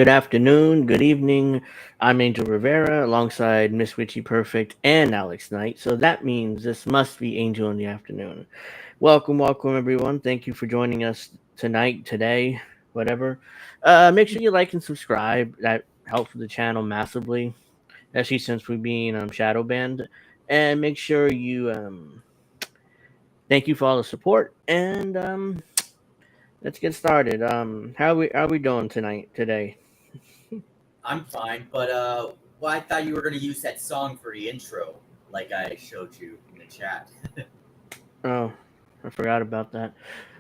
Good afternoon, good evening. I'm Angel Rivera alongside Miss Witchy Perfect and Alex Knight. So that means this must be Angel in the afternoon. Welcome everyone. Thank you for joining us tonight, today, whatever. Make sure you like and subscribe. That helps with the channel massively, especially since we're being shadow banned. And make sure you thank you for all the support. And let's get started. How are we doing tonight today? I'm fine, but well, I thought you were gonna use that song for the intro, like I showed you in the chat. Oh, I forgot about that.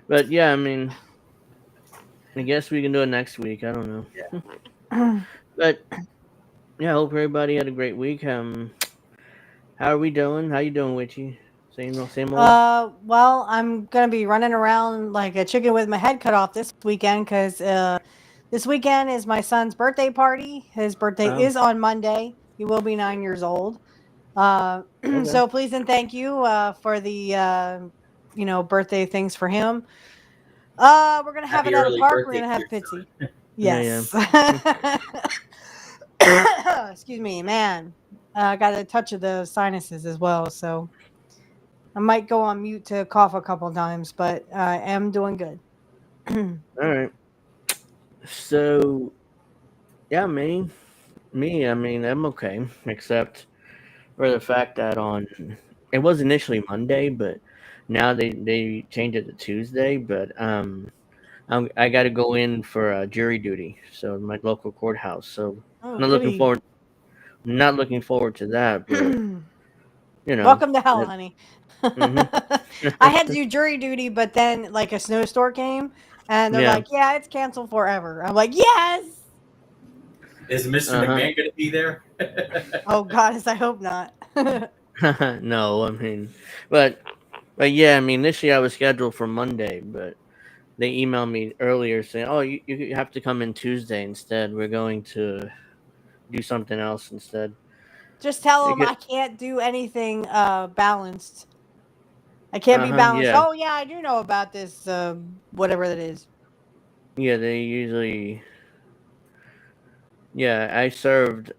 But yeah, I mean, I guess we can do it next week. I don't know. Yeah. But yeah, I hope everybody had a great week. How are we doing? How you doing, Witchy? Same old, same old. Well, I'm gonna be running around like a chicken with my head cut off this weekend because this weekend is my son's birthday party. His birthday Oh, is on Monday. He will be 9 years old. okay. So please and thank you for the birthday things for him. We're gonna have it Happy at a early park. We're birthday gonna to have your pizza. son. Yeah, Yes. Excuse me, man. I got a touch of the sinuses as well, so I might go on mute to cough a couple times, but I am doing good. yeah. All right. So yeah, me. I mean, I'm okay, except for the fact that on it was initially Monday, but now they changed it to Tuesday. But I got to go in for jury duty, so my local courthouse. So Oh, not looking goody. forward, not looking forward to that. But you know, Welcome to hell, that, honey. hmm I had to do jury duty, but then like a snowstorm came and they're yeah, like, yeah, it's canceled forever. I'm like, yes. Is Mr. uh McMahon gonna be there? Oh, goddess, I hope not. huh. No, I mean, but but yeah, I mean, initially I was scheduled for Monday, but they emailed me earlier saying, "Oh, you have to come in Tuesday instead. We're going to do something else instead." Just tell You them get, I can't do anything balanced. I can't be balanced. yeah, Oh, yeah, I do know about this, whatever that is. yeah. They usually, yeah. I served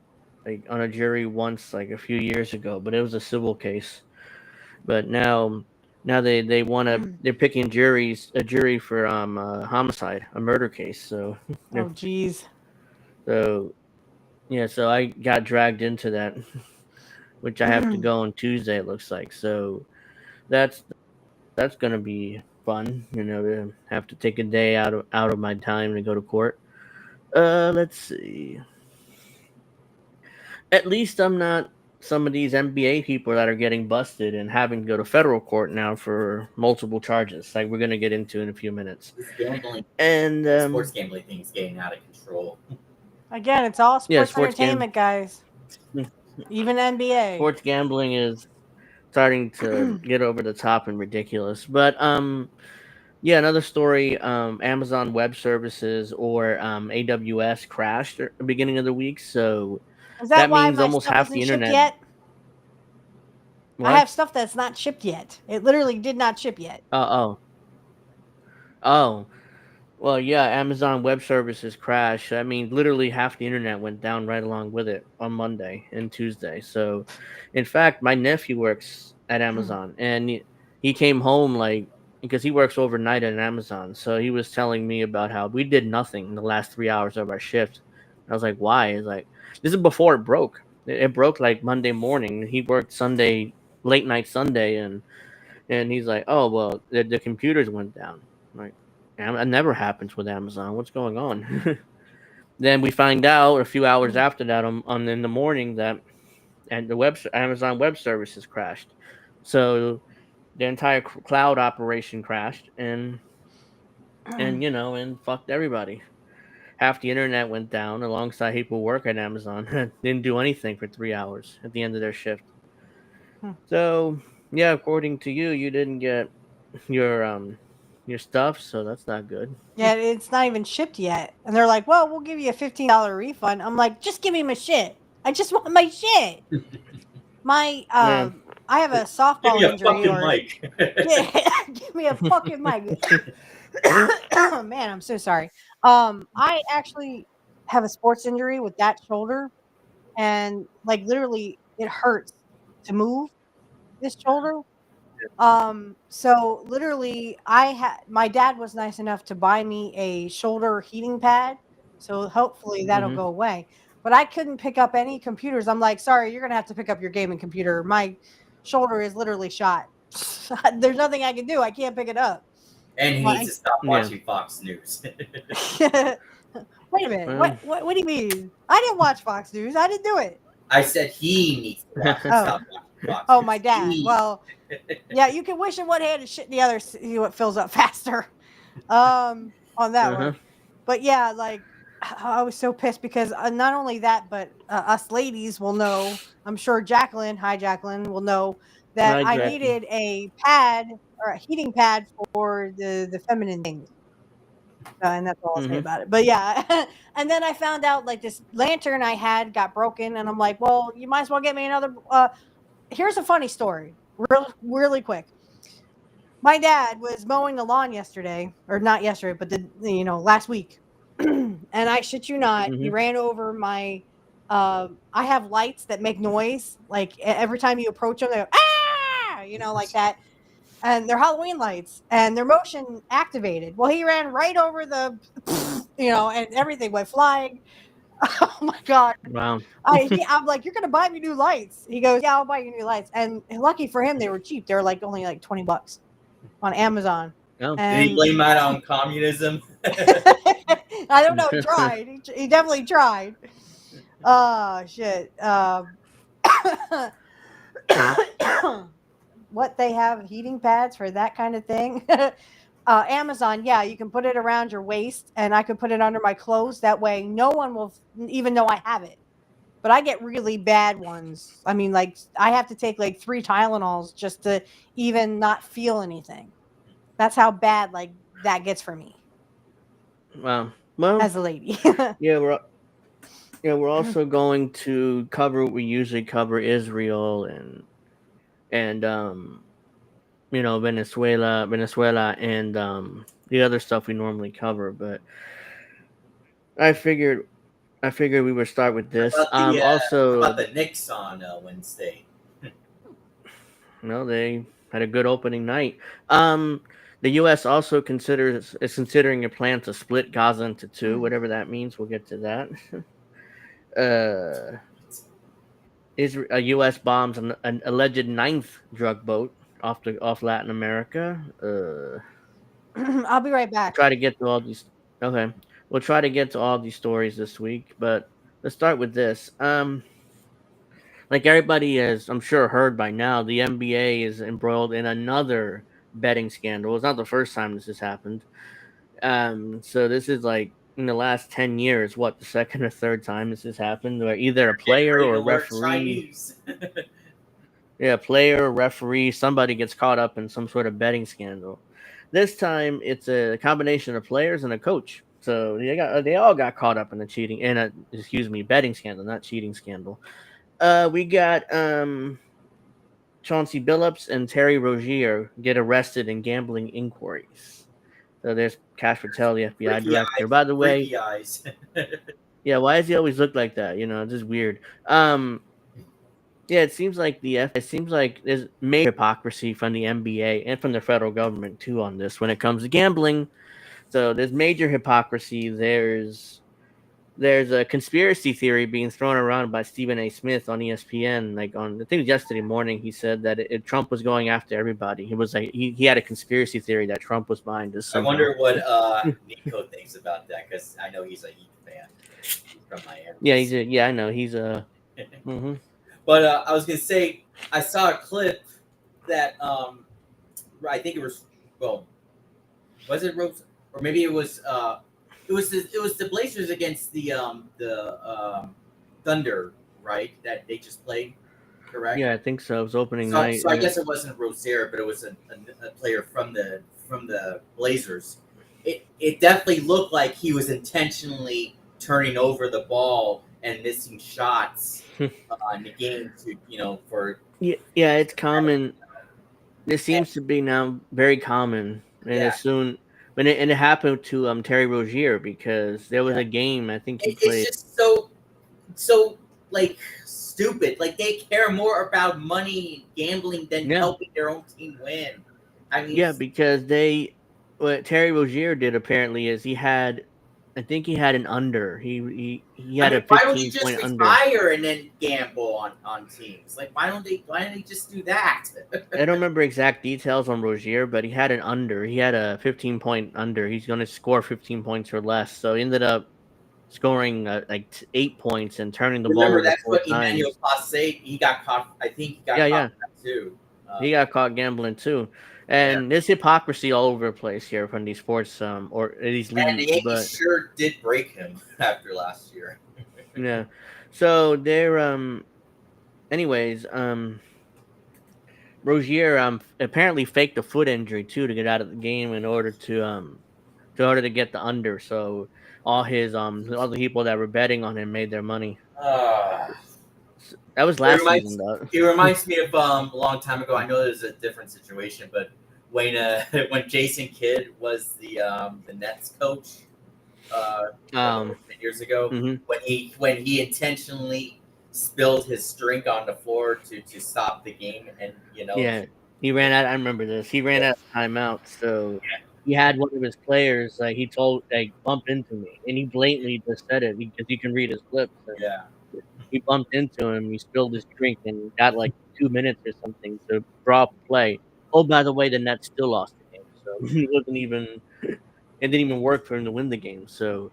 like on a jury once, like a few years ago, but it was a civil case. But now they want to they're picking a jury for homicide, a murder case. So Oh, geez. so yeah, so I got dragged into that, which I have to go on Tuesday. It looks like so that's that's gonna be fun, to have to take a day out of my time to go to court. Let's see. At least I'm not some of these NBA people that are getting busted and having to go to federal court now for multiple charges, like we're gonna get into in a few minutes. This gambling, And sports gambling thing is getting out of control. Again, it's all yeah, sports entertainment, guys. Even NBA. sports gambling is starting to get over the top and ridiculous. But yeah, another story. Amazon Web Services or AWS crashed at the beginning of the week, so Is that that why means my almost stuff half the isn't shipped internet. yet? I What? have stuff that's not shipped yet. It literally did not ship yet. Oh, oh. Well, yeah, Amazon Web Services crashed. I mean, literally half the internet went down right along with it on Monday and Tuesday. So, in fact, my nephew works at Amazon, and he came home like because he works overnight at Amazon. So he was telling me about how we did nothing in the last 3 hours of our shift. I was like, "Why?" He's like, "This is before it broke. It broke like Monday morning. He worked Sunday, late night Sunday, and he's like, "Oh well, the computers went down." Like, it never happens with Amazon. What's going on? Then we find out a few hours after that on in the morning that and the Amazon Web Services crashed. So the entire cloud operation crashed, and and fucked everybody. Half the internet went down alongside people who work at Amazon. Didn't do anything for 3 hours at the end of their shift. So yeah, according to you, you didn't get your your stuff, so that's not good. Yeah, it's not even shipped yet. And they're like, well, we'll give you a $15 refund. I'm like, just give me my shit. I just want my shit. My Yeah. I have a Give me softball a injury fucking or mic. yeah, give me a fucking mic. Man, I'm so sorry. I actually have a sports injury with that shoulder, and like literally it hurts to move this shoulder. So literally my dad was nice enough to buy me a shoulder heating pad. So hopefully that'll Mm-hmm. go away. But I couldn't pick up any computers. I'm like, sorry, you're gonna have to pick up your gaming computer. My shoulder is literally shot. There's nothing I can do. I can't pick it up. And he Well, needs to stop watching Fox News. Wait a minute. Well, What do you mean? I didn't watch Fox News. I didn't do it. I said he needs to Oh. stop watching Fox Oh, News. my dad. He- Well, yeah, you can wish in one hand and shit in the other, see what fills up faster. On that one. But yeah, like I was so pissed because not only that, but us ladies will know. I'm sure Jacqueline, hi Jacqueline, will know that Hi, I Jackie. needed a pad or a heating pad for the feminine things. And that's all I'll say about it. But yeah, and then I found out like this lantern I had got broken, and I'm like, well, you might as well get me another. Here's a funny story, really quick. My dad was mowing the lawn yesterday, or not yesterday, but last week, and I shit you not, he ran over my. I have lights that make noise, like every time you approach them, they go ah, like that, and they're Halloween lights, and they're motion activated. Well, he ran right over the, and everything went flying. Oh my god! Wow. I'm like, you're gonna buy me new lights? He goes, yeah, I'll buy you new lights. And lucky for him, they were cheap. They were like only like $20 on Amazon. Oh. Did he blame that on communism? I don't know. He tried. He definitely tried. Oh shit. What, they have heating pads for that kind of thing? Amazon, yeah, you can put it around your waist, and I could put it under my clothes. That way, no one will even know I have it. But I get really bad ones. I mean, like I have to take like 3 Tylenols just to even not feel anything. That's how bad like that gets for me. Wow. Well, as a lady. yeah, we're also going to cover what we usually cover: Israel and Venezuela, and the other stuff we normally cover. But I figured we would start with this. How Also, about the Knicks on Wednesday? they had a good opening night. The U.S. also is considering a plan to split Gaza into two, whatever that means. We'll get to that. A U.S. bombs an alleged 9th drug boat off Latin America. I'll be right back. Try to get to all these. Okay, we'll try to get to all these stories this week, but let's start with this. Like everybody has, I'm sure, heard by now, the NBA is embroiled in another betting scandal. It's not the first time this has happened. So this is like in the last 10 years, what, the second or third time this has happened, where either a player or a referee, player or referee, somebody gets caught up in some sort of betting scandal. This time, it's a combination of players and a coach. So they all got caught up in the betting scandal, not cheating scandal. We got Chauncey Billups and Terry Rozier get arrested in gambling inquiries. So there's Cash Patel, the FBI director. By the way, eyes. yeah, why does he always look like that? It's just weird. Yeah, it seems like there's major hypocrisy from the NBA and from the federal government too on this when it comes to gambling. So there's major hypocrisy. There's a conspiracy theory being thrown around by Stephen A. Smith on ESPN. Like I think yesterday morning, he said that Trump was going after everybody. He was like he had a conspiracy theory that Trump was behind this. I wonder what Nico thinks about that, because I know he's a Heat fan. He's from Miami. Yeah, I know he's a. Mm-hmm. But I was gonna say, I saw a clip that I think it was was it Rose, or maybe it was the Blazers against the Thunder, right? That they just played, correct? Yeah, I think so. It was opening night. So I guess it wasn't Rozier, but it was a player from the Blazers. It definitely looked like he was intentionally turning over the ball and missing shots in the game for. Yeah, it's common. This seems to be now very common, and as soon And it happened to Terry Rozier because there was Yeah. a game I think he It's played. just so like stupid. Like they care more about money and gambling than Yeah, helping their own team win. I mean, yeah, because what Terry Rozier did apparently is I think he had an under. He had a why don't you 15 just point under. retire and then gamble on teams? Like why don't they just do that? I don't remember exact details on Rozier, but he had an under. He had a 15 point under. He's going to score 15 points or less. So he ended up scoring 8 points and turning the ball Remember over that's four what Emmanuel times. Passe he got caught. I think he Yeah, got caught yeah. for that too. He got caught gambling too. Yeah, And there's hypocrisy all over the place here from these sports or these and the leagues. Yankees But sure did break him after last year. yeah. So they're anyways, Rozier apparently faked a foot injury too to get out of the game in order to get the under. So all the people that were betting on him made their money. Uh, That was It last season reminds though. it reminds me of a long time ago. I know there's a different situation, but when when Jason Kidd was the Nets coach, what was Um, it, 10 years ago, hmm when he intentionally spilled his drink on the floor to stop the game, and yeah, he ran out. I remember this. He ran yeah, out of timeout, so he had one of his players. He told bump into me, and he blatantly just said it because you can read his lips. And yeah. he bumped into him. He spilled his drink and got like 2 minutes or something to draw up a play. Oh, by the way, the Nets still lost the game, so it wasn't even. It didn't even work for him to win the game. So,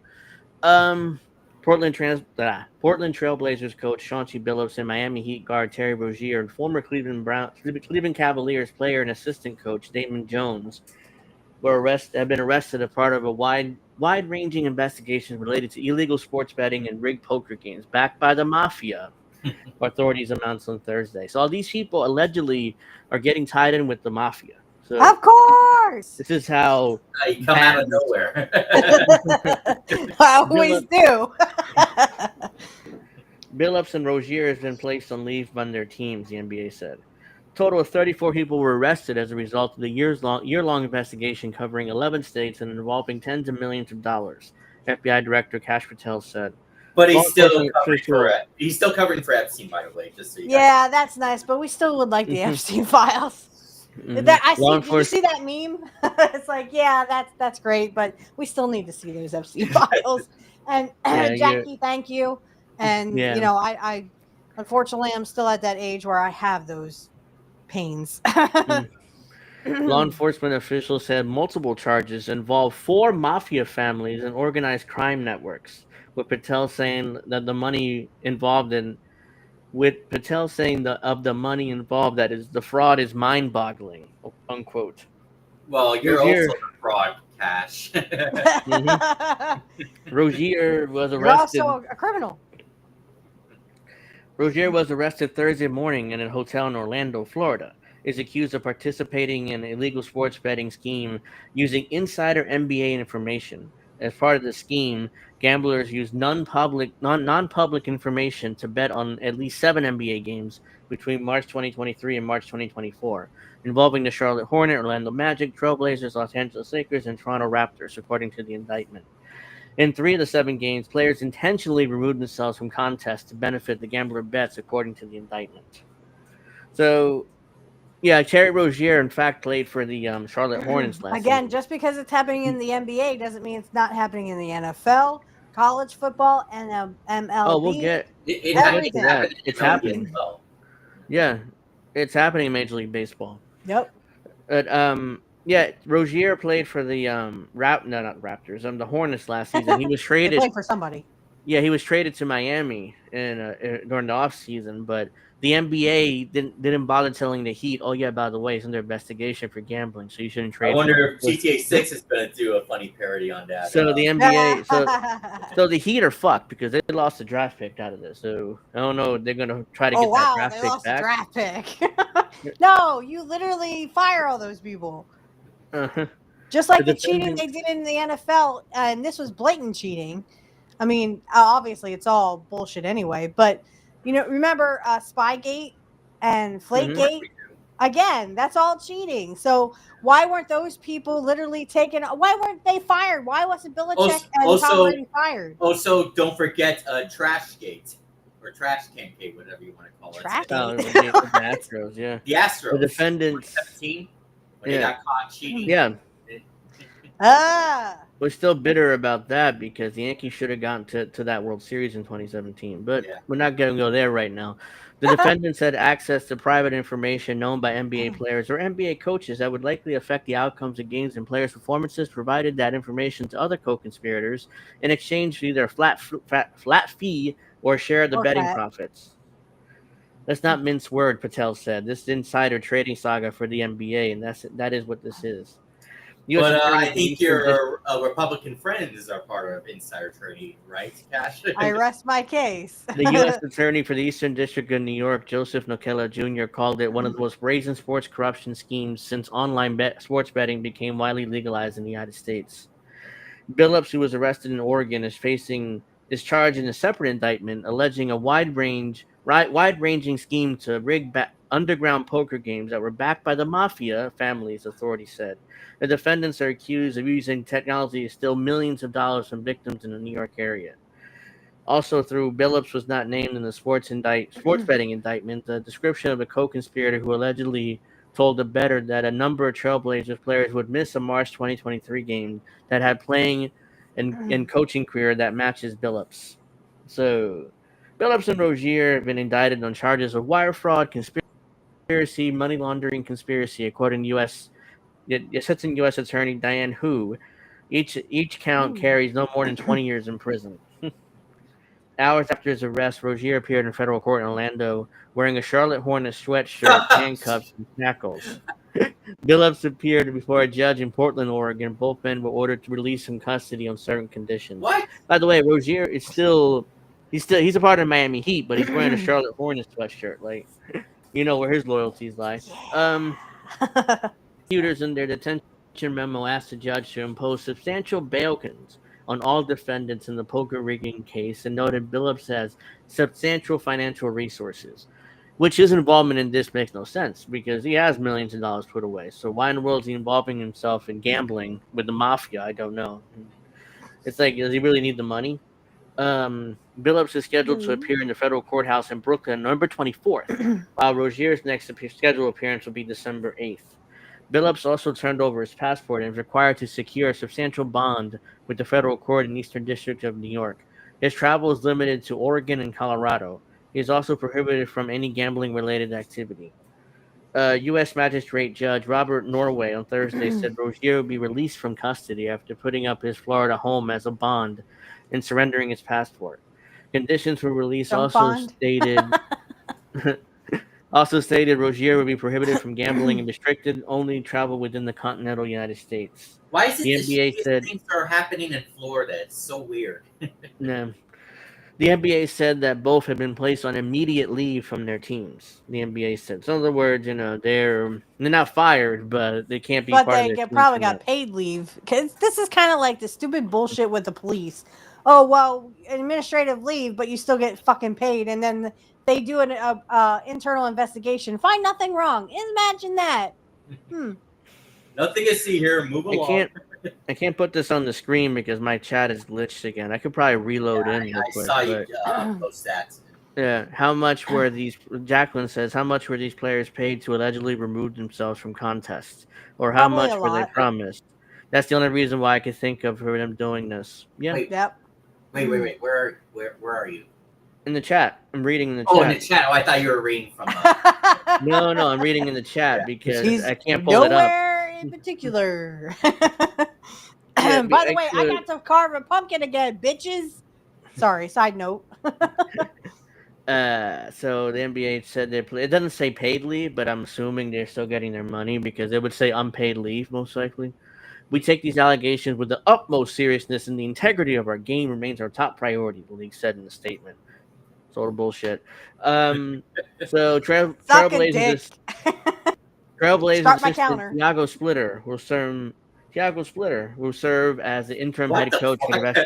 um, Portland Trailblazers coach Chauncey Billups and Miami Heat guard Terry Rozier and former Cleveland Cavaliers player and assistant coach Damon Jones have been arrested as part of a wide-ranging investigation related to illegal sports betting and rigged poker games backed by the mafia. Authorities announced on Thursday. So all these people allegedly are getting tied in with the mafia. So Of course. this is how You come out bad of nowhere. I always do. Billups and Rozier has been placed on leave by their teams, the NBA said. A total of 34 people were arrested as a result of the year-long investigation covering 11 states and involving tens of millions of dollars, FBI Director Kash Patel said. But Law enforcement official. he's still covering for Epstein, by the way, just so you guys. Yeah, that's nice, but we still would like the Mhm, Epstein files. mhm. Law Did you see enforcement. that meme? It's like, yeah, that's great, but we still need to see those Epstein files. And Yeah, Jackie, thank you. And yeah. I unfortunately I'm still at that age where I have those pains. Mm. Law enforcement officials said multiple charges involve four mafia families and organized crime networks, with Patel saying that the money involved in with Patel saying of the money involved that is the fraud is mind-boggling, unquote. Well, you're also Rozier, the fraud, Cash. hmm Rozier was You're arrested. also a criminal. Rozier was arrested Thursday morning in a hotel in Orlando, Florida. Is accused of participating in an illegal sports betting scheme using insider NBA information. As part of the scheme, gamblers used non-public information to bet on at least 7 NBA games between March 2023 and March 2024, involving the Charlotte Hornets, Orlando Magic, Trailblazers, Los Angeles Lakers, and Toronto Raptors, according to the indictment. In 3 of the 7 games, players intentionally removed themselves from contests to benefit the gambler bets, according to the indictment. So, yeah, Terry Rozier, in fact, played for the Charlotte Hornets last Again, season. just because it's happening in the NBA doesn't mean it's not happening in the NFL, college football, and Oh, MLB, we'll get to everything. that. happened in It's MLB as happening. well. Yeah, it's happening in Major League Baseball. Yep. But yeah, Rozier played for the no, not Raptors, the Hornets last season. He was They traded. play for somebody. Yeah, he was traded to Miami during the off season, but the NBA didn't bother telling the Heat, "Oh yeah, by the way, it's under investigation for gambling, so you shouldn't I trade for him." wonder if GTA 6 is going to do a funny parody on that. So the NBA, so the Heat are fucked because they lost the draft pick out of this. So I don't know. They're gonna try to Oh get that wow, draft they pick lost a back. draft pick. No, you literally fire all those people. Uh-huh. Just like The the cheating defendant. they did in the NFL, and this was blatant cheating. I mean, obviously it's all bullshit anyway, but remember Spygate and Mhm. Flakegate? Again, that's all cheating. So why weren't those people literally taken? Why weren't they fired? Why wasn't Belichick and Tom Also, Brady fired? also, don't forget Trashgate or Trash Can Gate, whatever you want to call it. Trash Oh, gate. with the Astros, yeah. The Astros, The defendants, 2017, when they yeah, got caught cheating. yeah. Ah. We're still bitter about that because the Yankees should have gotten to that World Series in 2017, but Yeah. we're not going to go there right now. The defendants had access to private information known by NBA players or NBA coaches that would likely affect the outcomes of games and players' performances, provided that information to other co-conspirators in exchange for either a flat fee or share of the Or betting fat. profits. Let's not mince word, Patel said. This is insider trading saga for the NBA, and that is what this is. U.S. But Attorney I for the think Eastern District. your Republican friends are part of insider trading, right, Cash? I rest my case. The U.S. Attorney for the Eastern District of New York, Joseph Nokella Jr., called it one of the most brazen sports corruption schemes since online sports betting became widely legalized in the United States. Billups, who was arrested in Oregon, is charged in a separate indictment, alleging a wide-ranging scheme to rig underground poker games that were backed by the mafia families. Authorities said the defendants are accused of using technology to steal millions of dollars from victims in the New York area. Also, through Billups was not named in the sports betting indictment, the description of a co-conspirator who allegedly told the bettor that a number of Trailblazers players would miss a March 2023 game that had playing and coaching career that matches Billups. So, Billups and Rozier have been indicted on charges of wire fraud, conspiracy, money laundering conspiracy, according to Assistant U.S. Attorney Diane Hu. Each count carries no more than 20 years in prison. Hours after his arrest, Rozier appeared in federal court in Orlando wearing a Charlotte Hornets sweatshirt, handcuffs, and shackles. Billups appeared before a judge in Portland, Oregon. Both men were ordered to release from custody on certain conditions. What? By the way, Rozier is he's a part of Miami Heat, but he's wearing a Charlotte Hornets sweatshirt. Like, you know where his loyalties lie. Prosecutors in their detention memo asked the judge to impose substantial bail conditions on all defendants in the poker rigging case and noted Billups has substantial financial resources, which his involvement in this makes no sense because he has millions of dollars put away. So why in the world is he involving himself in gambling with the mafia? I don't know. It's like, does he really need the money? Billups is scheduled to appear in the federal courthouse in Brooklyn November 24th, while Rozier's next scheduled appearance will be December 8th. Billups also turned over his passport and is required to secure a substantial bond with the federal court in the Eastern District of New York. His travel is limited to Oregon and Colorado. He is also prohibited from any gambling-related activity. U.S. Magistrate Judge Robert Norway on Thursday said Rozier will be released from custody after putting up his Florida home as a bond and surrendering his passport. Conditions for release Junk bond? also stated Rozier would be prohibited from gambling and restricted only travel within the continental United States. Why is it The the NBA shittiest said things are happening in Florida? It's so weird. no. The NBA said that both have been placed on immediate leave from their teams. The NBA said. So in other words, they're not fired, but they can't be But part of they their team probably for now. got paid leave because this is kind of like the stupid bullshit with the police. Oh well, administrative leave, but you still get fucking paid, and then they do an internal investigation, find nothing wrong. Imagine that. Nothing to see here. Move along. I can't put this on the screen because my chat is glitched again. I could probably reload in real I quick. saw you But post that. yeah, how much were these? Jacqueline says, how much were these players paid to allegedly remove themselves from contests, or how Probably much a were they lot. promised? That's the only reason why I could think of for them doing this. Yeah, Wait, Yep. wait. Where are you? in the chat. I'm reading in the Oh, chat. in the chat. Oh, I thought you were reading from. No, I'm reading in the chat because He's I can't pull it up. nowhere in particular. Yeah, By the way, I got to carve a pumpkin again, bitches. Sorry, side note. So the NBA said it doesn't say paid leave, but I'm assuming they're still getting their money because it would say unpaid leave most likely. We take these allegations with the utmost seriousness, and the integrity of our game remains our top priority, the league said in the statement. Total bullshit. So Suck a dick. Trailblazers Start my assistant counter. Thiago Splitter will serve as the interim head coach for the rest.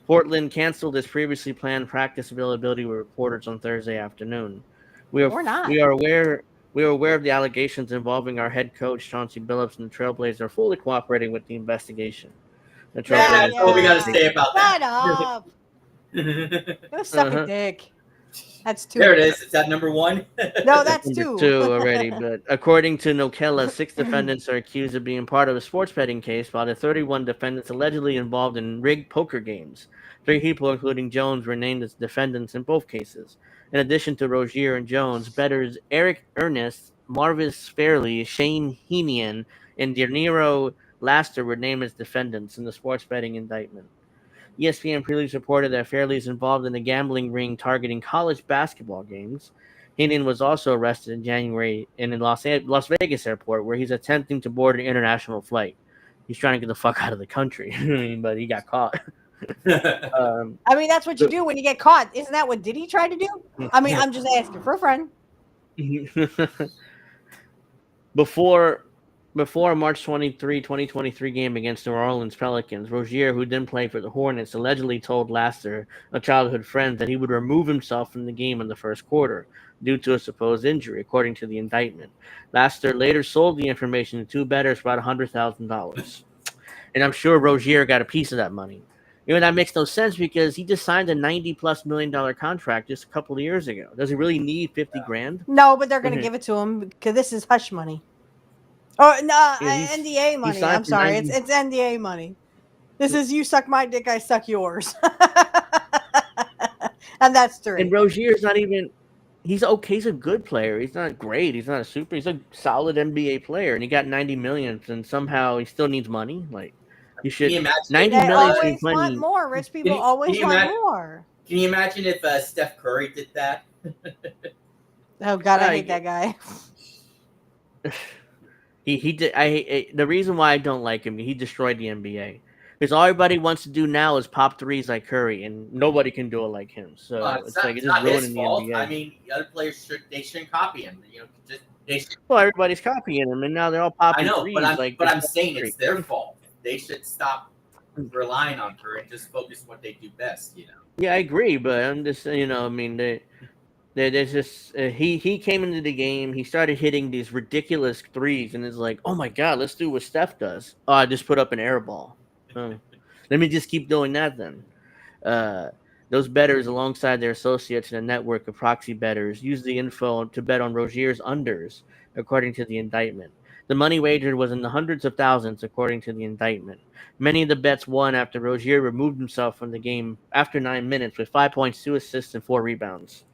Portland canceled its previously planned practice availability with reporters on Thursday afternoon. We are aware We are aware of the allegations involving our head coach, Chauncey Billups, and the Trailblazers are fully cooperating with the investigation. The Yeah, That's Trailblazers. all we got to yeah. say about Shut that. up. Go suck a dick. That's 2. There it is. It's at number 1. No, That's that's number 2. 2 already, but according to Nokella, 6 defendants are accused of being part of a sports betting case, while the 31 defendants allegedly involved in rigged poker games. 3 people, including Jones, were named as defendants in both cases. In addition to Rozier and Jones, bettors Eric Ernest, Marvis Fairley, Shane Heinian, and Danilo Laster were named as defendants in the sports betting indictment. ESPN previously reported that Fairley is involved in a gambling ring targeting college basketball games. Heenan was also arrested in January in a Las Vegas airport, where he's attempting to board an international flight. He's trying to get the fuck out of the country, but he got caught. I mean, that's what you do when you get caught. Isn't that what Diddy tried to do? I mean, I'm just asking for a friend. before a March 23, 2023 game against New Orleans Pelicans, Rozier, who didn't play for the Hornets, allegedly told Laster, a childhood friend, that he would remove himself from the game in the first quarter due to a supposed injury, according to the indictment. Laster later sold the information to 2 bettors for about $100,000. And I'm sure Rozier got a piece of that money. You know, that makes no sense because he just signed a $90+ million contract just a couple of years ago. Does he really need 50 grand? No, but they're going to give it to him because this is hush money. Oh, no, Yeah, NDA money. signed I'm for sorry. 90 It's NDA money. This is you suck my dick, I suck yours. And that's 3. And Rozier's not even. He's okay. He's a good player. He's not great. He's not a super. He's a solid NBA player, and he got 90 million, and somehow he still needs money. Like he Can you should. imagine? 90 They million should be always want plenty. more. Rich people Can you always want imagine- more. Can you imagine if Steph Curry did that? Oh God, I hate that guy. He did. The reason why I don't like him, he destroyed the NBA. Because all everybody wants to do now is pop threes like Curry, and nobody can do it like him. So it's like it's just not his ruining the fault. NBA. I mean, the other players shouldn't copy him. You know, they should. Well, everybody's copying him, and now they're all popping I know, threes. but I'm saying it's their fault. They should stop relying on Curry and just focus on what they do best. You know. Yeah, I agree, but I'm just I mean there's just he came into the game, he started hitting these ridiculous threes, and it's like, oh my god, let's do what Steph does. Oh, I just put up an air ball. Oh, let me just keep doing that then. Those bettors, alongside their associates in a network of proxy bettors, used the info to bet on Rozier's unders, according to the indictment. The money wagered was in the hundreds of thousands, according to the indictment. Many of the bets won after Rozier removed himself from the game after 9 minutes with 5 points, 2 assists, and 4 rebounds.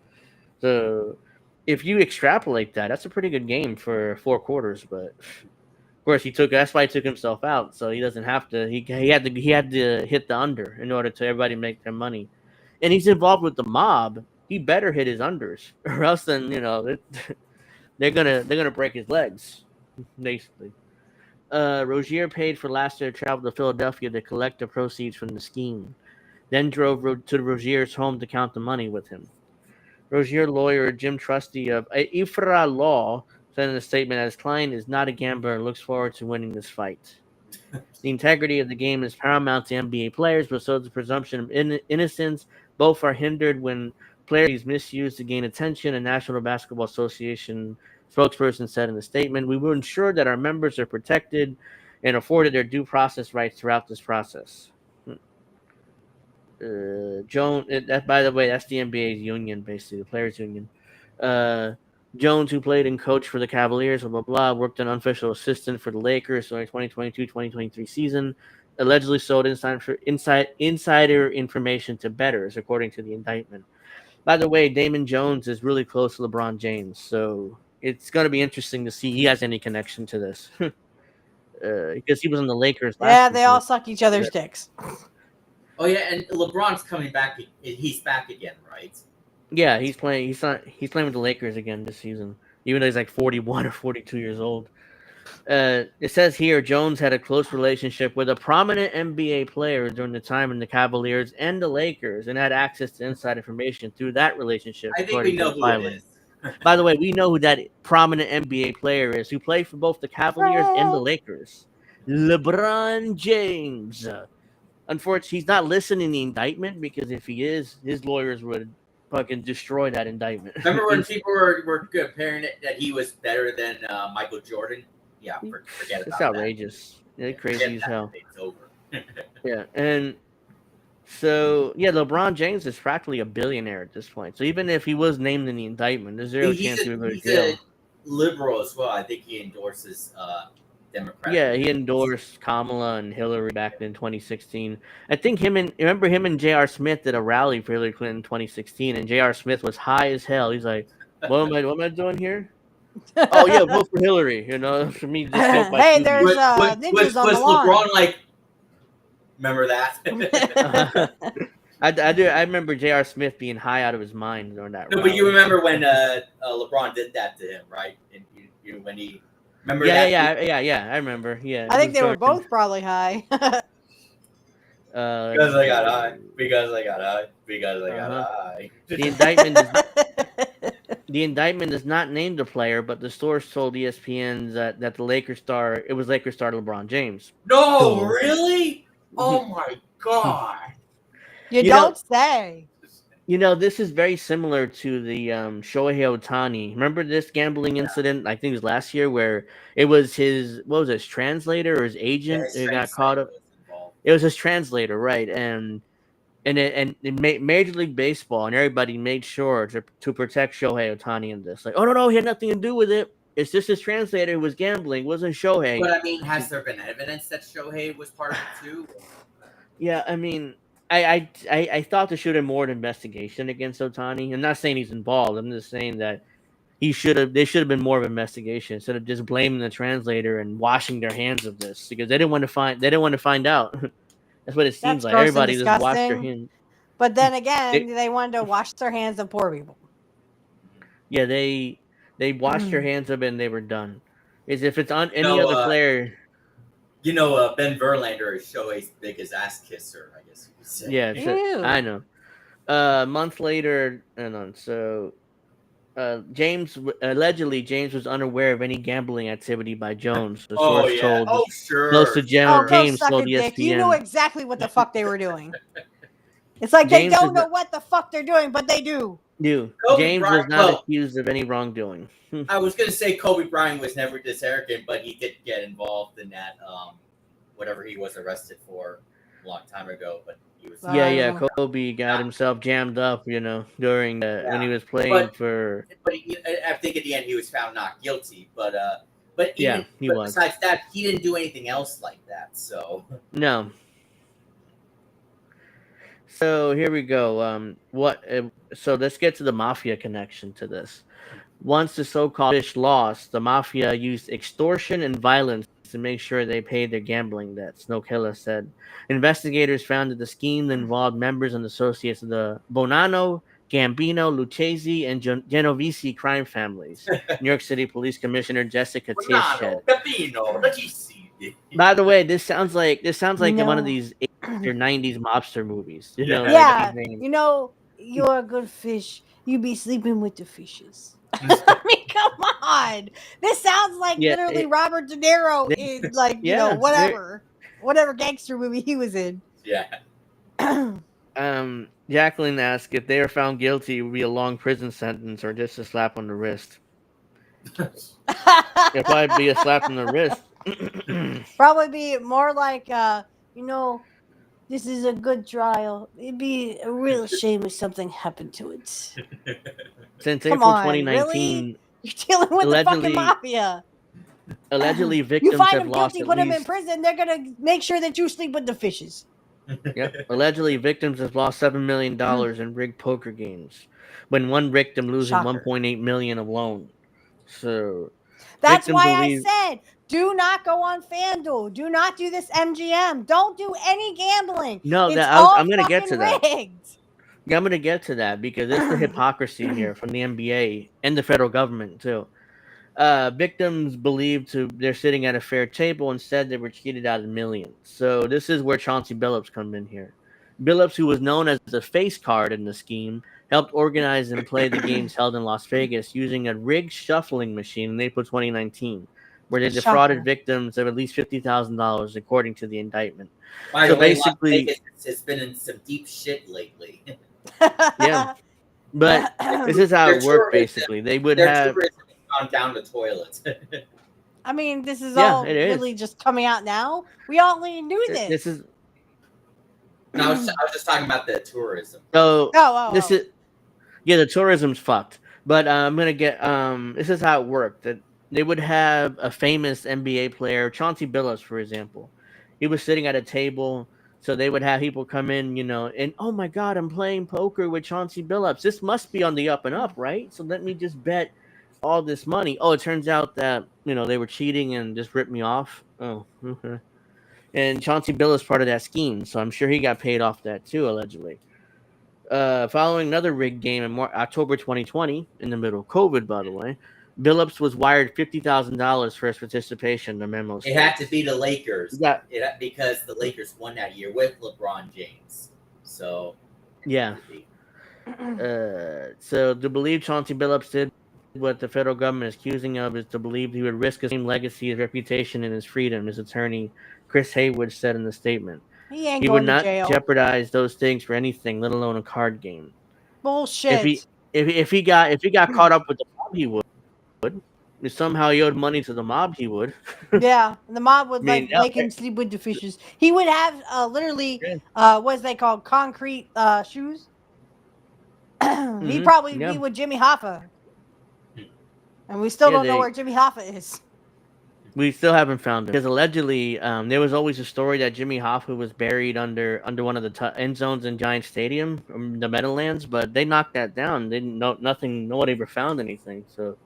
So, if you extrapolate that, that's a pretty good game for 4 quarters. But of course, that's why he took himself out, so he doesn't have to. He had to hit the under in order to everybody make their money. And he's involved with the mob. He better hit his unders, or else then they're gonna break his legs, basically. Rozier paid for Laster to travel to Philadelphia to collect the proceeds from the scheme, then drove to Rozier's home to count the money with him. Rozier lawyer Jim Trusty of Ifra Law said in a statement that his client is not a gambler and looks forward to winning this fight. The integrity of the game is paramount to NBA players, but so is the presumption of innocence. Both are hindered when players misuse to gain attention, a National Basketball Association spokesperson said in the statement. We will ensure that our members are protected and afforded their due process rights throughout this process. That, by the way, that's the NBA's union, basically, the players' union. Jones, who played and coached for the Cavaliers, blah, blah, blah, worked an unofficial assistant for the Lakers during 2022-2023 season, allegedly sold insider information to bettors, according to the indictment. By the way, Damon Jones is really close to LeBron James, so it's going to be interesting to see if he has any connection to this. Because he was in the Lakers last Yeah, year. they all suck each other's dicks. Oh yeah, and LeBron's coming back. He's back again, right? Yeah, he's playing. He's playing with the Lakers again this season, even though he's like 41 or 42 years old. It says here Jones had a close relationship with a prominent NBA player during the time in the Cavaliers and the Lakers, and had access to inside information through that relationship. I think we know who it is. By the way, we know who that prominent NBA player is, who played for both the Cavaliers and the Lakers. LeBron James. Unfortunately, he's not listed in the indictment because if he is, his lawyers would fucking destroy that indictment. Remember when people were comparing it that he was better than Michael Jordan? Yeah, forget It's about that. outrageous. It's Yeah, crazy as hell. It's over. Yeah, and so yeah, LeBron James is practically a billionaire at this point. So even if he was named in the indictment, there's zero chance he would go to He's jail. a liberal as well. I think he endorses Democratic. Yeah, he endorsed Kamala and Hillary back in 2016. I think him and J.R. Smith did a rally for Hillary Clinton in 2016, and J.R. Smith was high as hell. He's like, what am I doing here? Oh yeah, vote for Hillary. For me, just smoke my Hey, two there's was ninjas on the lawn. LeBron like? Remember that? I do. I remember J.R. Smith being high out of his mind during that. No, rally. but you remember when LeBron did that to him, right? And when he remember yeah, that? Yeah. I remember. Yeah, I think they were both probably high. Because I got high. Because I got high. Because I got high. The indictment does not name the player, but the source told ESPN that the Lakers star LeBron James. No, really? Oh my god! You don't say. This is very similar to the Shohei Ohtani. Remember this gambling incident? I think it was last year, where it was his translator or his agent who got caught up. It was his translator, right? And Major League Baseball and everybody made sure to protect Shohei Ohtani in this. Like, oh no, he had nothing to do with it. It's just his translator who was gambling. It wasn't Shohei. But I mean, has there been evidence that Shohei was part of it too? Yeah, I mean, I thought there should have more investigation against Ohtani. I'm not saying he's involved. I'm just saying that there should have been more of an investigation instead of just blaming the translator and washing their hands of this, because they didn't want to find out. That's what it seems like. Everybody just washed their hands. But then again, they wanted to wash their hands of poor people. Yeah, they washed their hands of it and they were done. As if it's on any other player. Ben Verlander is Shohei's biggest ass kisser, I guess you could say. Yeah, I know. A month later, James was unaware of any gambling activity by Jones. The source told close to James told ESPN. You knew exactly what the fuck they were doing. It's like James they don't know what the fuck they're doing, but they do. James was not accused of any wrongdoing. I was going to say Kobe Bryant was never this arrogant, but he did get involved in that, whatever he was arrested for a long time ago. But he was Kobe got himself jammed up, during when he was playing for. But I think at the end he was found not guilty. But he was. Besides that, he didn't do anything else like that. So no. So here we go. So let's get to the mafia connection to this. Once the so-called fish lost, the mafia used extortion and violence to make sure they paid their gambling debts, Nokilla said. Investigators found that the scheme involved members and associates of the Bonanno, Gambino, Lucchese, and Genovese crime families. New York City Police Commissioner Jessica Tisch said. By the way, this sounds like one of these 80s or 90s mobster movies. You're a good fish. You be sleeping with the fishes. I mean, come on. This sounds like literally Robert De Niro in whatever gangster movie he was in. Yeah. Jacqueline asked if they are found guilty, it would be a long prison sentence or just a slap on the wrist. It'd probably be a slap on the wrist. Probably be more like, this is a good trial. It'd be a real shame if something happened to it. Since April 2019, really? You're dealing with the fucking mafia. Allegedly, victims have lost. You find them guilty, put them in prison. They're gonna make sure that you sleep with the fishes. Yep. Allegedly, victims have lost $7 million in rigged poker games, when one victim losing $1.8 million alone. So that's why I said, do not go on FanDuel. Do not do this MGM. Don't do any gambling. No, I'm going to get to that. Yeah, I'm going to get to that because it's the hypocrisy here from the NBA and the federal government too. Victims believed they're sitting at a fair table. Instead, they were cheated out of millions. So this is where Chauncey Billups come in here. Billups, who was known as the face card in the scheme, helped organize and play the games held in Las Vegas using a rigged shuffling machine in April 2019, where they defrauded victims of at least $50,000, according to the indictment. By the way, basically, Las Vegas has been in some deep shit lately. Yeah. But this is how Their it worked. tourism, Basically, they would their have. tourism has gone down the toilet. I mean, this is Yeah, all it is. really just coming out now. We already knew This this. is No, I was just talking about the tourism. so. This Oh. is yeah. The tourism's fucked. But I'm gonna get. This is how it worked. That they would have a famous NBA player, Chauncey Billups, for example. He was sitting at a table, so they would have people come in, and oh my god, I'm playing poker with Chauncey Billups. This must be on the up and up, right? So let me just bet all this money. Oh, it turns out that they were cheating and just ripped me off. Oh, okay. And Chauncey Billups part of that scheme, so I'm sure he got paid off that too, allegedly. Following another rigged game in October 2020, in the middle of COVID, by the way, Billups was wired $50,000 for his participation. The memo It had to states. be the Lakers. Yeah, Because the Lakers won that year with LeBron James. So yeah. So to believe Chauncey Billups did what the federal government is accusing of is to believe he would risk his same legacy, his reputation, and his freedom. His attorney Chris Haywood said in the statement. He ain't He would going to not jail. jeopardize those things for anything, let alone a card game. Bullshit. If he got caught up with the mob, he would. If somehow he owed money to the mob, he would. Yeah, the mob would I mean, make him sleep with the fishes. He would have literally what's they called concrete shoes. He'd probably be with Jimmy Hoffa, and we still don't know where Jimmy Hoffa is. We still haven't found him because allegedly there was always a story that Jimmy Hoffa was buried under one of the end zones in Giant Stadium, the Meadowlands, but they knocked that down. They didn't know nothing. Nobody ever found anything. So,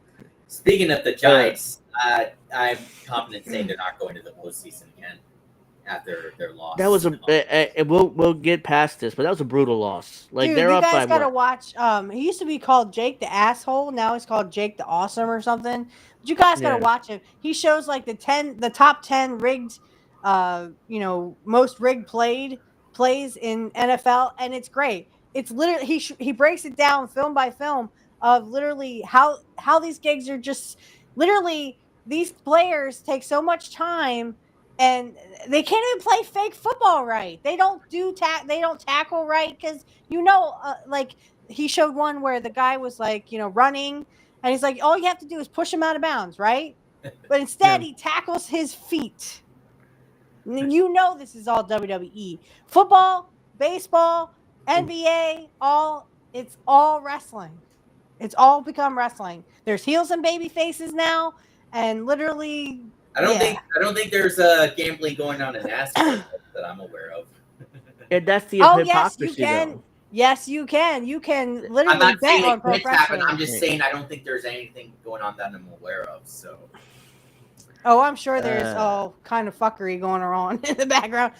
speaking of the Giants, I'm confident saying they're not going to the postseason again after their loss. That was we'll get past this, but that was a brutal loss. Like, dude, they're you up guys by gotta what? watch. He used to be called Jake the Asshole. Now he's called Jake the Awesome or something. But you guys gotta watch him. He shows like the top 10 rigged, most rigged plays in NFL, and it's great. It's literally he breaks it down film by film of literally how these gigs are just literally these players take so much time and they can't even play fake football right. They don't they don't tackle right because like he showed one where the guy was like running and he's like all you have to do is push him out of bounds, right? But instead he tackles his feet. And this is all WWE. Football, baseball, NBA, it's all wrestling. It's all become wrestling. There's heels and baby faces now, and literally I don't think there's gambling going on in NASCAR that I'm aware of. That's the yes, hypocrisy, you can. though. Yes, you can. You can literally I'm not bet saying on it pro can't happen. wrestling. I'm just saying I don't think there's anything going on that I'm aware of. So. Oh, I'm sure there's all kind of fuckery going on in the background,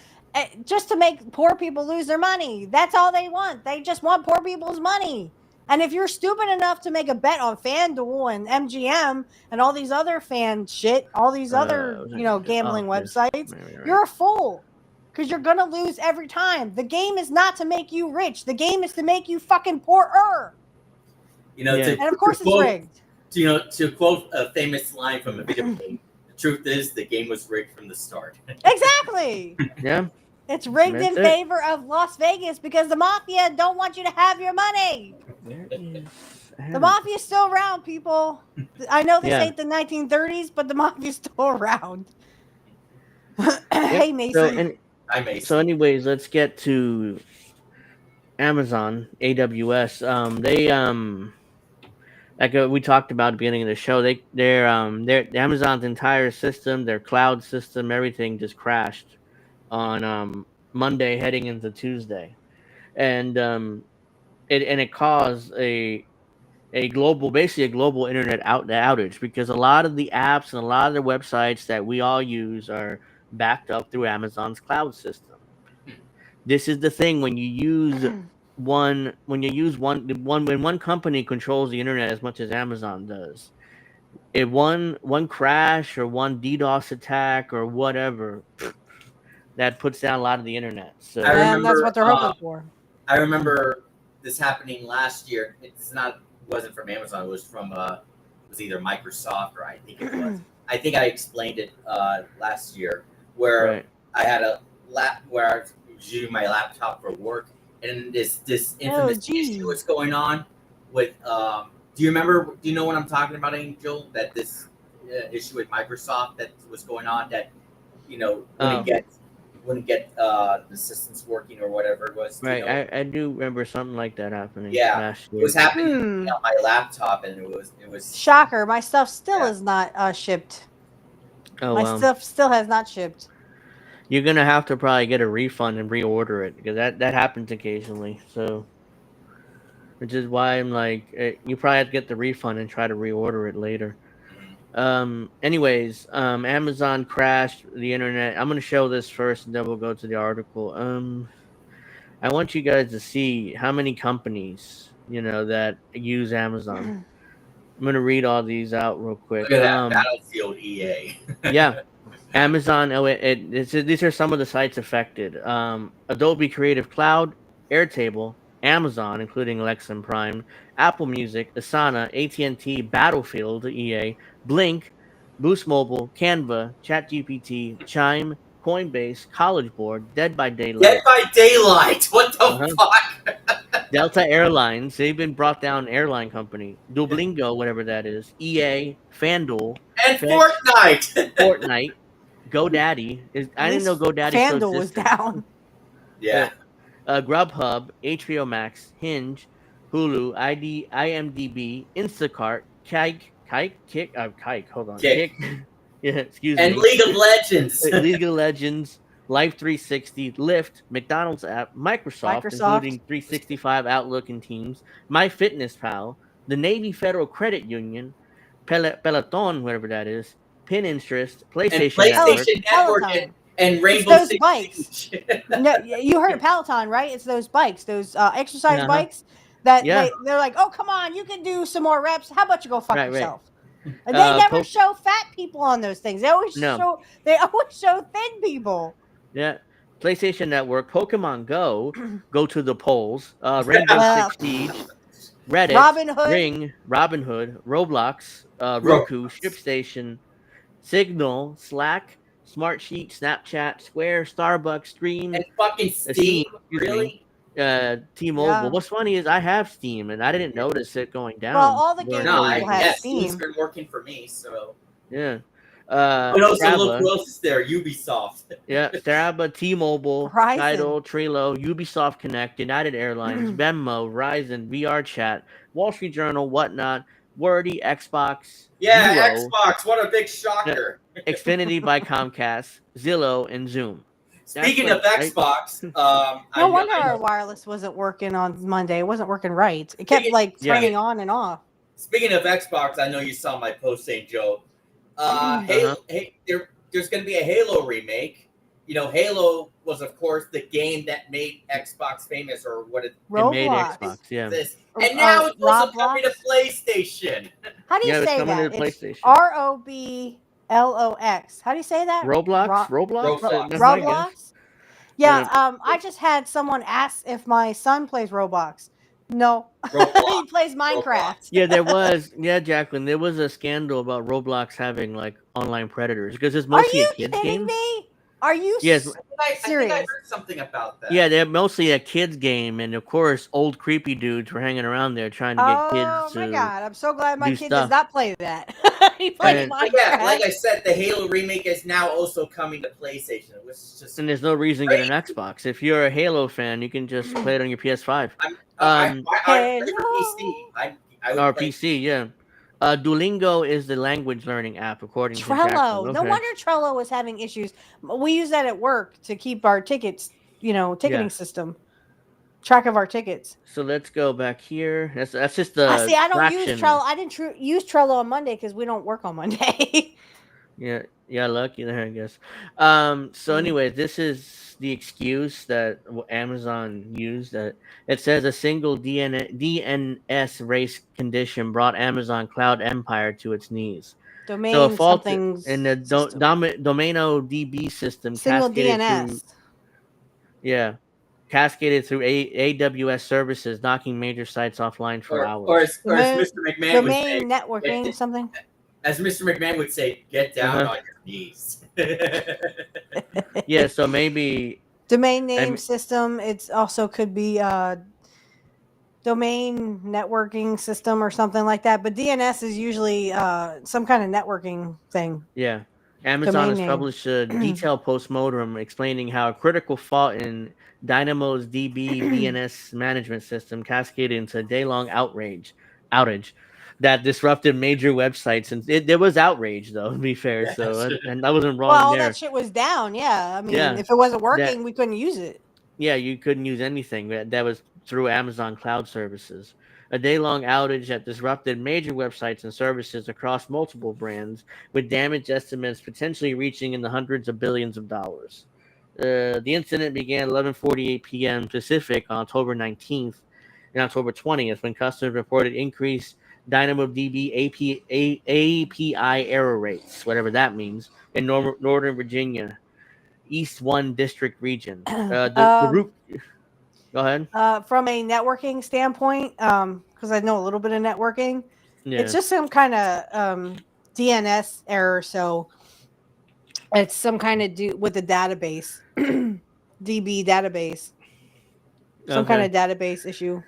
just to make poor people lose their money. That's all they want. They just want poor people's money. And if you're stupid enough to make a bet on FanDuel and MGM and all these other fan shit, all these other gambling websites, you're a fool. Because you're gonna lose every time. The game is not to make you rich. The game is to make you fucking poorer. And of course it's rigged. To quote a famous line from a video game, the truth is the game was rigged from the start. Exactly. Yeah. It's rigged in favor of Las Vegas because the mafia don't want you to have your money. The mafia's still around, people. I know this ain't the 1930s, but the mafia's still around. Hey, Mason. So anyways, let's get to Amazon, AWS. They like we talked about at the beginning of the show, their Amazon's entire system, their cloud system, everything just crashed on Monday heading into Tuesday. And it caused basically a global internet outage because a lot of the apps and a lot of the websites that we all use are backed up through Amazon's cloud system. This is the thing when one company controls the internet as much as Amazon does. If one crash or one DDoS attack or whatever, that puts down a lot of the internet. So and that's what they're hoping for. I remember this happening last year. Wasn't from Amazon. It was from was either Microsoft or I think it was. I think I explained it last year where I had a where I was using my laptop for work, and this infamous issue was going on with do you remember? Do you know what I'm talking about, Angel? That this issue with Microsoft that was going on that wouldn't get the assistants working or whatever it was. Right, I do remember something like that happening Yeah, last it was year. happening on my laptop, and it was Shocker! My stuff still is not shipped. Oh My well, stuff still has not shipped. you're gonna have to probably get a refund and reorder it because that happens occasionally. So, which is why I'm like, you probably have to get the refund and try to reorder it later. Anyways, Amazon crashed the internet. I'm gonna show this first, and then we'll go to the article. I want you guys to see how many companies that use Amazon. I'm gonna read all these out real quick. look at that Battlefield EA. Yeah, Amazon. Oh, these are some of the sites affected. Adobe Creative Cloud, Airtable, Amazon, including Alexa and Prime, Apple Music, Asana, AT&T, Battlefield, EA, Blink, Boost Mobile, Canva, ChatGPT, Chime, Coinbase, College Board, Dead by Dead Daylight, by Daylight. What the uh-huh, fuck? Delta Airlines. They've been brought down. Airline company, Duolingo, whatever that is, EA, FanDuel, And Fetch, Fortnite. Fortnite. GoDaddy is. At I didn't know least GoDaddy still FanDuel was existed. down. Yeah. Grubhub, HBO Max, Hinge, Hulu, IMDb, Instacart, Kike. Hold on, Kick. Yeah, excuse And me. League of Legends. League of Legends, Life 360, Lyft, McDonald's app, Microsoft, including 365, Outlook, and Teams, MyFitnessPal, the Navy Federal Credit Union, Peloton, whatever that is, Pinterest, And PlayStation Network. PlayStation Network Peloton. and It's Rainbow those Six bikes. Siege. No, you heard of Peloton, right? It's those bikes, those exercise Uh-huh. bikes that Yeah. they're like, oh, come on, you can do some more reps. How about you go fuck Right. yourself? And they never Poke- show fat people on those things. They always No. show thin people. Yeah. PlayStation Network, Pokemon Go, go to the polls, Rainbow Well, Six Siege, Reddit, Robin Hood. Ring, Robinhood, Roblox, Roku, ShipStation, Signal, Slack, Smartsheet, Snapchat, Square, Starbucks, Stream, And fucking Steam, really? T-Mobile. Yeah. What's funny is I have Steam and I didn't notice it going down. Well, all the during gaming No, COVID. people have Steam's Steam. been working for me, so. Yeah. But also look Strava. who else is there, Ubisoft. Yeah, Strava, T-Mobile, Verizon. Tidal, Trello, Ubisoft Connect, United Airlines, Venmo, Verizon, VR Chat, Wall Street Journal, Whatnot, Wordy, Xbox, Yeah, Duo, Xbox, what a big shocker. Xfinity by Comcast, Zillow, and Zoom. Speaking of Xbox, No wonder our wireless wasn't working on Monday. It wasn't working right. It kept turning on and off. Speaking of Xbox, I know you saw my post saying, Joe. Halo, there's going to be a Halo remake. You know, Halo was, of course, the game that made Xbox famous, or what it made Xbox, yeah. And now it's also coming to PlayStation. How do you say coming that? to PlayStation. ROBLOX. How do you say that? Roblox? Roblox? Yeah, I just had someone ask if my son plays Roblox. No, he plays Minecraft. Yeah, there was. Yeah, Jacqueline, there was a scandal about Roblox having like online predators because it's mostly a kids game. Are you kidding me? Are you serious? I think I heard something about that. Yeah, they're mostly a kids game, and of course, old creepy dudes were hanging around there trying to get kids. Oh my god! I'm so glad my kid stuff. does not play that. He plays Minecraft. Yeah, like I said, the Halo remake is now also coming to PlayStation. It was just and there's no reason to get an Xbox. If you're a Halo fan, you can just play it on your PS5. I play for PC. Or PC, yeah. Duolingo is the language learning app, according to Trello. Okay. No wonder Trello was having issues. We use that at work to keep our tickets, ticketing system, track of our tickets. So let's go back here. That's just the. I don't use Trello. I didn't use Trello on Monday because we don't work on Monday. Yeah, lucky there, I guess. So anyway, this is the excuse that Amazon used. That it says a single DNS race condition brought Amazon cloud empire to its knees. Domain so a fault something in the Domaino DB system single cascaded DNS. Cascaded through AWS services, knocking major sites offline for hours. Or as Mr. McMahon would say, domain networking something. As Mr. McMahon would say, get down on your knees. Yeah, so maybe domain name system. It's also could be domain networking system or something like that. But DNS is usually some kind of networking thing. Yeah. Amazon Domain has name. published a detailed postmortem explaining how a critical fault in Dynamo's DB DNS management system cascaded into a day-long outage that disrupted major websites. And there was outrage, though, to be fair. So, and I wasn't Well, wrong all there. that shit was down. Yeah, I mean, Yeah. if it wasn't That working, we couldn't use it. Yeah, you couldn't use anything that was through Amazon Cloud Services. A day long outage that disrupted major websites and services across multiple brands, with damage estimates potentially reaching in the hundreds of billions of dollars. The incident began 11:48 p.m. Pacific on October 19th and October 20th when customers reported increased DynamoDB API error rates, whatever that means, in Northern Virginia, East 1 District region. The root. Go ahead. From a networking standpoint, because I know a little bit of networking, it's Yeah. just some kind of DNS error. So it's some kind of with the database, DB database, some kind Okay. of database issue.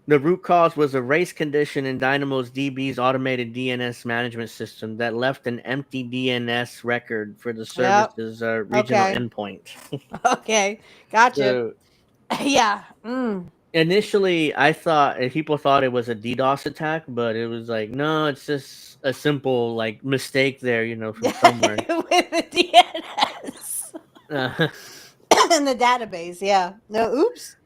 The root cause was a race condition in Dynamo's DB's automated DNS management system that left an empty DNS record for the Yep. service's regional Okay. endpoint. Okay. Gotcha. So Yeah. initially, people thought it was a DDoS attack, but it was like, no, it's just a simple like mistake there, from somewhere. With the DNS Uh, in the database. Yeah. No. Oops.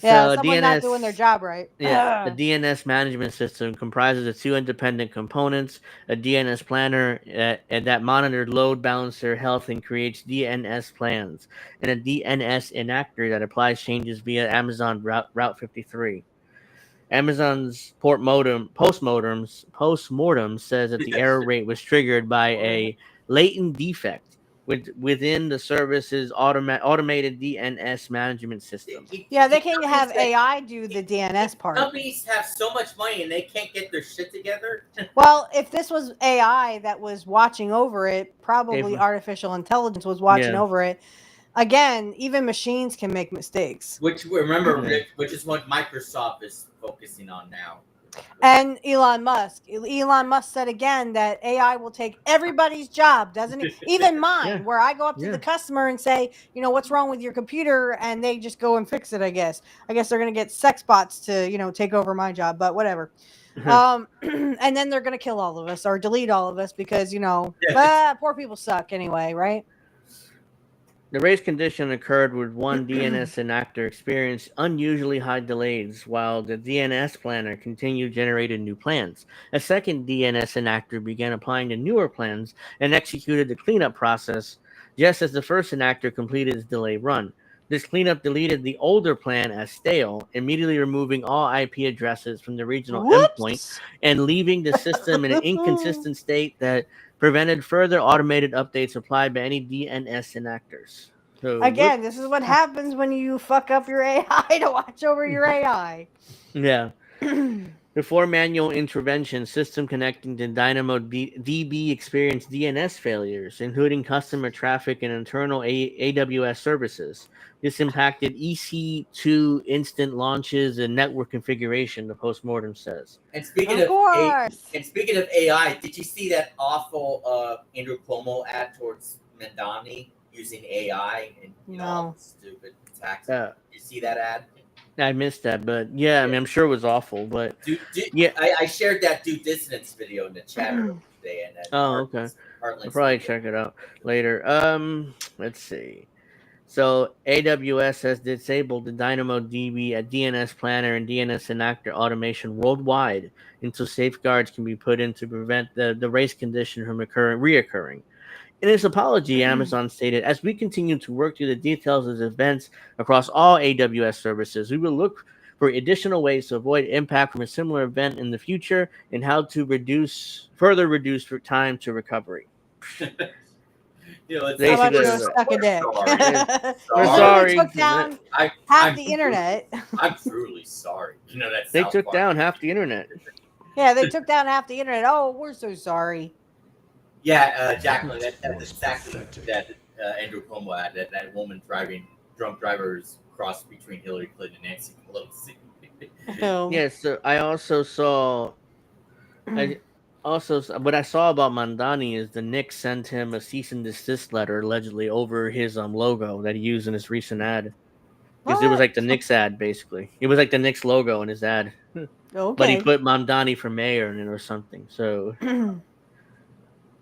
Yeah. so Someone not doing DNS their job right. Yeah, a DNS management system comprises of two independent components: a DNS planner and that monitors load balancer health and creates DNS plans, and a DNS enactor that applies changes via Amazon Route 53. Amazon's postmortem says that the error rate was triggered by a latent defect within the service's automated DNS management system. Yeah, they can have AI do the DNS part. Companies have so much money and they can't get their shit together. Well, if this was AI that was watching over it, probably artificial intelligence was watching over it. Again, even machines can make mistakes. Which remember, Rick, which is what Microsoft is focusing on now. And Elon Musk said again that AI will take everybody's job, doesn't it? Even mine, where I go up to the customer and say, what's wrong with your computer? And they just go and fix it, I guess. I guess they're going to get sex bots to, take over my job, but whatever. And then they're going to kill all of us or delete all of us because, poor people suck anyway, right? The race condition occurred with one DNS enactor experienced unusually high delays while the DNS planner continued generating new plans. A second DNS enactor began applying the newer plans and executed the cleanup process just as the first enactor completed its delay run. This cleanup deleted the older plan as stale, immediately removing all IP addresses from the regional endpoint and leaving the system in an inconsistent state that prevented further automated updates applied by any DNS enactors. So, again, this is what happens when you fuck up your AI to watch over your AI. Yeah. Before manual intervention, system connecting to DynamoDB experienced DNS failures, including customer traffic and internal AWS services. This impacted EC2 instant launches and network configuration, the postmortem says. And speaking of AI, did you see that awful Andrew Cuomo ad towards Mandani using AI and all the stupid attacks? Did you see that ad? I missed that, but I mean, I'm sure it was awful. But I shared that due dissonance video in the chat today. And okay, I'll probably check it out later. Let's see. So AWS has disabled the DynamoDB DNS planner and DNS enactor automation worldwide until safeguards can be put in to prevent the race condition from reoccurring. In its apology, Amazon stated, as we continue to work through the details of the events across all AWS services, we will look for additional ways to avoid impact from a similar event in the future and how to further reduce time to recovery. How about you suck a dick? We're sorry. They took down half the internet. I'm truly sorry. They took down half the internet. Yeah, they took down half the internet. Oh, we're so sorry. Yeah, Jacqueline, that's exactly that Andrew Cuomo had, that woman drunk drivers crossed between Hillary Clinton and Nancy Pelosi. Yeah, so I also saw. What I saw about Mandani is the Knicks sent him a cease and desist letter allegedly over his logo that he used in his recent ad because it was What? like the Knicks ad basically. It was like the Knicks logo in his ad, but he Okay. put Mandani for mayor in it or something. So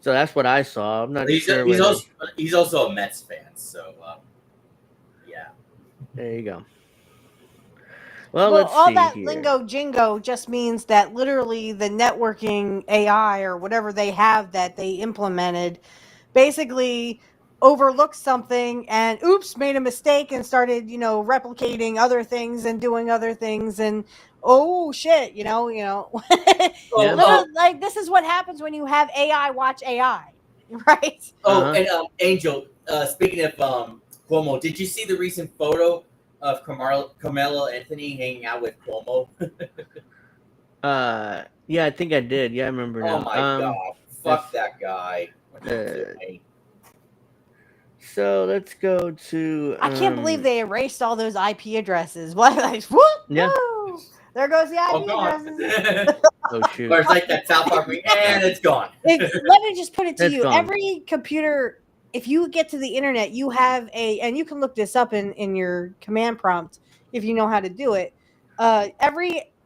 that's what I saw. I'm not sure whether. He's also a Mets fan, so yeah. There you go. Well, Well, let's all see that here. lingo jingo just means that literally the networking AI or whatever they have that they implemented basically overlooked something and oops, made a mistake and started, replicating other things and doing other things and oh shit, Yeah. like this is what happens when you have AI watch AI, right? Uh-huh. And Angel, speaking of Cuomo, did you see the recent photo of Carmelo Anthony hanging out with Cuomo? Yeah, I think I did. Yeah, I remember Oh now. my god, fuck That's that guy. What did he do? so let's go to I can't believe they erased all those IP addresses. What? Like, whoop, yeah. woo! There goes the All IP gone. addresses. Oh shoot. Or it's like that South Park thing, and it's gone. Let me just put it to It's you. gone. Every computer, if you get to the internet, you have and you can look this up in your command prompt if you know how to do it.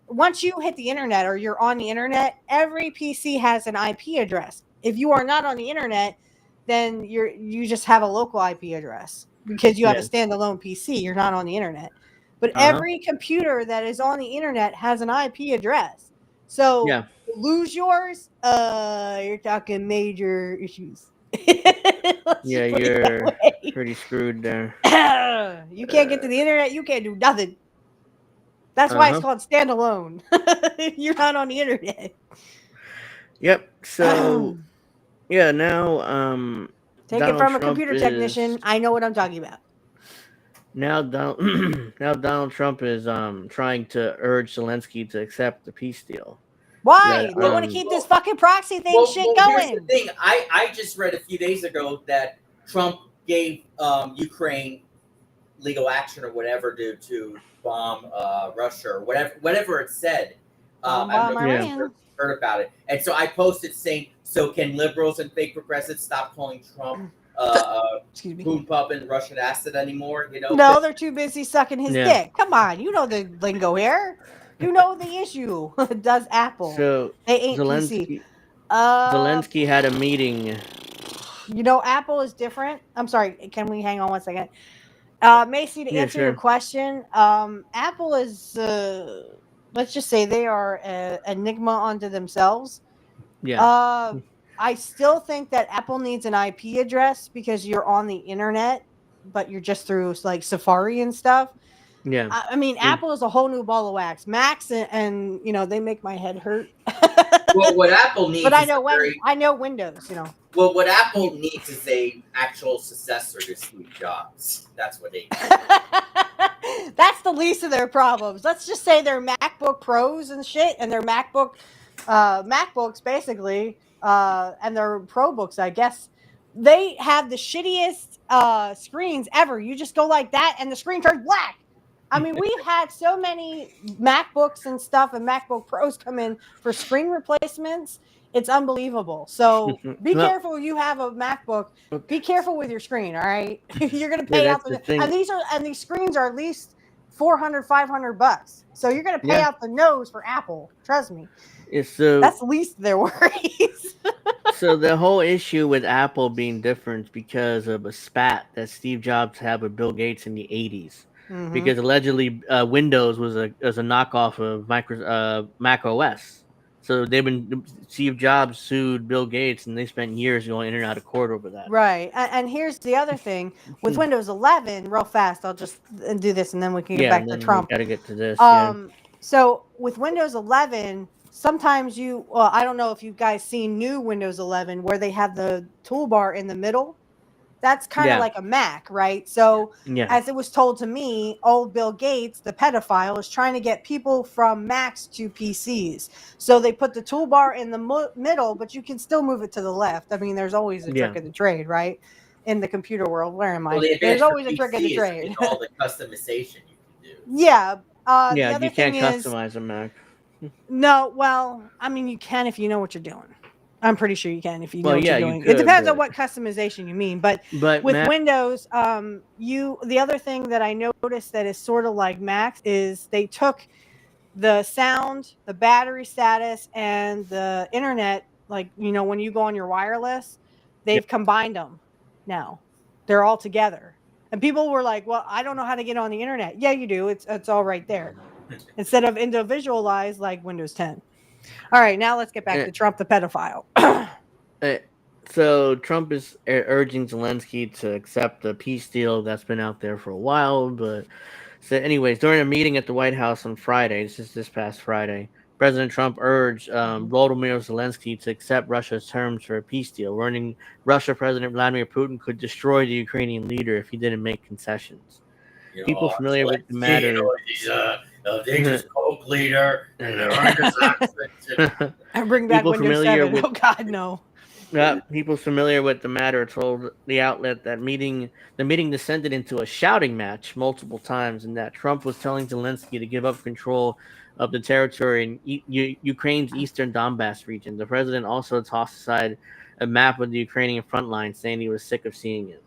Once you hit the internet or you're on the internet, every PC has an IP address. If you are not on the internet, then you just have a local IP address because you have a Yeah. standalone PC. You're not on the internet. But Uh-huh. every computer that is on the internet has an IP address. So Yeah. lose yours, you're talking major issues. Let's Yeah, just put it that you're way. pretty screwed there. You can't get to the internet, you can't do nothing. That's why it's Uh-huh. called standalone. You're not on the internet. Yep. So yeah, now Take it Donald from a Trump computer is technician. I know what I'm talking about. now Donald now Donald Trump is trying to urge Zelensky to accept the peace deal. Why? That They want to keep this fucking proxy thing shit Here's the going. thing. I just read a few days ago that Trump gave Ukraine legal action or whatever to bomb Russia or whatever it said. I don't know Bomb if you yeah. Iran. heard about it. And so I posted saying, so can liberals and fake progressives stop calling Trump Excuse me. Putin puppet Russian asset anymore? You know, No, they're too busy sucking his Yeah. dick. Come on, you know the lingo here. You know the issue. Does Apple? So They ain't PC. Zelensky had a meeting. Apple is different. I'm sorry. Can we hang on 1 second? Macy, to Yeah, answer your sure. question, Apple is, let's just say they are an enigma unto themselves. Yeah. I still think that Apple needs an IP address because you're on the internet, but you're just through like Safari and stuff. Yeah. I mean, Apple is a whole new ball of wax. Macs and they make my head hurt. well, what Apple needs But I is know a very I know Windows. well, what Apple needs is a actual successor to Steve Jobs. That's what they need. That's the least of their problems. Let's just say their MacBook Pros and shit, and their MacBooks basically, and their Pro books, I guess. They have the shittiest screens ever. You just go like that, and the screen turns black. I mean, we've had so many MacBooks and stuff and MacBook Pros come in for screen replacements. It's unbelievable. So be Well, careful. You have a MacBook. Be careful with your screen. All right, you're gonna yeah, pay out that's the and thing. these screens are at least $400-$500. So you're gonna pay Yeah. out the nose for Apple. Trust me. So That's the least of their worries. so the whole issue with Apple being different is because of a spat that Steve Jobs had with Bill Gates in the 80s. Mm-hmm. Because allegedly Windows was a knockoff of Mac OS. So Steve Jobs sued Bill Gates, and they spent years going in and out of court over that. Right. And here's the other thing with Windows 11, real fast. I'll just do this, and then we can get back to Trump. Got to get to this. Yeah. So with Windows 11, sometimes I don't know if you guys seen new Windows 11 where they have the toolbar in the middle. That's kind of like a Mac, right? So Yeah. as it was told to me, old Bill Gates, the pedophile, is trying to get people from Macs to PCs. So they put the toolbar in the middle, but you can still move it to the left. I mean, there's always a trick of the trade, right? In the computer world, where am I? Well, the There's advantage always for a trick of the PC is trade. all the customization you can do. Yeah, The Yeah, other you can't thing is, customize a Mac. no, well, I mean, you can if you know what you're doing. I'm pretty sure you can if you know Well, what yeah, you're you doing. It could, depends on but what customization you mean. But with Mac, Windows, the other thing that I noticed that is sort of like Macs is they took the sound, the battery status, and the internet, like, when you go on your wireless, they've combined them now. They're all together. And people were like, well, I don't know how to get on the internet. Yeah, you do. It's all right there. Instead of individualized like Windows 10. All right, now let's get back eh, to Trump the pedophile. eh, so Trump is urging Zelensky to accept the peace deal that's been out there for a while. But so, anyways, during a meeting at the White House on Friday, this past Friday, President Trump urged Volodymyr Zelensky to accept Russia's terms for a peace deal, warning Russia President Vladimir Putin could destroy the Ukrainian leader if he didn't make concessions. People familiar with the matter. He's a dangerous coke leader, and they're under sanctions. I bring back People Windows familiar 7. with Oh God, no. people familiar with the matter told the outlet that the meeting descended into a shouting match multiple times, and that Trump was telling Zelensky to give up control of the territory in Ukraine's eastern Donbass region. The president also tossed aside a map of the Ukrainian front line, saying he was sick of seeing it.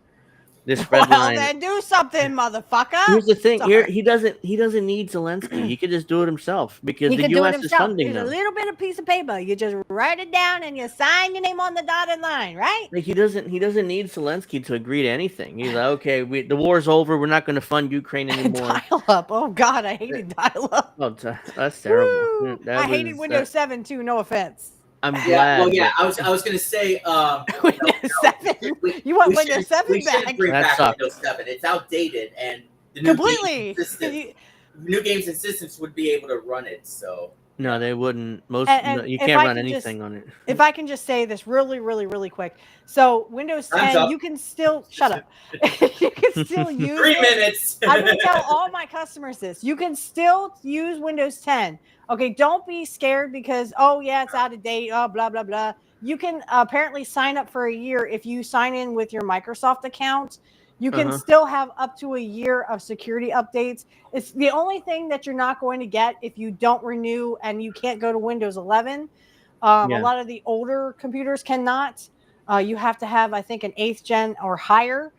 This red Well, line. then do something, motherfucker. Here's the thing. Here Sorry. he doesn't need Zelensky. He could just do it himself because He the could do it U.S. is himself. funding There's a them. little bit of piece of paper. You just write it down and you sign your name on the dotted line, right? Like he doesn't need Zelensky to agree to anything. He's like, okay, the war's over. We're not going to fund Ukraine anymore. Dial up. Oh God, I hated dial up. Oh, that's terrible. Woo! I hated Windows 7 too. No offense. I'm glad. Yeah, well, yeah. I was gonna say, Windows 7. You want Windows 7 we back? should bring That back sucked. Windows 7. It's outdated, and the Completely. new games and systems would be able to run it. So No, they wouldn't. And you if can't I run can anything on it. If I can just say this really, really, really quick. So Windows Time's 10, up. you can still shut up. You can still use 3 it. minutes. I will tell all my customers this. You can still use Windows 10. Okay, don't be scared because, oh, yeah, it's out of date. Oh, blah, blah, blah. You can apparently sign up for a year. If you sign in with your Microsoft account, you can still have up to a year of security updates. It's the only thing that you're not going to get if you don't renew and you can't go to Windows 11. A lot of the older computers cannot. You have to have, I think, an 8th gen or higher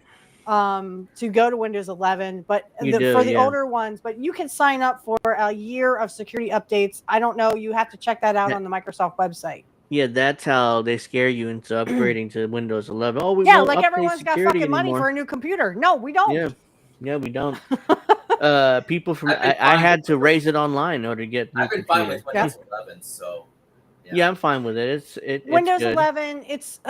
to go to Windows 11. But for the older ones, but you can sign up for a year of security updates. I don't know. You have to check that out on the Microsoft website. Yeah, that's how they scare you into upgrading to Windows 11. Oh, we won't like everyone's got fucking money for a new computer. No, we don't. Yeah, we don't. People from I had to raise it online in order to get. I've been fine with Windows 11, so. Yeah, I'm fine with it. It's Windows good. 11. It's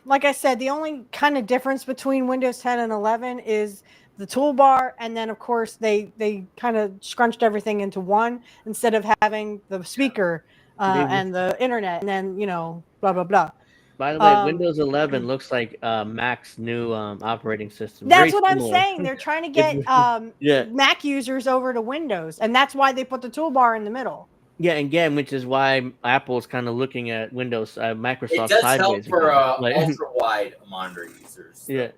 like I said, the only kind of difference between Windows 10 and 11 is the toolbar, and then of course they kind of scrunched everything into one instead of having the speaker and the internet, and then blah blah blah. By the way, Windows 11 looks like Mac's new operating system. That's what I'm saying. They're trying to get Mac users over to Windows, and that's why they put the toolbar in the middle. Yeah, again, which is why Apple's kind of looking at Windows, Microsoft. It does sideways help for again. ultra wide monitor users. Yeah.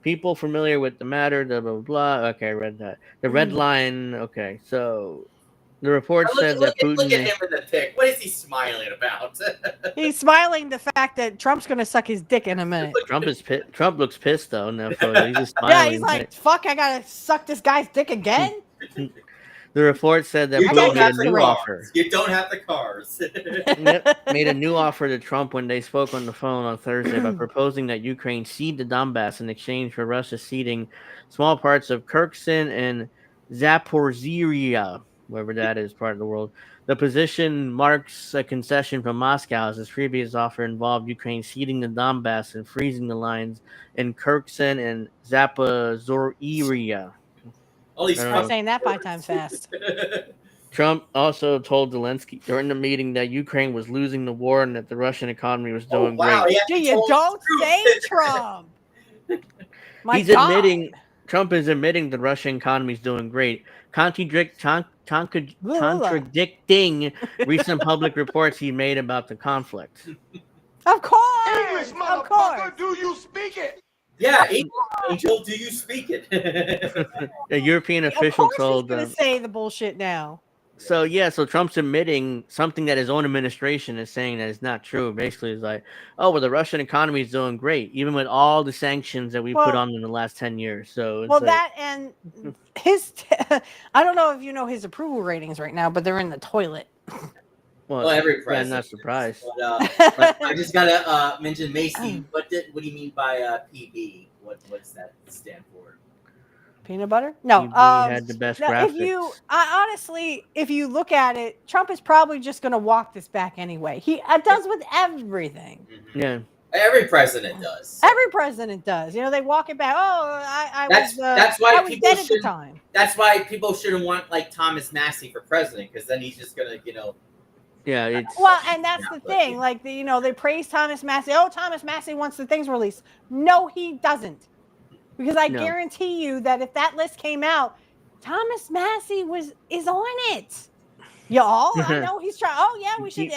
People familiar with the matter, blah, blah, blah. Okay, I read that. The red line, okay. So the report said that Putin... Look at him in the pic. What is he smiling about? He's smiling the fact that Trump's going to suck his dick in a minute. Trump looks pissed, though, in that photo. He's just smiling. Yeah, he's like, fuck, I got to suck this guy's dick again? The report said that Putin made a new offer. You don't have the cars. Made a new offer to Trump when they spoke on the phone on Thursday by proposing that Ukraine cede the Donbass in exchange for Russia ceding small parts of Kherson and Zaporizhia, wherever that is, part of the world. The position marks a concession from Moscow, as his previous offer involved Ukraine ceding the Donbass and freezing the lines in Kherson and Zaporizhia. I'm saying that 5 times fast. Trump also told Zelensky during the meeting that Ukraine was losing the war and that the Russian economy was doing great. Yeah, you don't say Trump. Trump is admitting the Russian economy is doing great, contradicting recent public reports he made about the conflict. Of course. English, motherfucker, do you speak it? Yeah, Angel, do you speak it? A European Of official course, he's told gonna say the bullshit now. So yeah, so Trump's admitting something that his own administration is saying that is not true. Basically, it's like, oh, well, the Russian economy is doing great, even with all the sanctions that we put on in the last 10 years. So it's well, like, that and his. I don't know if you know his approval ratings right now, but they're in the toilet. Well, every yeah, president. not surprised. But I just gotta mention Macy. What do you mean by PB? What's that stand for? Peanut butter? No. He had the best graphics. If you look at it, Trump is probably just going to walk this back anyway. He does with everything. Mm-hmm. Yeah. Every president does. So. Every president does. You know, they walk it back. Oh, that's why I was dead at the time. That's why people shouldn't want like Thomas Massey for president, because then he's just gonna, Yeah, it's and that's the thing. Like they praise Thomas Massey. Oh, Thomas Massey wants the things released. No, he doesn't. Because I guarantee you that if that list came out, Thomas Massey is on it. Y'all, I know he's trying. Oh yeah, we should.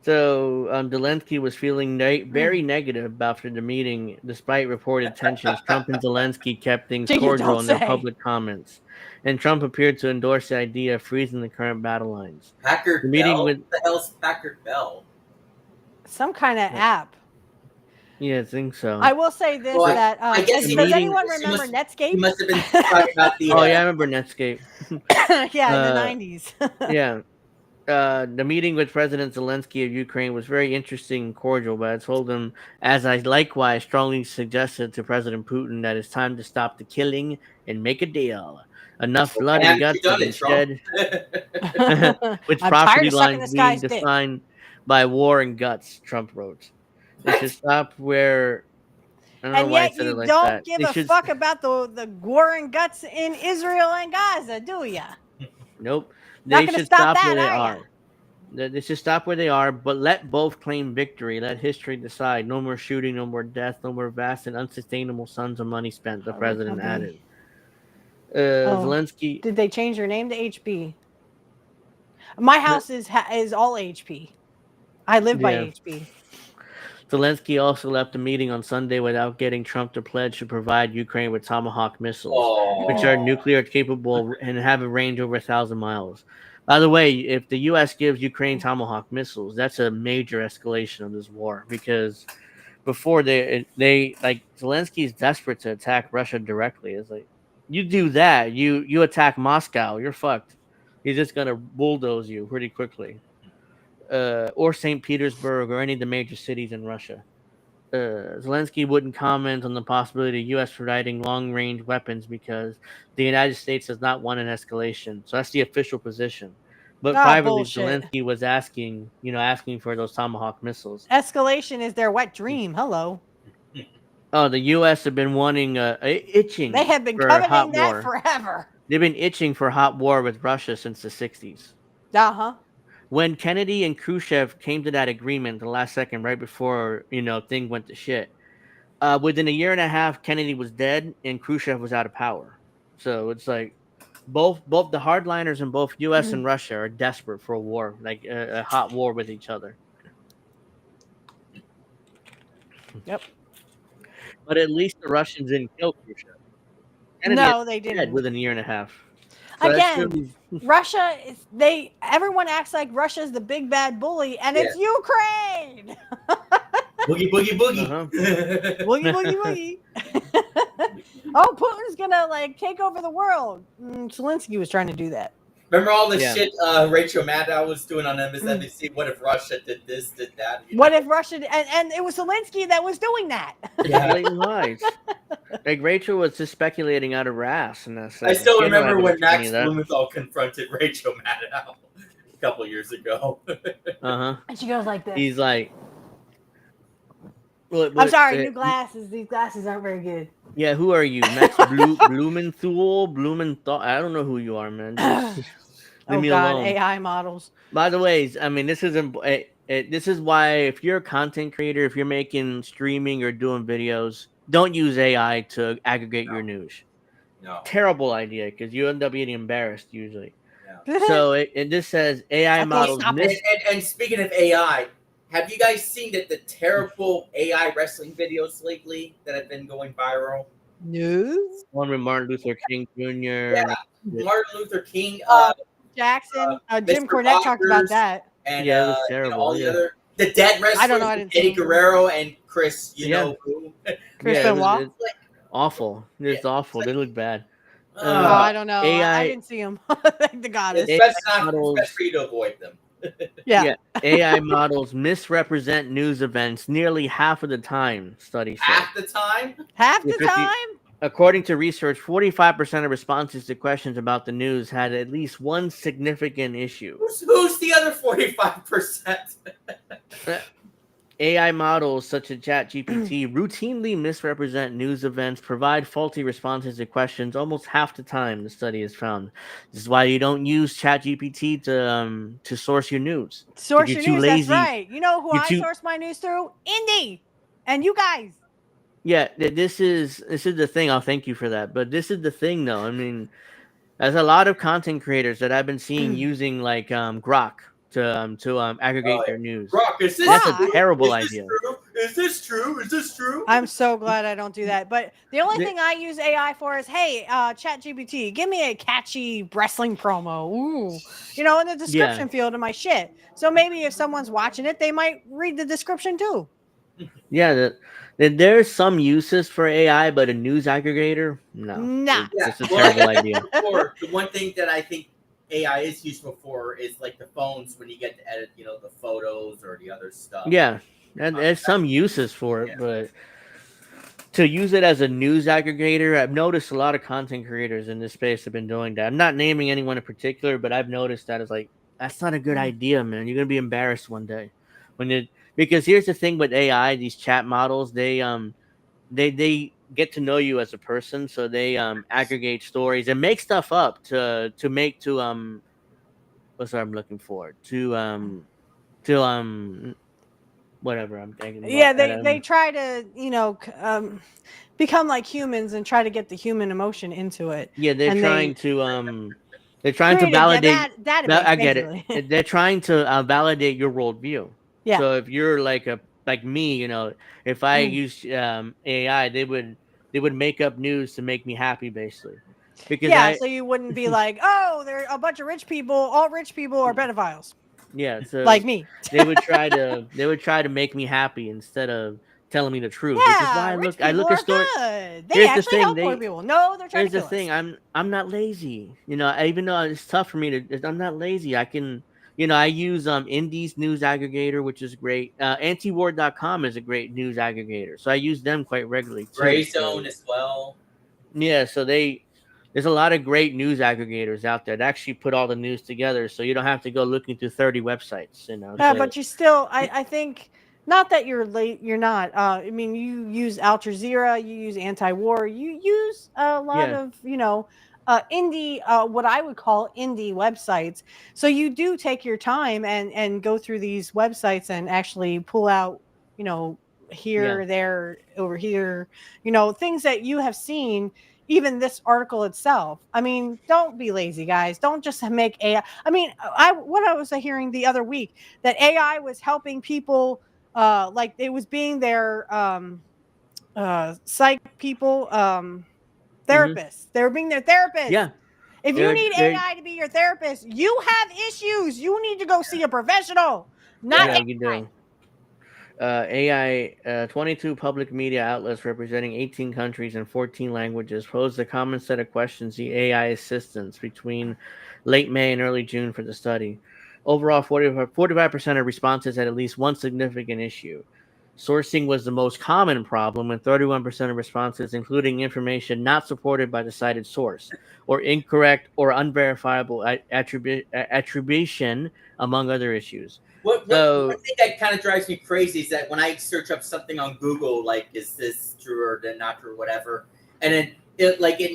So Zelensky was feeling very negative after the meeting, despite reported tensions. Trump and Zelensky kept things cordial in their public comments, and Trump appeared to endorse the idea of freezing the current battle lines. Packard Bell? What the hell's Packard Bell? Some kind of app. Yeah, I think so. I will say this: that does anyone remember Netscape? He must have been talking about the. Oh yeah, I remember Netscape. Yeah, in the 90s. Yeah. The meeting with President Zelensky of Ukraine was very interesting and cordial, but I told him, as I likewise strongly suggested to President Putin, that it's time to stop the killing and make a deal. Enough blood and guts have been shed, with property lines being defined by war and guts, Trump wrote. They should stop where... And yet you don't give a fuck about the war and guts in Israel and Gaza, do ya? Nope. They should stop where they are. They should stop where they are, but let both claim victory. Let history decide. No more shooting, no more death, no more vast and unsustainable sums of money spent, the president added. Zelensky... Did they change their name to HB? My house is all HP. I live by HP. Zelensky also left the meeting on Sunday without getting Trump to pledge to provide Ukraine with Tomahawk missiles, which are nuclear capable and have a range over 1,000 miles. By the way, if the U.S. gives Ukraine Tomahawk missiles, that's a major escalation of this war, because before they like Zelensky is desperate to attack Russia directly. It's like, you do that, you attack Moscow, you're fucked. He's just gonna bulldoze you pretty quickly. Or St. Petersburg or any of the major cities in Russia. Zelensky wouldn't comment on the possibility of U.S. providing long-range weapons because the United States does not want an escalation. So that's the official position. But privately, Zelensky was asking for those Tomahawk missiles. Escalation is their wet dream. Hello. Oh, the U.S. have been itching. They have been coveting that forever. They've been itching for hot war with Russia since the 60s. Uh-huh. When Kennedy and Khrushchev came to that agreement the last second, right before, thing went to shit, within a year and a half, Kennedy was dead and Khrushchev was out of power. So it's like both the hardliners in both U.S. and Russia are desperate for a war, like a hot war with each other. Yep. But at least the Russians didn't kill Khrushchev. No, they didn't. Within a year and a half. So again, Russia everyone acts like Russia's the big bad bully, and it's Ukraine. Boogie, boogie, boogie. Uh-huh. Boogie, boogie, boogie. Oh, Putin's gonna take over the world. Zelensky was trying to do that. Remember all the shit Rachel Maddow was doing on MSNBC? What if Russia did this, did that? What if Russia... And it was Zelensky that was doing that. Yeah, blatant lies. Like, Rachel was just speculating out of her ass. And that's I still remember when Max Blumenthal confronted Rachel Maddow a couple years ago. Uh-huh. And she goes like this. He's like... I'm sorry, new glasses. These glasses aren't very good. Yeah, who are you? Max Blumenthal? I don't know who you are, man. Leave me alone. AI models. By the way, I mean, this is why if you're a content creator, if you're making streaming or doing videos, don't use AI to aggregate your news. No. Terrible idea, because you end up getting embarrassed usually. Yeah. So this says AI models. And speaking of AI, Have you guys seen the terrible AI wrestling videos lately that have been going viral? No. One with Martin Luther King Yeah, Jr. Martin Luther King, Jackson, Jim Mr. Cornette talked about Rogers, that. and Yeah, it was all terrible. the Yeah, other dead I don't know. wrestlers, I didn't see Eddie him. Guerrero and Chris, yeah, who. Chris yeah. It was Benoit. awful. Yeah, It's awful. They look bad. Oh, I don't know. I AI didn't see him. Thank the goddess. it's AI best for you to avoid them. Yeah. Yeah, AI models misrepresent news events nearly half of the time, study said. Half the time. Half Yeah, the time. according to research, 45% of responses to questions about the news had at least one significant issue. Who's the other 45%? AI models such as ChatGPT routinely misrepresent news events, provide faulty responses to questions almost half the time, the study has found. This is why you don't use ChatGPT to source your news. If Source you're your too news. That's lazy, right. You know who you're I too source my news through? Indy. And you guys. yeah. This is the thing. I'll thank you for that. But this is the thing, though. I mean, there's a lot of content creators that I've been seeing using like Grok to aggregate Oh, their news. Grok, is this That's a Grok? terrible Is this idea. true? Is this true? Is this true? I'm so glad I don't do that. But the only They- thing I use AI for is, hey, ChatGPT, give me a catchy wrestling promo. Ooh, in the description field of my shit. So maybe if someone's watching it, they might read the description too. Yeah, there's some uses for AI, but a news aggregator, no. Nah. It's a terrible idea. Before, the one thing that I think AI is useful for is like the phones when you get to edit, the photos or the other stuff. Yeah, and there's some uses for it, Yeah. but to use it as a news aggregator, I've noticed a lot of content creators in this space have been doing that. I'm not naming anyone in particular, but I've noticed that it's like that's not a good idea, man. You're gonna be embarrassed one day when you because here's the thing with AI, these chat models, they get to know you as a person, so they aggregate stories and make stuff up to make to what's what I'm looking for to whatever I'm thinking Yeah, about that they try to become like humans and try to get the human emotion into it. yeah, And they're trying to create a validate. database. I get basically. it. They're trying to validate your worldview. Yeah. So if you're like me, if I Mm. use AI, they would make up news to make me happy, basically. Because Yeah, so you wouldn't be like, oh, they're a bunch of rich people. All rich people are pedophiles, yeah, so like me. they would try to make me happy instead of telling me the truth, which is why Yeah, rich I people look at are story. good. They Here's the actually thing, help poor people. No, they're trying here's to the kill thing. us. I'm not lazy. Even though it's tough for me to, I'm not lazy. I can, I use Indies news aggregator, which is great. Antiwar.com is a great news aggregator, so I use them quite regularly too. Gray Zone as well. Yeah, so there's a lot of great news aggregators out there that actually put all the news together, so you don't have to go looking through 30 websites. Yeah, So but you still, I think, not that you're late. You're not. I mean, you use Al Jazeera, you use anti-war, you use a lot yeah, of, indie, what I would call indie websites. So you do take your time and go through these websites and actually pull out, you know, yeah, here, there, over here, things that you have seen. Even this article itself. I mean, don't be lazy, guys. Don't just make AI. I mean, what I was hearing the other week that AI was helping people, like it was being their psych people, hmm therapists. They were being their therapists. yeah. If you need AI to be your therapist, you have issues. You need to go see a professional, not Yeah, you AI. do. AI, 22 public media outlets representing 18 countries and 14 languages posed a common set of questions to AI assistants between late May and early June for the study. Overall, 45% of responses had at least one significant issue. Sourcing was the most common problem, with 31% of responses including information not supported by the cited source, or incorrect or unverifiable attribution, among other issues. One So, thing that kind of drives me crazy is that when I search up something on Google, like is this true or not true, or whatever, and then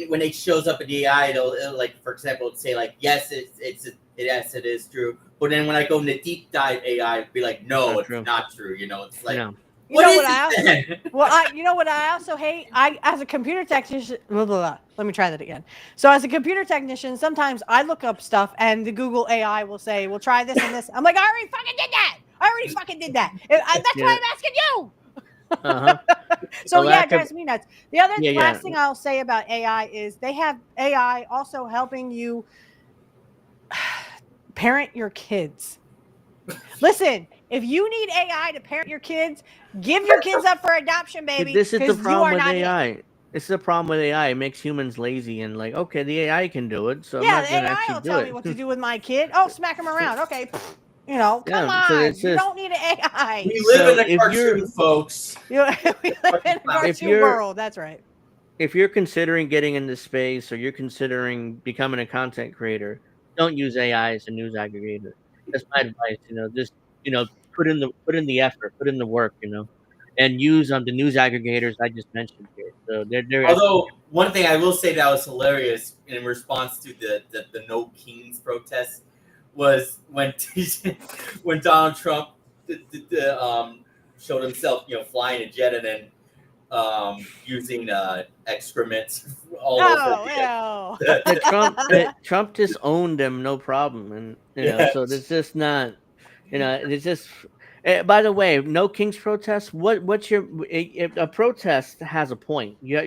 when it shows up in the AI, it'll like, for example, it'll say like yes, yes, it is true. But then when I go into deep dive AI, it'll be like no, not it's true. not true. It's like No. You know what is I it also then? you know what I also hate? I as a computer technician blah, blah, blah. Let me try that again. So as a computer technician, sometimes I look up stuff and the Google AI will say, "Well, try this and this." I'm like, "I already fucking did that. I already fucking did that. That's Yeah. why I'm asking you. Uh-huh. So A yeah, it lack of drives me nuts. The other yeah, last thing I'll say about AI is they have AI also helping you parent your kids. Listen, if you need AI to parent your kids, give your kids up for adoption, baby, this is the because you problem are with not it. AI. This is the problem with AI. It makes humans lazy and like, okay, the AI can do it, so I'm Yeah, not the gonna AI actually will do tell me it. what to do with my kid. Oh, smack him around. Okay, come Yeah, so on. it's You just don't need an AI. We live so in a cartoon, folks. We live in a if cartoon you're world. That's right. if you're considering getting into space or you're considering becoming a content creator, don't use AI as a news aggregator. That's my advice. Just put in the effort, put in the work. And use the news aggregators I just mentioned here. So they're actually Although one thing I will say that was hilarious in response to the No Kings protest was when when Donald Trump showed himself, flying a jet and then using excrement all over Oh, yeah, well. Trump just owned them, no problem, and yeah. so there's just not, it's just. By the way, no King's protest. What's your if a protest has a point? You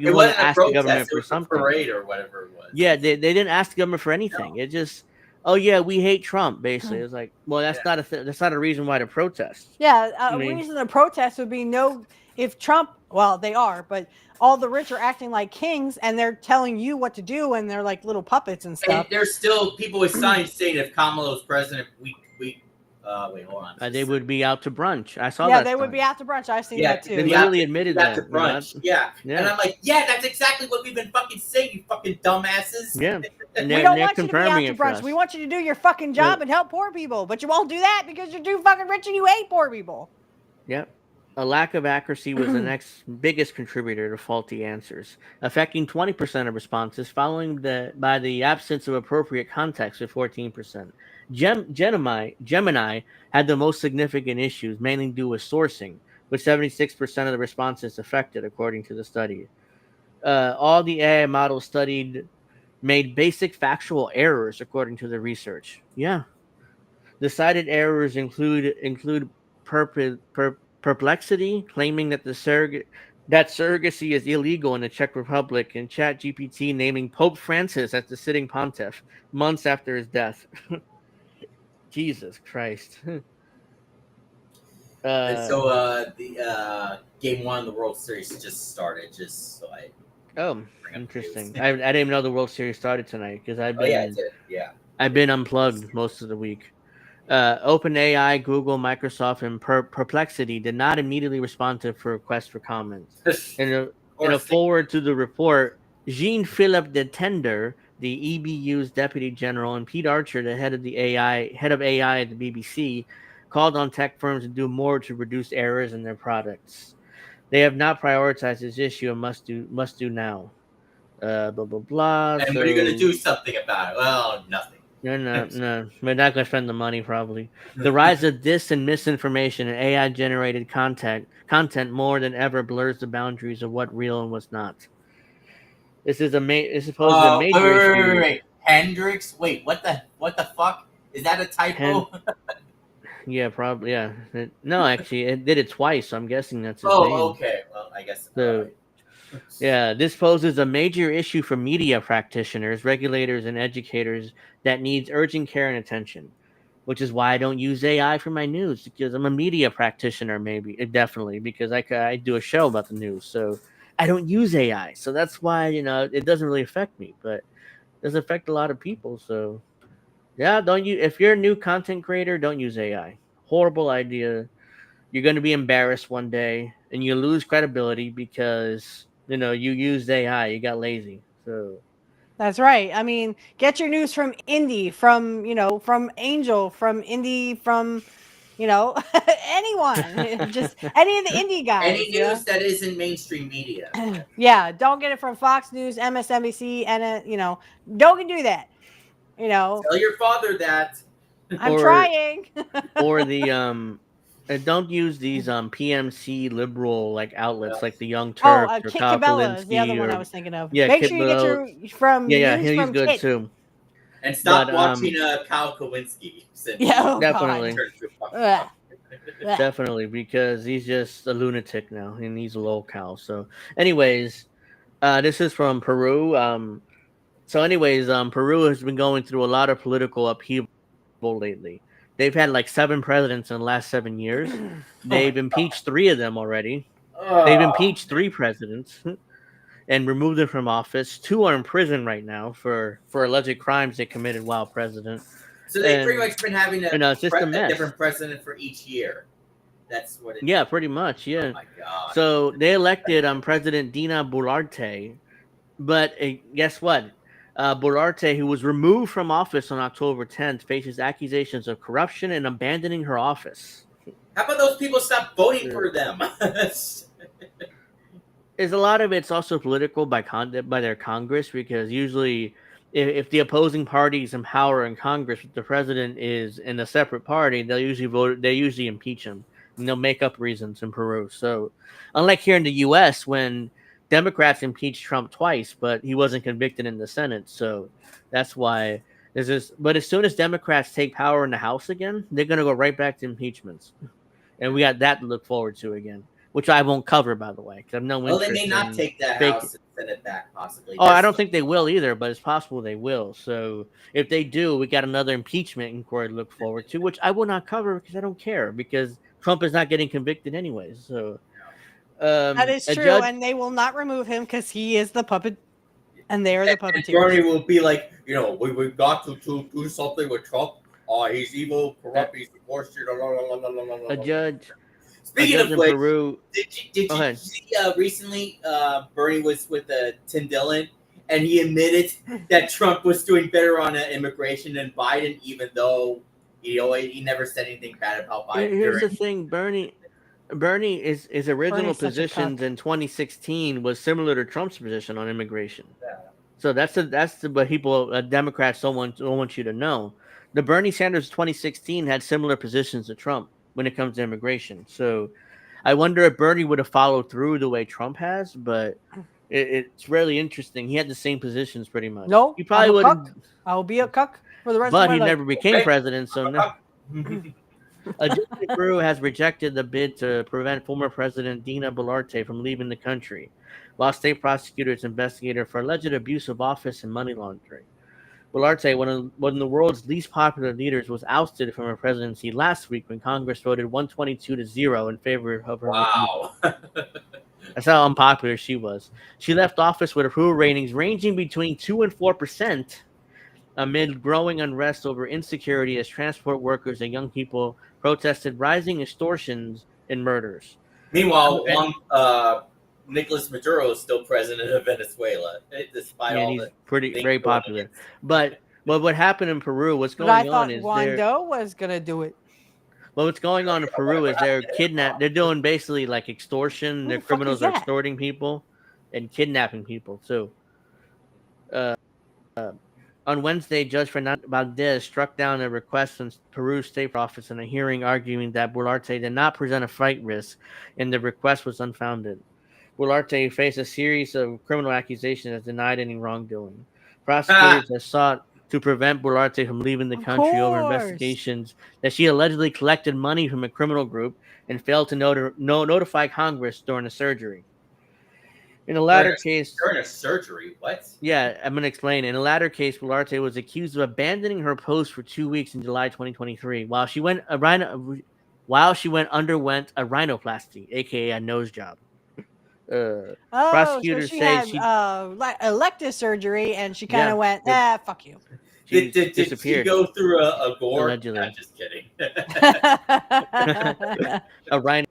It want to wasn't a ask the government protest; it for was a something. parade or whatever it was. Yeah, they didn't ask the government for anything. No, It just, oh yeah, we hate Trump. Basically, it's like, well, yeah. that's not a reason why to protest. Yeah, I a mean, reason to protest would be no. If Trump, well, they are, but all the rich are acting like kings, and they're telling you what to do, and they're like little puppets and And stuff. there's still people with signs saying if Kamala was president, we wait, hold on. they would be out to brunch. I saw Yeah, that they would be sign. out to brunch. I've seen Yeah, that They too. literally we'd admitted be out to that. brunch. Yeah. And Yeah, I'm like, yeah, that's exactly what we've been fucking saying, you fucking dumbasses. yeah, and We they're don't they're want you to be confirming out to it for brunch. We us. want you to do your fucking job and help poor people, but you won't do that because you're too fucking rich and you hate poor people. Yep. A lack of accuracy was the next biggest contributor to faulty answers, affecting 20% of responses, following by the absence of appropriate context with 14%. Gemini had the most significant issues, mainly due to sourcing, with 76% of the responses affected, according to the study. All the AI models studied made basic factual errors, according to the research. Yeah, the cited errors include perplexity, claiming that that surrogacy is illegal in the Czech Republic, and ChatGPT naming Pope Francis as the sitting pontiff months after his death. Jesus Christ. And uh, so the game one of the World Series just started, just so I oh, bring up the news. interesting. I didn't even know the World Series started tonight because Oh yeah, I did. Yeah. I've been unplugged most of the week. OpenAI, Google, Microsoft, and Perplexity did not immediately respond to requests for comments. In a forward to the report, Jean-Philippe de Tender, the EBU's deputy general, and Pete Archer, the head of AI at the BBC, called on tech firms to do more to reduce errors in their products. They have not prioritized this issue and must do now. Blah blah blah. And what are you going to So do something about it? Well, nothing. no. We're not going to spend the money, probably. The rise of dis and misinformation and AI generated content more than ever blurs the boundaries of what real and what's not. This is supposed a Wait, major wait, wait, issue. wait, wait. Hendrix? Wait, what the fuck? Is that a typo? Yeah, probably. Yeah. No, actually, it did it twice, so I'm guessing that's his Oh, name. okay. Well, I guess. All So, right. yeah, this poses a major issue for media practitioners, regulators, and educators that needs urgent care and attention. Which is why I don't use AI for my news because I'm a media practitioner, maybe definitely because I do a show about the news, so I don't use AI. So that's why it doesn't really affect me, but it does affect a lot of people. So yeah, don't you? If you're a new content creator, don't use AI. Horrible idea. You're going to be embarrassed one day, and you lose credibility because you used AI. You got lazy. So That's right. I mean, get your news from Indy, from from Angel, from Indy, from anyone. Just any of the indie Any guys. Yeah. news that isn't mainstream media. Yeah. Don't get it from Fox News, MSNBC, and don't do that. You know, Tell your father that. I'm or trying. or the don't use these PMC liberal like outlets like the Young Oh, Turks or Kit Kyle Cabela is the other Kalinske one I or was thinking of. yeah, Make Kit sure you get Below. your from Yeah, news he's from good Kit. too. And stop But watching Kyle Kowinski. Since Yeah, oh definitely. God. turned into a fucking Ugh. Ugh. Definitely, because he's just a lunatic now, and he's a locale. So, anyways, this is from Peru. Peru has been going through a lot of political upheaval lately. They've had like 7 presidents in the last 7 years. Oh my They've impeached 3 of them already. They've god. impeached 3 presidents and removed them from office. 2 are in prison right now for alleged crimes they committed while president. So they've pretty And much been having it's just a a mess. different president for each year. That's what it. Yeah, pretty much. Oh Yeah. my god. So they elected President Dina Boluarte, but guess what? Boluarte, who was removed from office on October 10th, faces accusations of corruption and abandoning her office. How about those people stop voting Yeah. for them? Is a lot of it's also political by their Congress, because usually if the opposing party is in power in Congress, but the president is in a separate party, they usually impeach him, and they'll make up reasons in Peru. So unlike here in the US, when Democrats impeached Trump twice, but he wasn't convicted in the Senate. So that's why there's this. But as soon as Democrats take power in the House again, they're gonna go right back to impeachments. And we got that to look forward to again, which I won't cover, by the way, because I have no Well, they interest may not in take the fake. House and Senate back, possibly. Oh, I don't think they will either, but it's possible they will. So if they do, we got another impeachment inquiry to look forward to, which I will not cover because I don't care, because Trump is not getting convicted anyways. So That is a true, judge. and they will not remove him because he is the puppet, and they are the And puppeteers. Bernie will be like, we got to do something with Trump. He's evil, corrupt, he's divorced. A judge. Speaking of in which, Peru. did Go you ahead. see recently Bernie was with Tim Dillon, and he admitted that Trump was doing better on immigration than Biden, even though he never said anything bad about Biden. Here's the thing, Bernie is his original Bernie's such a positions cuck. in 2016 was similar to Trump's position on immigration. Yeah. So that's what people Democrats don't want you to know. The Bernie Sanders 2016 had similar positions to Trump when it comes to immigration. So I wonder if Bernie would have followed through the way Trump has, but it's really interesting. He had the same positions pretty much. No, He probably I'm a wouldn't, cuck. I will be a cuck for the rest but of my he life. never became Okay. president. So no. A judge in Peru has rejected the bid to prevent former President Dina Boluarte from leaving the country, while state prosecutors investigate her for alleged abuse of office and money laundering. Boluarte, one of the world's least popular leaders, was ousted from her presidency last week when Congress voted 122-0 in favor of her removal. Wow. That's how unpopular she was. She left office with approval ratings ranging between 2 and 4%. Amid growing unrest over insecurity as transport workers and young people protested rising extortions and murders. Meanwhile, Nicolas Maduro is still president of Venezuela, despite all he's the very popular. But what happened in Peru? What's But I going thought on is Guaido was gonna do it. well, what's going on in Peru is they're kidnapped. They're doing basically like extortion. Who Their the fuck criminals is are that? extorting people and kidnapping people too. On Wednesday, Judge Fernando Valdez struck down a request from Peru's state office in a hearing arguing that Boluarte did not present a flight risk and the request was unfounded. Boluarte faced a series of criminal accusations and denied any wrongdoing. Prosecutors have sought to prevent Boluarte from leaving the Of country over course. investigations that she allegedly collected money from a criminal group and failed to notify Congress during a surgery. In the latter case, during a surgery. What? yeah, I'm going to explain. In the latter case, Boluarte was accused of abandoning her post for 2 weeks in July 2023 while she underwent a rhinoplasty, aka a nose job. So Prosecutors she say had elective surgery, and she kind of went, fuck you. She Did she disappeared. go through a gore? Allegedly. I'm just kidding. A rhino.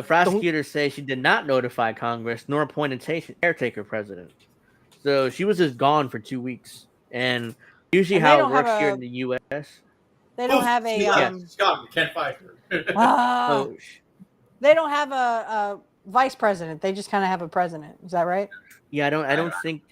Prosecutors say she did not notify Congress nor appoint a caretaker president. So she was just gone for 2 weeks. And usually And how they it don't have works here a- in the U.S. They don't have a She's gone. We can't find her. they don't have a vice president. They just kind of have a president. Is that right? Yeah, I don't think.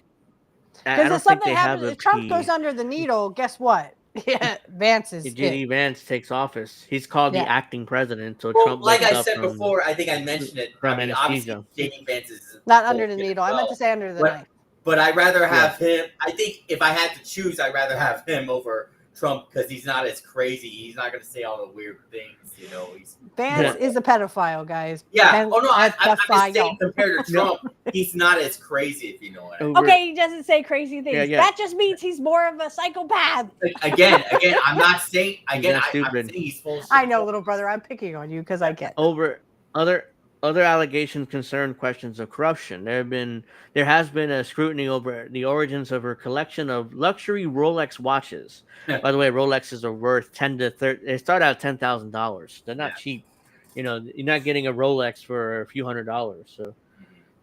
I Because don't if think something they have happens, a if Trump P. goes under the needle, guess what? Yeah, Vance is JD Vance takes office. He's called the Yeah. acting president. So Well, Trump like wakes I up said from, before, I think I mentioned it. from I mean, anesthesia. obviously, JD Vance is not under the needle. I meant to say under the But- knife. But I'd rather have him. I think if I had to choose, I'd rather have him over Trump because he's not as crazy. He's not going to say all the weird things, you know. Vance is a pedophile, guys. Yeah. Oh no, I'm just saying Pedophile. compared to Trump, he's not as crazy, if you know what I mean. Okay, he doesn't say crazy things. Yeah. That just means he's more of a psychopath. Again, I'm not saying. Again, I'm stupid. saying he's full of shit. I know, little brother. I'm picking on you because I get over other allegations concern questions of corruption. There has been a scrutiny over the origins of her collection of luxury Rolex watches. By the way, Rolexes are worth they start out at $10,000. They're not cheap. You know, you're not getting a Rolex for a few $100s. So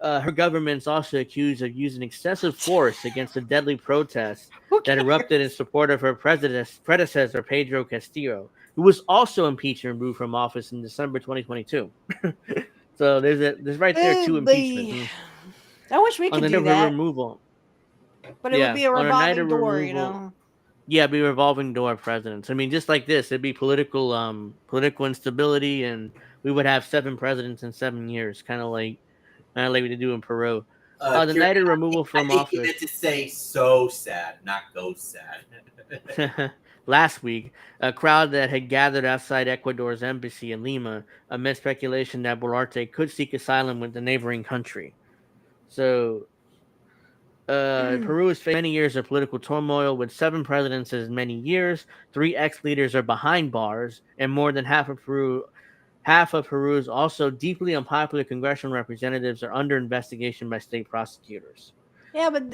her government's also accused of using excessive force against a deadly protest that erupted in support of her predecessor, Pedro Castillo, who was also impeached and removed from office in December 2022. So there's right there two impeachments. I wish we could do that. Removal. But it would be a revolving door, you know. Yeah, it'd be a revolving door of presidents. I mean, just like this, it'd be political instability, and we would have 7 presidents in 7 years, kind of like we do in Peru. The night of removal from office. I think you meant to say so sad, not go sad. Last week, a crowd that had gathered outside Ecuador's embassy in Lima amid speculation that Boluarte could seek asylum with the neighboring country. So, Peru has faced many years of political turmoil with 7 presidents in as many years. 3 ex-leaders are behind bars, and more than half of Peru's also deeply unpopular congressional representatives are under investigation by state prosecutors. Yeah, but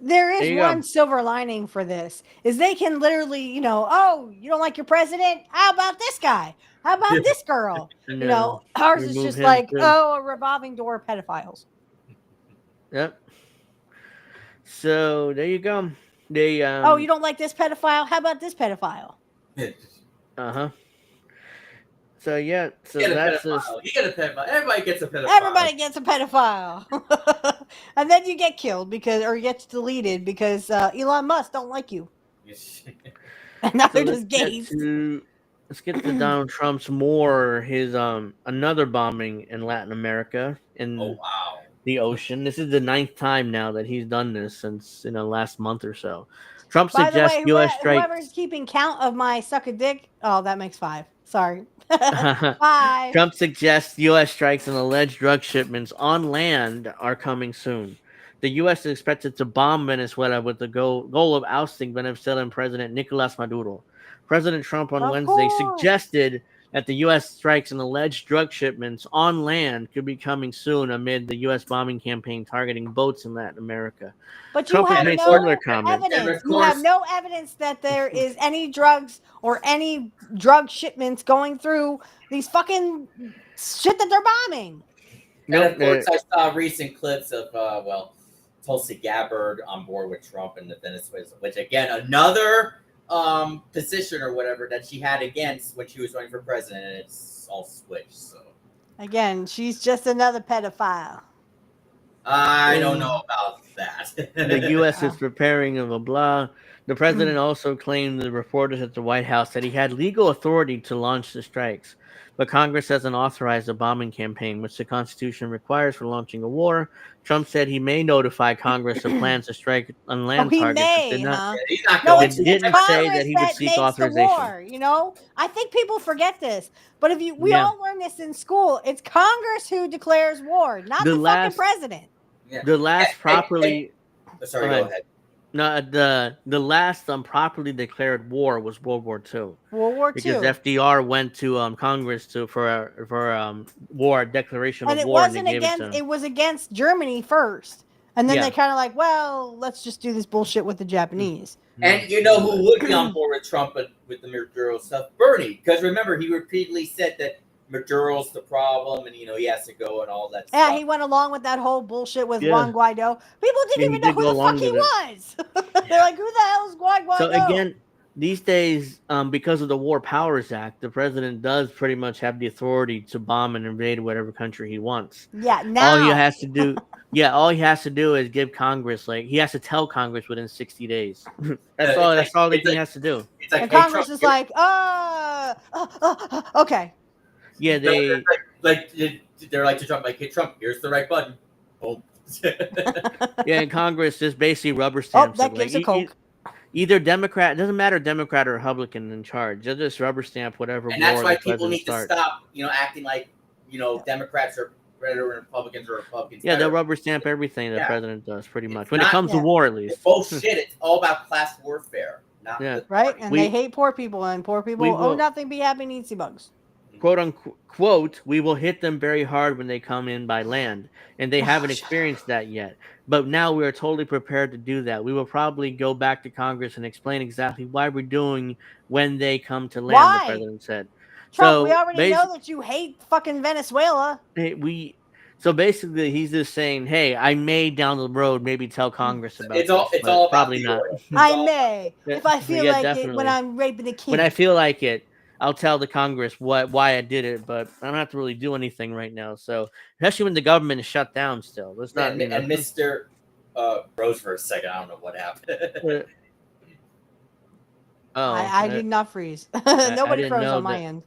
there is one silver lining for this, is they can literally, you know, oh, you don't like your president? How about this guy? How about this girl? You know, ours is just like, a revolving door of pedophiles. Yep. So there you go. They oh, you don't like this pedophile? How about this pedophile? Uh-huh. So yeah, so that's you get a pedophile. Everybody gets a pedophile. Everybody gets a pedophile. And then you get killed or gets deleted because Elon Musk don't like you. And now they're just gays. Let's get to Donald Trump's his another bombing in Latin America in the ocean. This is the 9th time now that he's done this since last month or so. Trump suggests U.S. strikes. Whoever's keeping count of my suck a dick, that makes 5. Sorry. Bye. Trump suggests U.S. strikes and alleged drug shipments on land are coming soon. The U.S. is expected to bomb Venezuela with the goal of ousting Venezuelan President Nicolas Maduro. President Trump on Wednesday suggested that the U.S. strikes and alleged drug shipments on land could be coming soon amid the U.S. bombing campaign targeting boats in Latin America. But you have no evidence. You have no evidence that there is any drugs or any drug shipments going through these fucking shit that they're bombing. And of course, I saw recent clips of, Tulsi Gabbard on board with Trump and the Venezuela, which again, another position or whatever that she had against when she was running for president, and it's all switched. So again, she's just another pedophile. I don't know about that. The U.S. is preparing of a blah. The president also claimed the reporters at the White House that he had legal authority to launch the strikes, but Congress hasn't authorized a bombing campaign, which the Constitution requires for launching a war. Trump said he may notify Congress of plans to strike on land targets. He didn't say that he would seek authorization. I think people forget this, but we all learned this in school. It's Congress who declares war, not the fucking president. Yeah. The last properly. Sorry, go ahead. No, the last properly declared war was World War II. World War II. Because FDR went to Congress for war declaration and of war. And it was against Germany first, and then they kind of like, well, let's just do this bullshit with the Japanese. And you know who would be on board with Trump with the Maduro stuff? Bernie, because remember he repeatedly said that Maduro's the problem, and he has to go and all that stuff. Yeah, he went along with that whole bullshit with Juan Guaido. People didn't even know who the fuck he was. They're like, who the hell is Juan Guaido? So again, these days, because of the War Powers Act, the president does pretty much have the authority to bomb and invade whatever country he wants. Yeah, now all he has to do is give Congress, he has to tell Congress within 60 days. That's all he has to do. It's like, and Congress is like, okay. Yeah, they're like to Trump, hey Trump, here's the right button. Boom. Yeah, and Congress just basically rubber Oh, stamps that it. gives a Coke. Either Democrat, it doesn't matter Democrat or Republican in charge. They'll just rubber stamp whatever And that's war why the people president need to starts. stop, acting like, Democrats are better and Republicans Yeah, they'll better. rubber stamp everything the Yeah. president does, pretty much. It's When it not comes to Yeah. war, at least. bullshit. It's all about class warfare, not Yeah. the Right? party. And they We hate poor people, and poor we people owe will nothing, be happy, need bugs. quote unquote, we will hit them very hard when they come in by land, and they haven't Shut up. experienced that yet. But now we are totally prepared to do that. We will probably go back to Congress and explain exactly why we're doing when they come to land, the Why? president said. Trump, we So already know that you hate fucking Venezuela. we so basically he's just saying, hey, I may down the road maybe tell Congress about this, It's but all about probably the not. oil. It's I all about may, Yeah, if I feel yeah, like it, when definitely. I'm raping a When I king. feel like it, I'll tell the Congress why I did it, but I don't have to really do anything right now. So especially when the government is shut down still. Let's not, and Mr. Rose for a second. I don't know what happened. I did not freeze. I Nobody didn't froze know on my that. end.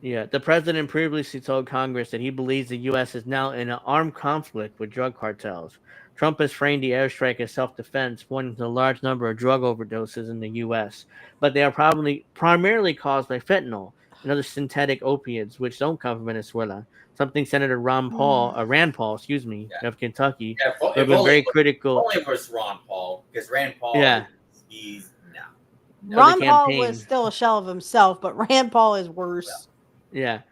Yeah, the president previously told Congress that he believes the U.S. is now in an armed conflict with drug cartels. Trump has framed the airstrike as self-defense, pointing to a large number of drug overdoses in the U.S., but they are probably primarily caused by fentanyl and other synthetic opiates, which don't come from Venezuela. Something Senator Rand Paul, Yeah. of Kentucky, Yeah, who have been very critical. only was Ron Paul, because Rand Paul, Yeah, he's no. of the Ron Paul was campaign. still a shell of himself, but Rand Paul is worse. Yeah.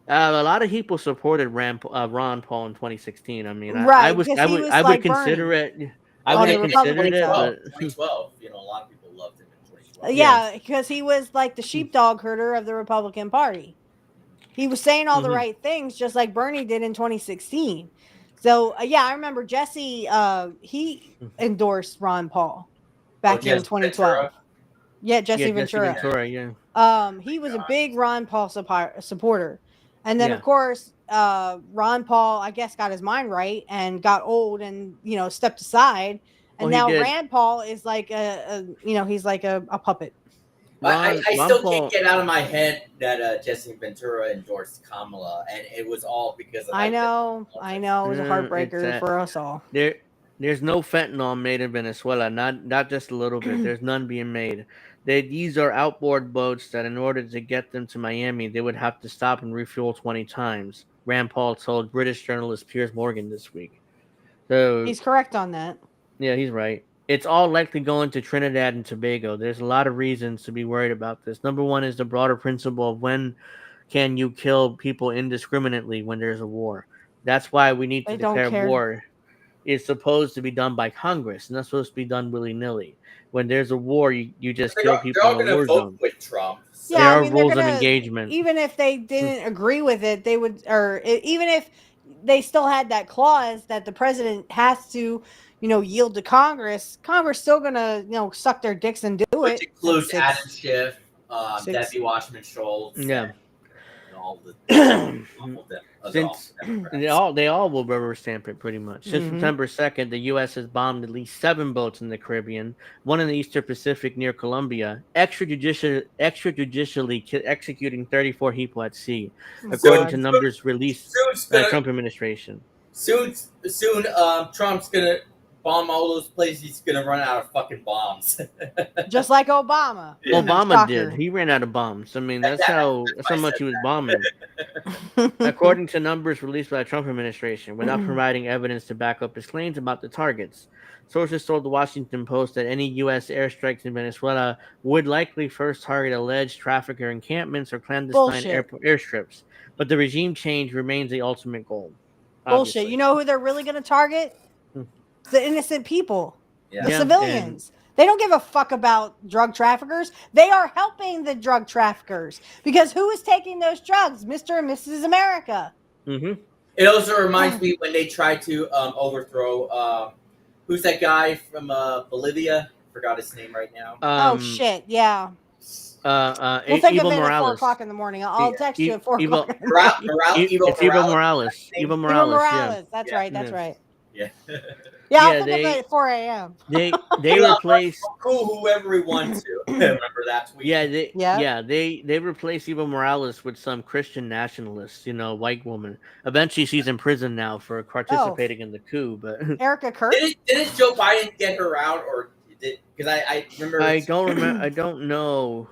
A lot of people supported Ron Paul in 2016. I mean, Right, because he was I would like consider Bernie it. I on would the have considered Republican it, side. but 2012, a lot of people loved him in 2012. Yeah, because he was like the sheepdog herder of the Republican Party. He was saying all the Mhm. right things, just like Bernie did in 2016. So yeah, I remember Jesse. He endorsed Ron Paul back in Jesse 2012. Ventura? Yeah, Yeah, Jesse Jesse Ventura. Ventura. Yeah, He was a big Ron Paul supporter, and then Yeah. of course, Ron Paul, I guess, got his mind right and got old, and stepped aside, and Well, he now did. Rand Paul is like he's like a puppet. I Ron still can't Paul. get out of my head that Jesse Ventura endorsed Kamala, and it was all because of I know, it was a It's heartbreaker for us all. There's no fentanyl made in Venezuela. Not just a little bit. There's none being made. These are outboard boats that, in order to get them to Miami, they would have to stop and refuel 20 times. Rand Paul told British journalist Piers Morgan this week. So He's correct on that. yeah, he's right. It's all likely going to Trinidad and Tobago. There's a lot of reasons to be worried about this. Number one is the broader principle of when can you kill people indiscriminately when there's a war. That's why we need to They don't declare care. war. It's supposed to be done by Congress, not supposed to be done willy-nilly. When there's a war, you just kill They're people all in a going to war vote zone. with Trump. So. There Yeah, I are mean, they're rules of gonna, engagement. even if they didn't agree with it, they would, or even if they still had that clause that the president has to, yield to Congress. Congress still gonna, suck their dicks and do Which it. includes Six. Adam Schiff, Six. Debbie Washington Schultz, Yeah. and all the Since Democrats. they all will rubber stamp it pretty much. Since Mhm. September 2nd, the U.S. has bombed at least 7 boats in the Caribbean, one in the Eastern Pacific near Colombia, extrajudicially executing 34 people at sea, Oh, according God. to numbers released by the Trump administration. Soon, Trump's gonna bomb all those places. He's gonna run out of fucking bombs. Just like Obama. Yeah. Obama Shocker. did. He ran out of bombs. I mean, that's how much he was bombing. According According to numbers released by the Trump administration, without providing evidence to back up his claims about the targets. Sources told the Washington Post that any U.S. airstrikes in Venezuela would likely first target alleged trafficker encampments or clandestine airstrips, but the regime change remains the ultimate goal. Bullshit. Obviously. You know who they're really going to target? The innocent people, the Yeah, civilians. They don't give a fuck about drug traffickers. They are helping the drug traffickers because who is taking those drugs? Mr. and Mrs. America. Mm-hmm. It also reminds me when they tried to overthrow. Who's that guy from Bolivia? Forgot his name right now. Oh shit! Yeah. We'll think Evo of it Morales. at 4:00 in the morning. I'll text you at 4:00. It's Evo Morales. Evo Morales. Morales. Yeah. That's right. That's right. Yeah. Yeah, I'll Yeah, think of it at 4 a.m. they Elon Musk replaced. will cool whoever he wants to. Remember that tweet? Yeah. They replaced Evo Morales with some Christian nationalist, white woman. Eventually, she's in prison now for participating in the coup. But Erica Kirk. Didn't Joe Biden get her out, or did? Because I remember. I don't remember. I don't know.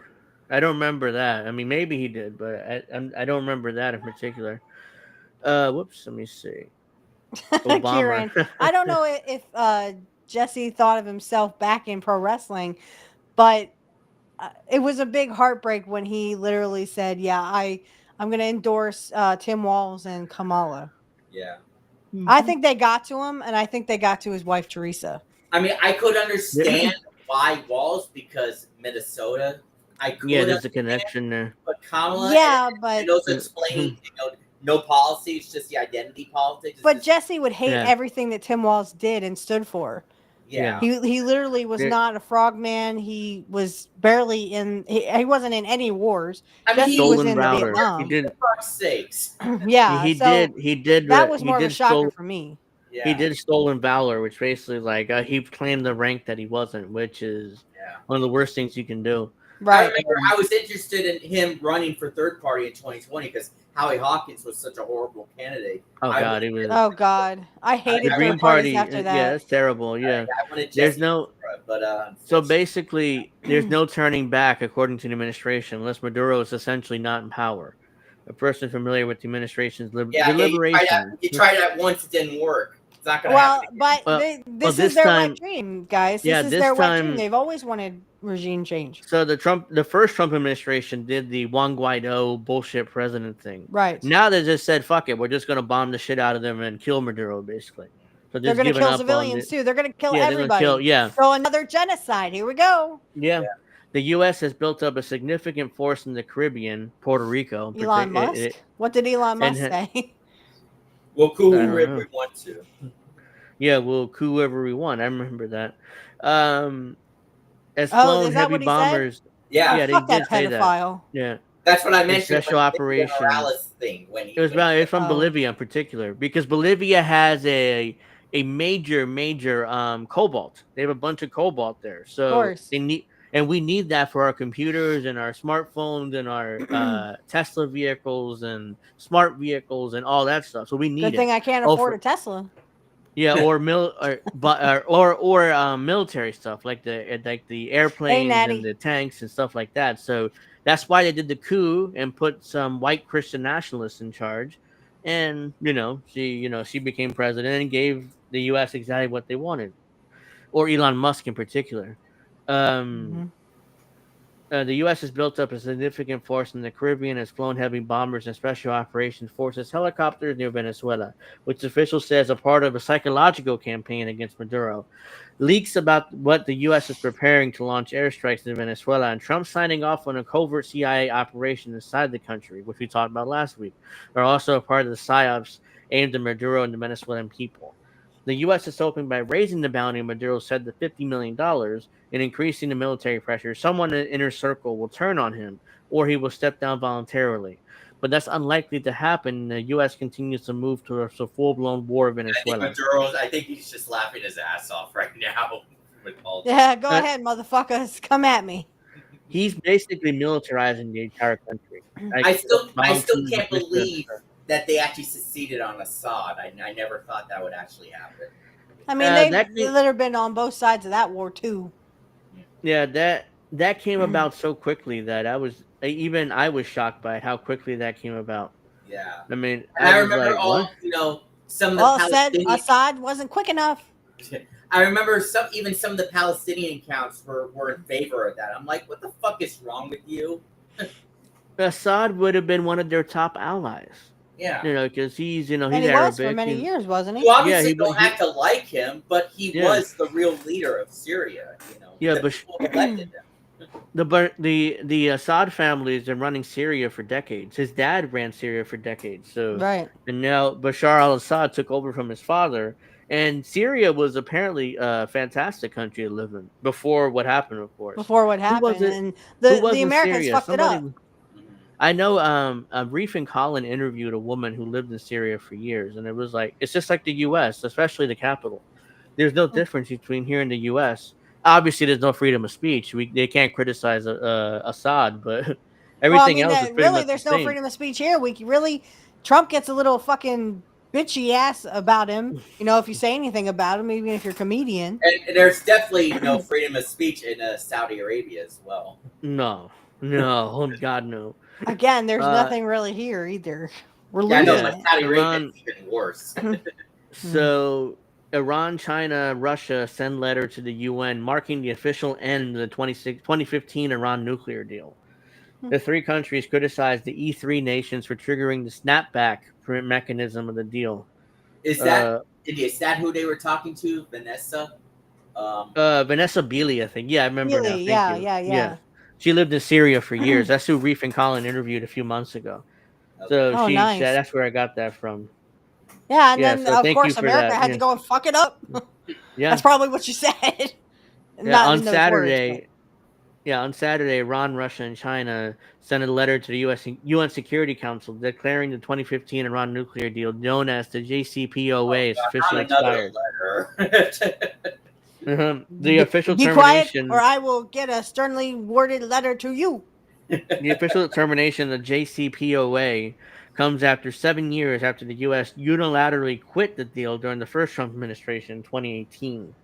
I don't remember that. I mean, maybe he did, but I don't remember that in particular. Whoops. Let me see. Obama. Kieran. I don't know if Jesse thought of himself back in pro wrestling, but it was a big heartbreak when he literally said, "Yeah, I'm going to endorse Tim Walz and Kamala." Yeah. I think they got to him, and I think they got to his wife Teresa. I mean, I could Yeah. understand why Walls, because Minnesota. I could Yeah, there's a understand, connection there. but Kamala, Yeah, but and also explaining, no policy, it's just the identity politics. It's but just, Jesse would hate Yeah. everything that Tim Walz did and stood for. yeah. He literally was There- not a frogman. He was barely in. He wasn't in any wars. I mean, Jesse he was Stolen in the valor. Vietnam. He did. for fuck's sakes. Yeah, He so did. He did. that was he more of a did shocker stole. for me. Yeah. He did stolen valor, which basically like he claimed the rank that he wasn't, which is Yeah. one of the worst things you can do. I Right. remember I was interested in him running for third party in 2020 because Howie Hawkins was such a horrible candidate. Oh God, he was. Oh God, I hated The third Green parties Party. after Yeah, that. that's terrible. Yeah. I wanted There's Jesse no. Ventura, but So unfortunately- basically, there's no turning back, according to the administration, unless Maduro is essentially not in power. A person familiar with the administration's deliberations. he tried that once, it didn't work. It's not gonna Well, happen. but Well- this this is their time- wet dream, guys. This Yeah, is this their wet time- dream. They've always wanted regime change. So the first Trump administration did the Juan Guaido bullshit president thing. Right. Now they just said, "Fuck it, we're just gonna bomb the shit out of them and kill Maduro," basically. So They're just going to giving kill up on civilians too. They're going to kill Yeah, they're gonna everybody. kill- yeah. So another genocide. Here we go. Yeah. The U.S. has built up a significant force in the Caribbean, Puerto Rico. Elon Musk. What did Elon Musk say? We'll cool I don't whoever know. we want to. Yeah, we'll coup whoever we want. I remember that. As Oh, flown is that heavy what he said? bombers. Yeah, Yeah, they Fuck that did say that. pedophile. Yeah, that's what I mentioned. special when he did the operation. Morales thing when he it was about. It's from Oh. Bolivia in particular because Bolivia has a major cobalt. They have a bunch of cobalt there, so course. they need. And we need that for our computers and our smartphones and our Tesla vehicles and smart vehicles and all that stuff. So we need Good it. thing I can't Oh, afford for- a Tesla. Yeah, or military stuff like the airplanes Natty. and the tanks and stuff like that. So that's why they did the coup and put some white Christian nationalists in charge, and she became president and gave the U.S. exactly what they wanted, or Elon Musk in particular. The U.S. has built up a significant force in the Caribbean, has flown heavy bombers and special operations forces helicopters near Venezuela, which officials say is a part of a psychological campaign against Maduro. Leaks about what the U.S. is preparing to launch airstrikes in Venezuela and Trump signing off on a covert CIA operation inside the country, which we talked about last week, are also a part of the psyops aimed at Maduro and the Venezuelan people. The U.S. is hoping by raising the bounty Maduro said to $50 million and increasing the military pressure, someone in the inner circle will turn on him or he will step down voluntarily. But that's unlikely to happen. The U.S. continues to move towards a full-blown war in Venezuela. I think he's just laughing his ass off right now. With all Yeah, go ahead, motherfuckers. Come at me. He's basically militarizing the entire country. I still can't believe that they actually succeeded on Assad. I never thought that would actually happen. I mean, they've been on both sides of that war too. Yeah, that came about so quickly that I was shocked by how quickly that came about. Yeah, I mean, I remember some of the Palestinian... Assad wasn't quick enough. I remember some of the Palestinian counts were in favor of that. I'm like, what the fuck is wrong with you? Assad would have been one of their top allies. Yeah, because he's and he's he Arabic. Was for many years, wasn't he? You obviously don't have to like him, but he was the real leader of Syria. Yeah, but people elected him. The Assad family has been running Syria for decades. His dad ran Syria for decades. So right, and now Bashar al-Assad took over from his father. And Syria was apparently a fantastic country to live in before what happened, of course. Before what happened, and the Americans fucked it up. I know Reef and Colin interviewed a woman who lived in Syria for years, and it was like it's just like the US, especially the capital. There's no difference between here and the US. Obviously there's no freedom of speech. They can't criticize Assad, but Well, I everything mean, else is that pretty really, much the there's no same. freedom of speech here. We really, Trump gets a little fucking bitchy ass about him. You know, if you say anything about him, even if you're a comedian. And there's definitely no freedom of speech in Saudi Arabia as well. No. No, oh god no. Again, there's Uh nothing really here either. We're Yeah, no, losing but yeah, it. Saudi Arabia Iran. is even worse. So Iran, China, Russia send letter to the UN marking the official end of the 2015 Iran nuclear deal. The three countries criticized the E3 nations for triggering the snapback mechanism of the deal. Is that Uh, is that who they were talking to? Vanessa? Um, Vanessa Beeley, I think. Yeah, I remember now. Really? Thank Yeah, you. yeah, Yeah, yeah. she lived in Syria for years. That's who Reef and Colin interviewed a few months ago. okay. So Oh, nice. that's where I got that from. Yeah, and Yeah, then so of thank you course for America that. had to Yeah, go and fuck it up. That's yeah, probably what you said. yeah. Not in those words, but On Saturday, Iran, Russia, and China sent a letter to the UN Security Council declaring the 2015 Iran nuclear deal, known as the Oh JCPOA, is God, officially not another expired. letter. The official be quiet, or termination, I will get a sternly worded letter to you. the official termination of the JCPOA comes after 7 years after the U.S. unilaterally quit the deal during the first Trump administration in 2018.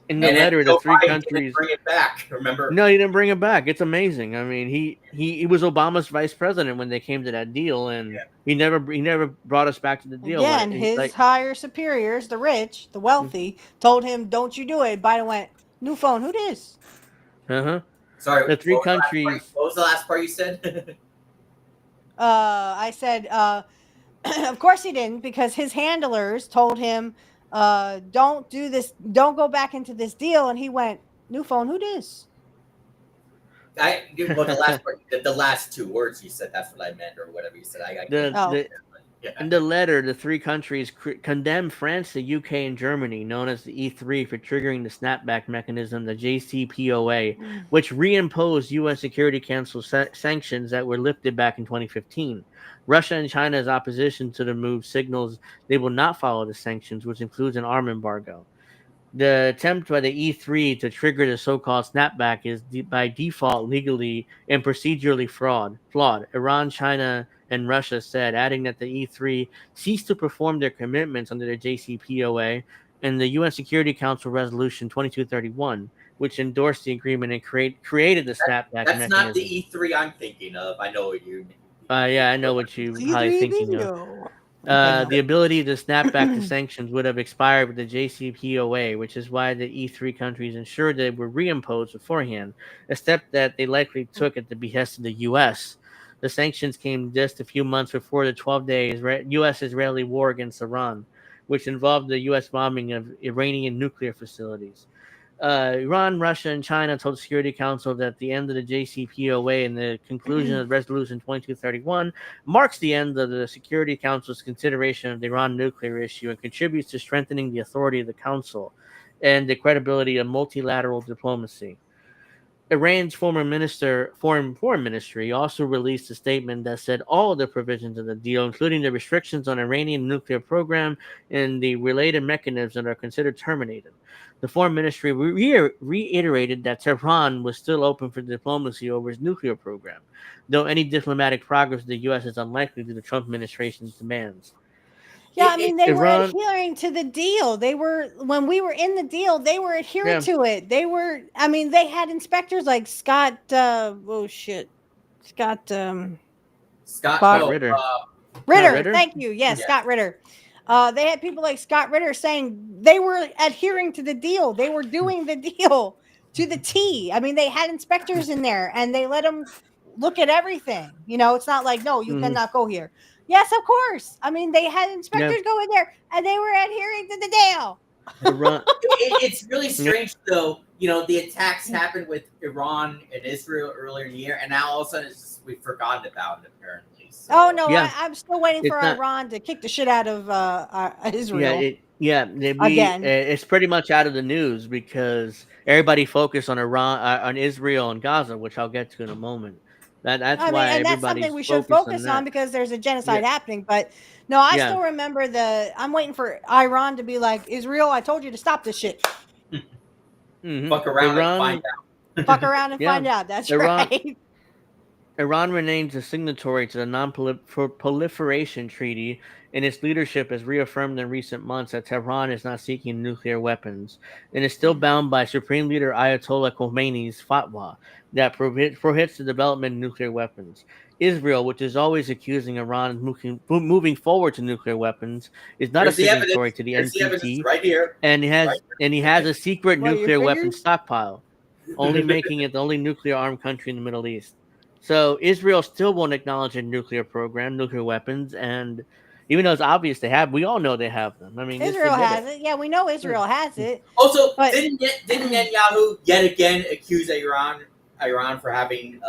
In the And then letter, the Joe three Biden didn't countries bring it back. Remember? No, he didn't bring it back. It's amazing. I mean, he was Obama's vice president when they came to that deal, and Yeah. he never brought us back to the deal. Again, his Like higher superiors, the rich, the wealthy, told him, "Don't you do it." Biden went, "New phone. Who this?" uh-huh. Sorry, The three countries. what was the last part you said? I said, of course he didn't, because his handlers told him, "Don't do this. Don't go back into this deal." And he went, "New phone. Who this?" Well, the last part, the last two words you said, that's what I meant, or whatever you said. I couldn't. Oh, The Yeah. In the letter, the three countries condemned France, the UK, and Germany, known as the E3, for triggering the snapback mechanism, the JCPOA, which reimposed UN Security Council sanctions that were lifted back in 2015. Russia and China's opposition to the move signals they will not follow the sanctions, which includes an arm embargo. The attempt by the E3 to trigger the so-called snapback is by default legally and procedurally flawed. Iran, China, and Russia said, adding that the E3 ceased to perform their commitments under the JCPOA and the UN Security Council Resolution 2231, which endorsed the agreement and created the snapback That's not the mechanism. E3 I'm thinking of. I know what you. Yeah, I know what you probably C3 thinking of. video. Okay, no. The ability to snap back to sanctions would have expired with the JCPOA, which is why the E3 countries ensured they were reimposed beforehand, a step that they likely took at the behest of the U.S. The sanctions came just a few months before the 12-day U.S.-Israeli war against Iran, which involved the U.S. bombing of Iranian nuclear facilities. Iran, Russia, and China told the Security Council that the end of the JCPOA and the conclusion of Resolution 2231 marks the end of the Security Council's consideration of the Iran nuclear issue and contributes to strengthening the authority of the Council and the credibility of multilateral diplomacy. Iran's foreign ministry also released a statement that said all of the provisions of the deal, including the restrictions on Iranian nuclear program and the related mechanisms, are considered terminated. The foreign ministry reiterated that Tehran was still open for diplomacy over its nuclear program, though any diplomatic progress of the U.S. is unlikely due to the Trump administration's demands. Yeah, I mean, they were Iran, adhering to the deal. They were, when we were in the deal, they were adhering yeah, to it. They were, I mean, they had inspectors like Scott, oh shit, Scott, Scott. Scott fuck, No. Ritter. Scott Ritter. Ritter? Thank you. Yes, Yeah. Scott Ritter. They had people like Scott Ritter saying they were adhering to the deal. They were doing the deal to the T. I mean, they had inspectors in there and they let them look at everything. You know, it's not like, no, you Mhm. cannot go here. Yes, of course. I mean, they had Yeah, inspectors go in there and they were adhering to the deal. Iran. It's really strange, though. You know, the attacks happened with Iran and Israel earlier in the year, and now all of a sudden we've forgotten about it, apparently. So, Oh no, Yeah, I'm still waiting for it's not. Iran to kick the shit out of Yeah, Israel again. it's pretty much out of the news because everybody focused on Iran, on Israel and Gaza, which I'll get to in a moment. That's I mean, why and that's something everybody's we should focused on focus on that. because there's a Yeah, genocide happening. But no, I yeah. still remember I'm waiting for Iran to be like, Israel, I told you to stop this shit. Fuck around and find Iran, out. Fuck around and yeah, find out. That's Iran. right. Iran remains a signatory to the Non-Proliferation Treaty, and its leadership has reaffirmed in recent months that Tehran is not seeking nuclear weapons, and is still bound by Supreme Leader Ayatollah Khomeini's fatwa that prohibits the development of nuclear weapons. Israel, which is always accusing Iran of moving forward to nuclear weapons, is not a There's the signatory evidence. to the There's the evidence NPT, right here. and Right he has a secret What, your nuclear weapons fingers? stockpile, only here. making it the only nuclear armed country in the Middle East. So Israel still won't acknowledge a nuclear program, nuclear weapons, and even though it's obvious they have, we all know they have them. I mean, just Israel admit has it. it. Yeah, we know Yeah. Israel has it. Also, But didn't Netanyahu yet again accuse Iran for having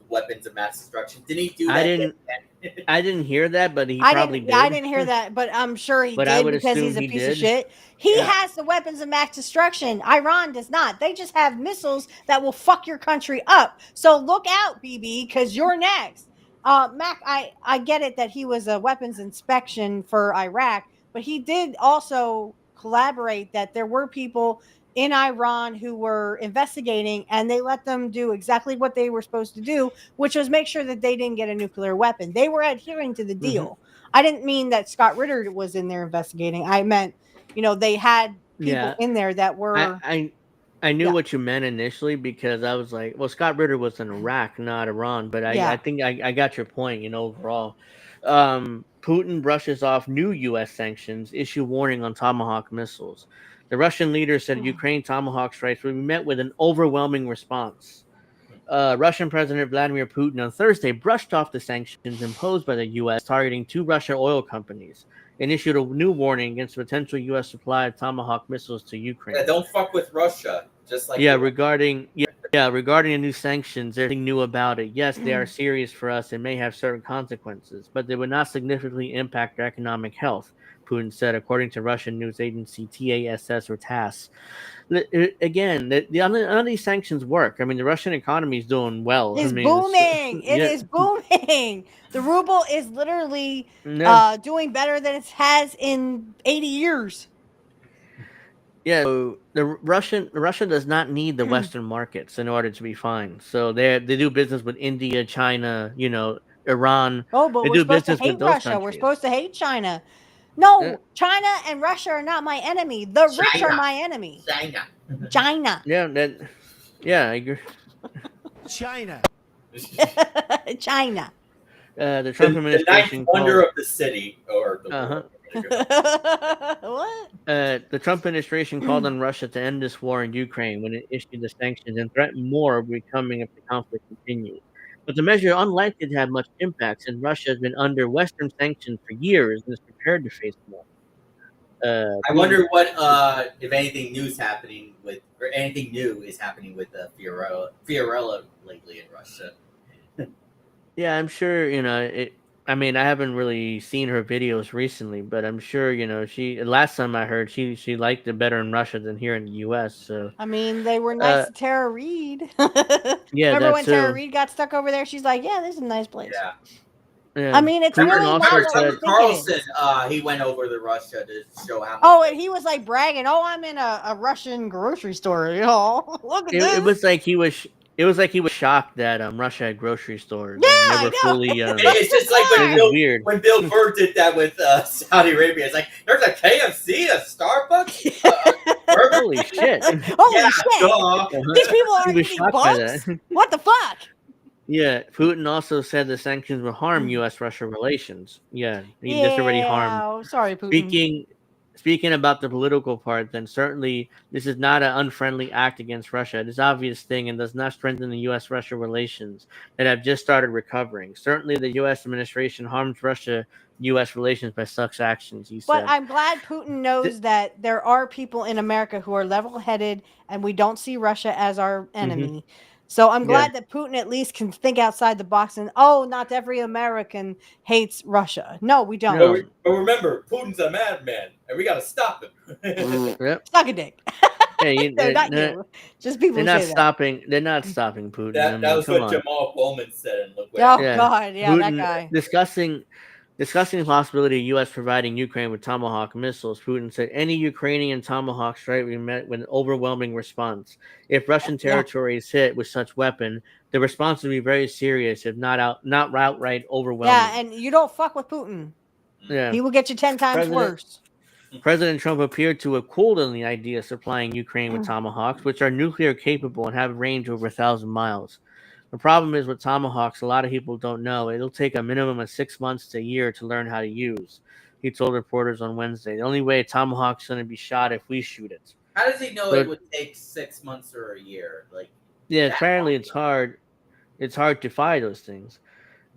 weapons of mass destruction? Didn't he do I that yet didn't, again? I didn't hear that, but he probably I did. didn't hear that, but I'm sure he But I did would because he's assume a he piece of did. shit. He Yeah. has the weapons of mass destruction. Iran does not. They just have missiles that will fuck your country up. So look out, BB, because you're next. Mac, I get it that he was a weapons inspection for Iraq, but he did also collaborate that there were people in Iran who were investigating and they let them do exactly what they were supposed to do, which was make sure that they didn't get a nuclear weapon. They were adhering to the Hmm. deal. I didn't mean that Scott Ritter was in there investigating. I meant, they had people Yeah. in there that I, were, I I knew yeah, what you meant initially because I was like, well, Scott Ritter was in Iraq, not Iran, but I yeah. think I got your point, overall. Putin brushes off new U.S. sanctions, issue warning on Tomahawk missiles. The Russian leader said Ukraine Tomahawk strikes will be met with an overwhelming response. Russian President Vladimir Putin on Thursday brushed off the sanctions imposed by the U.S. targeting two Russian oil companies and issued a new warning against a potential U.S. supply of Tomahawk missiles to Yeah, Ukraine. don't fuck with Russia, just like Yeah, the regarding the new sanctions, there's nothing new about it. Yes, they are serious for us and may have certain consequences, but they would not significantly impact our economic health, Putin said, according to Russian news agency TASS or TASS. Again, none of these sanctions work. I mean, the Russian economy is doing well. I Is mean, booming. It yeah, is booming. The ruble is literally no, doing better than it has in 80 years. yeah. So Russia does not need the Western markets in order to be fine. So they do business with India, China, Iran. Oh, but They we're do supposed to business hate with those Russia. We're countries. supposed to hate China. Yeah, No, China and Russia are not my enemy. The rich are China. my enemy. China. China. yeah, I agree. China. China. The Trump The ninth administration wonder called. of the city or the Uh-huh. world. What? The Trump administration called on Russia to end this war in Ukraine when it issued the sanctions and threatened more will be coming if the conflict continues. But the measure is unlikely to have much impact since Russia has been under Western sanctions for years and is prepared to face more. I Putin, wonder what if anything new is happening with Fiorella lately in Russia. yeah, I'm sure it. I mean, I haven't really seen her videos recently, but I'm sure she. Last time I heard, she liked it better in Russia than here in the U.S. So, I mean, they were nice uh, to Tara Reid. yeah, Remember that when Tara too. Reid got stuck over there? She's like, yeah, this is a nice place. Yeah. I Yeah, mean, it's Putin really not also Remember what we said. Tucker think it Carlson? is. He went over to Russia to show how much. Oh, and he was like bragging, oh, I'm in a Russian grocery store, Look at It this. was like he was. It was like he was shocked that Russia had grocery stores Yeah, and I never know. fully. It's just like It was weird. when Bill Burr did that with Saudi Arabia. It's like there's a KFC, a Starbucks, Burger Holy King. shit! Holy Yeah, shit. duh. These people He are was eating shocked by bugs? that. What the fuck? Yeah, Putin also said the sanctions will harm U.S.-Russia relations. Yeah, this already harmed. Yeah, sorry, Putin. Speaking about the political part, then certainly this is not an unfriendly act against Russia. It is an obvious thing and does not strengthen the U.S.-Russia relations that have just started recovering. Certainly, the U.S. administration harms Russia-U.S. relations by such actions, he But said. I'm glad Putin Th- knows that there are people in America who are level headed and we don't see Russia as our mhm. enemy. So I'm Yeah, glad that Putin at least can think outside the box and, oh, not every American hates Russia. No, we don't. no, But remember, Putin's a madman, and we gotta stop him. yep. Suck a dick. Hey, No, not you. Just people they're who not say that. stopping. They're not stopping Putin. I That mean, was come what on. Jamal Bowman said, and look what Oh happened. Yeah, God, yeah, that Putin guy. discussing the possibility of U.S. providing Ukraine with Tomahawk missiles. Putin said any Ukrainian Tomahawk strike will be met with an overwhelming response. If Russian Yeah. territory is hit with such weapon, the response will be very serious, if not outright overwhelming. Yeah, and you don't fuck with Putin. Yeah, He will get you 10 times worse. President Trump appeared to have cooled on the idea of supplying Ukraine with Tomahawks, which are nuclear capable and have a range over 1,000 miles. The problem is with Tomahawks, a lot of people don't know. It'll take a minimum of 6 months to a year to learn how to use, he told reporters on Wednesday. The only way a Tomahawk's going to be shot if we shoot it. How does he know So, it would take 6 months or a year? Like, yeah, that apparently long? it's hard. It's hard to fire those things.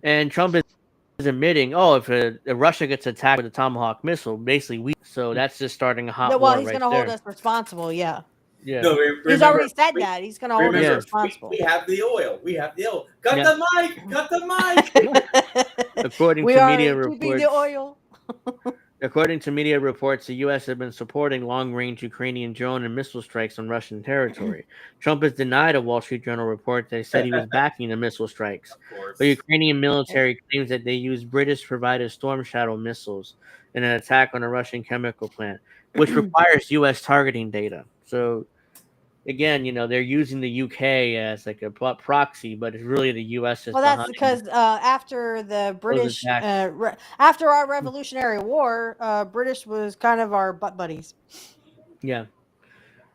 And Trump is admitting, oh, if Russia gets attacked with a Tomahawk missile, basically we. So that's just starting a hot Well, war he's right going to hold there. us responsible. Yeah. Yeah. No, He's remember, already said that. He's going to hold us remember, responsible. we have the oil. We have the oil. Cut Yeah. the mic. Cut the mic. According we to are media keeping reports, the oil. According to media reports, the U.S. has been supporting long-range Ukrainian drone and missile strikes on Russian territory. Trump has denied a Wall Street Journal report that said he was backing the missile strikes. Of course. The Ukrainian military claims that they used British-provided Storm Shadow missiles in an attack on a Russian chemical plant, which requires U.S. targeting data. So, again, they're using the UK as like a proxy, but it's really the U.S. Well, that's because after the British, after our Revolutionary War, British was kind of our butt buddies. Yeah.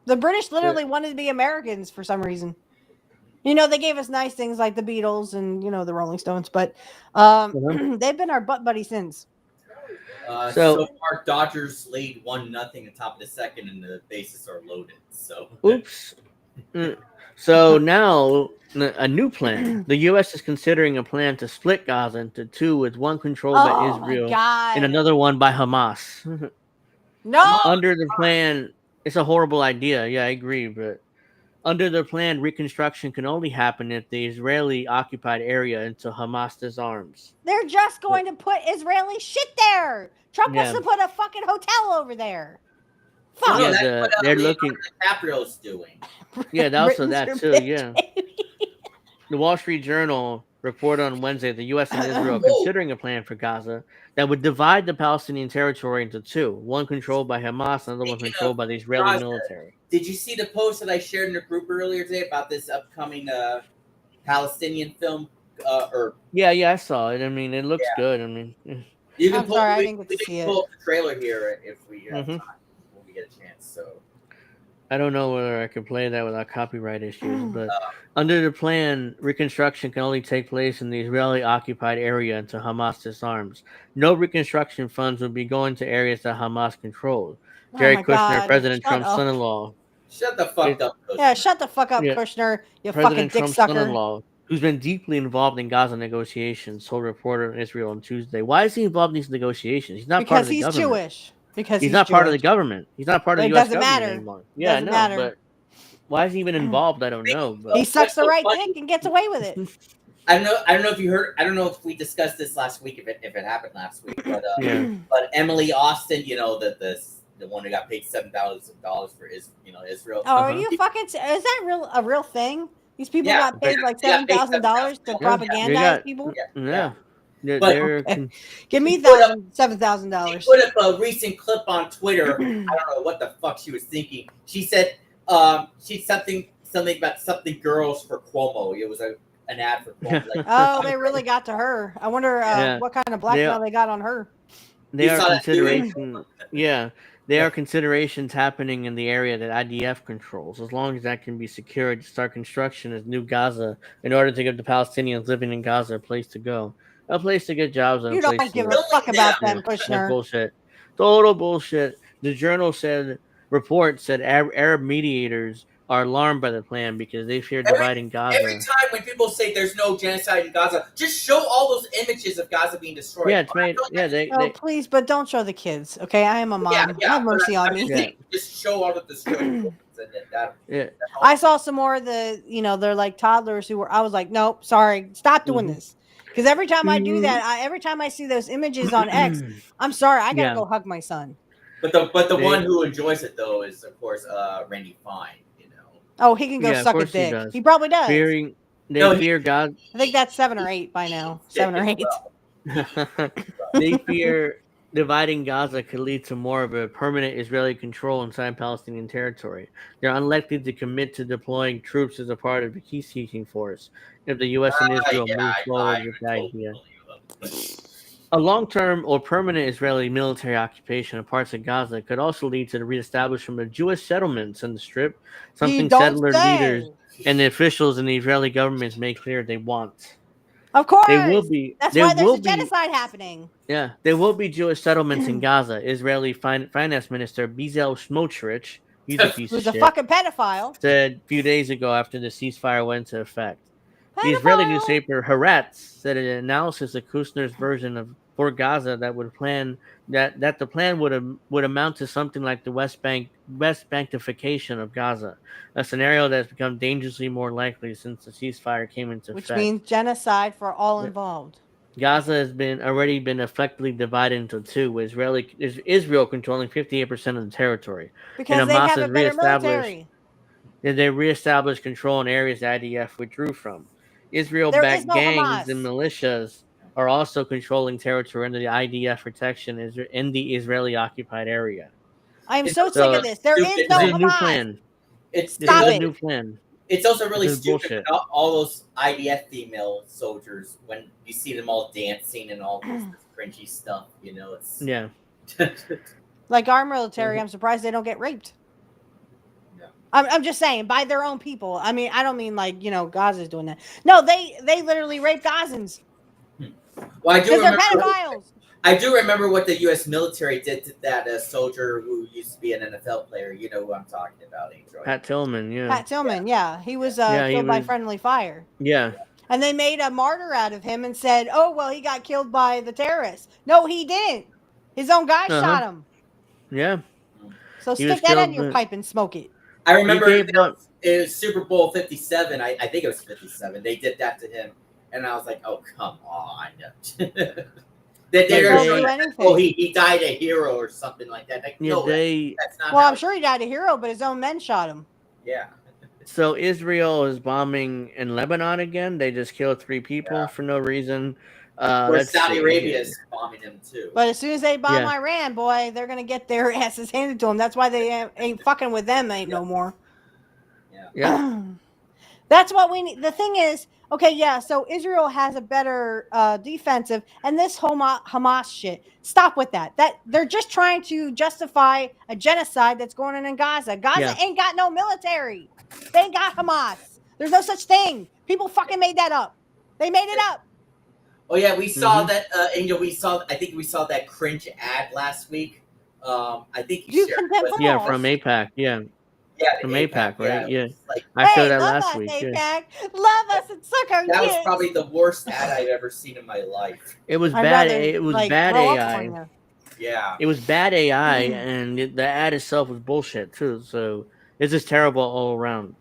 The British literally wanted to be Americans for some reason. They gave us nice things like the Beatles and, the Rolling Stones, but they've been our butt buddies since. So far, Dodgers lead 1-0 on top of the second, and the bases are loaded. So, oops. So now a new plan. The U.S. is considering a plan to split Gaza into two, with one controlled by Israel and another one by Hamas. No. Under the plan, it's a horrible idea. Yeah, I agree, but under the plan, reconstruction can only happen if the Israeli occupied area into Hamas disarms. They're just going to put Israeli shit there. Trump wants to put a fucking hotel over there. Fuck. Yeah, that's what they're looking. DiCaprio's doing. Yeah, also that too. Yeah. The Wall Street Journal reported on Wednesday that the U.S. and Israel are considering a plan for Gaza that would divide the Palestinian territory into two, one controlled by Hamas, another one controlled by the Israeli military. Did you see the post that I shared in the group earlier today about this upcoming Palestinian film? Yeah, I saw it. I mean, it looks good. I mean, you can I didn't get to see pull up the trailer here if we have time, when we get a chance. So. I don't know whether I can play that without copyright issues, but under the plan, reconstruction can only take place in the Israeli-occupied area until Hamas disarms. No reconstruction funds will be going to areas that Hamas controls. Jared Kushner, President Trump's son-in-law. Shut the fuck up, Kushner. Yeah, shut the fuck up, Kushner, you fucking dick Trump's sucker. Son-in-law, who's been deeply involved in Gaza negotiations, told a reporter in Israel on Tuesday. Why is he involved in these negotiations? He's not part of the government. Because he's Jewish. Because he's not part of the government. He's not part of the U.S. government anymore. Yeah, doesn't matter. But why is he even involved? I don't know. But he sucks the right dick and gets away with it. I don't know if you heard. I don't know if we discussed this last week. If it happened last week, but but Emily Austin, the one who got paid $7,000 for Israel. Oh, are you fucking? Is that a real thing? These people got paid like $7,000 to propagandize people. Yeah. Give me $7,000. She put up a recent clip on Twitter. I don't know what the fuck she was thinking. She said she something about something girls for Cuomo. It was an ad for Cuomo. Like, they really got to her. I wonder what kind of blackmail they got on her. They are considerations happening in the area that IDF controls. As long as that can be secured, start construction as new Gaza in order to give the Palestinians living in Gaza a place to go. A place to get jobs. You don't give a fuck about them, Kushner. Bullshit. Total bullshit. The journal report said Arab mediators are alarmed by the plan because they fear dividing Gaza. Every time when people say there's no genocide in Gaza, just show all those images of Gaza being destroyed. Yeah, it's made. Yeah, please, but don't show the kids. Okay, I am a mom. Have mercy on me. Just show all the destroyed. I saw some more of the. They're like toddlers who were. I was like, nope, sorry, stop doing this. Because every time I do that, every time I see those images on X, I'm sorry, I gotta go hug my son. But the They- one who enjoys it though is of course Randy Fine. Oh, he can go Yeah, of suck a course he dick. does. He probably does. They No, fear God. I think that's 7 or 8 by now. 7 or 8. They fear dividing Gaza could lead to more of a permanent Israeli control inside Palestinian territory. They're unlikely to commit to deploying troops as a part of the peacekeeping force if the U.S. and Israel move forward with the idea. A long-term or permanent Israeli military occupation of parts of Gaza could also lead to the reestablishment of Jewish settlements in the Strip, something don't settler say. leaders and the officials in the Israeli government make clear they want. Of course. They will be. That's There why there's will a be. genocide happening. Yeah, there will be Jewish settlements in Gaza. Israeli finance minister Bezalel Smotrich, he's a piece of Who's a shit, fucking pedophile. said a few days ago after the ceasefire went into effect. The Israeli Pedophile. newspaper Haaretz said in an analysis of Kushner's version of for Gaza that the plan would amount to something like the West Bankification of Gaza, a scenario that has become dangerously more likely since the ceasefire came into Which effect. means genocide for all involved. Gaza has already been effectively divided into two, with Israel controlling 58% of the territory, Because and they Hamas have a has better military. reestablished control in areas the IDF withdrew from. There is Israel-backed no gangs and Hamas. militias are also controlling territory under the IDF protection in the Israeli-occupied area. I am It's so also sick of really this. There is stupid. no This is a new Hamas. plan. It's This is Stop a it. new plan. It's also really This is stupid. bullshit. All those IDF female soldiers, when you see them all dancing and all this cringy stuff, it's Yeah. Like our military, I'm surprised they don't get raped. Yeah. I'm just saying, by their own people. I mean, I don't mean like, Gaza's doing that. No, they literally rape Gazans. Well, Because they're pedophiles. I do remember what the U.S. military did to that soldier who used to be an NFL player. You know who I'm talking about, Android. Pat Tillman, yeah. Pat Tillman, yeah. He was Yeah, he killed by was- friendly fire. Yeah. And they made a martyr out of him and said, oh, well, he got killed by the terrorists. No, he didn't. His own guy shot him. Yeah. So He was stick that in killed, your but- pipe and smoke it. I remember gave up. it was Super Bowl 57. I think it was 57. They did that to him, and I was like, "Oh, come on!" They're They'll showing do that, anything. oh, he died a hero or something like that. Like, Yeah, no, they that's not. Well, how I'm sure he died a hero, but his own men shot him. Yeah. So Israel is bombing in Lebanon again. They just killed 3 people for no reason. Where Saudi Arabia is bombing him too. But as soon as they bomb Yeah. Iran, boy, they're going to get their asses handed to them. That's why they ain't fucking with them no more. Yeah. That's what we need. The thing is, okay, yeah, so Israel has a better defensive, and this Hamas shit, stop with that. That they're just trying to justify a genocide that's going on in Gaza. Gaza ain't got no military. They ain't got Hamas. There's no such thing. People fucking made that up. They made it up. Oh yeah, we saw that, Angel. I think we saw that cringe ad last week. I think You shared condemn it with- Yeah, Hamas. from APAC. Yeah. Yeah, From APAC, right? Yeah. it was like, I showed that love last us, week. APAC. Yeah. Love us and suck our that was dicks. probably the worst ad I've ever seen in my life. It was I'd bad. rather, It was like, bad grow up AI. on you. Yeah. It was bad AI, and the ad itself was bullshit too. So it's just terrible all around.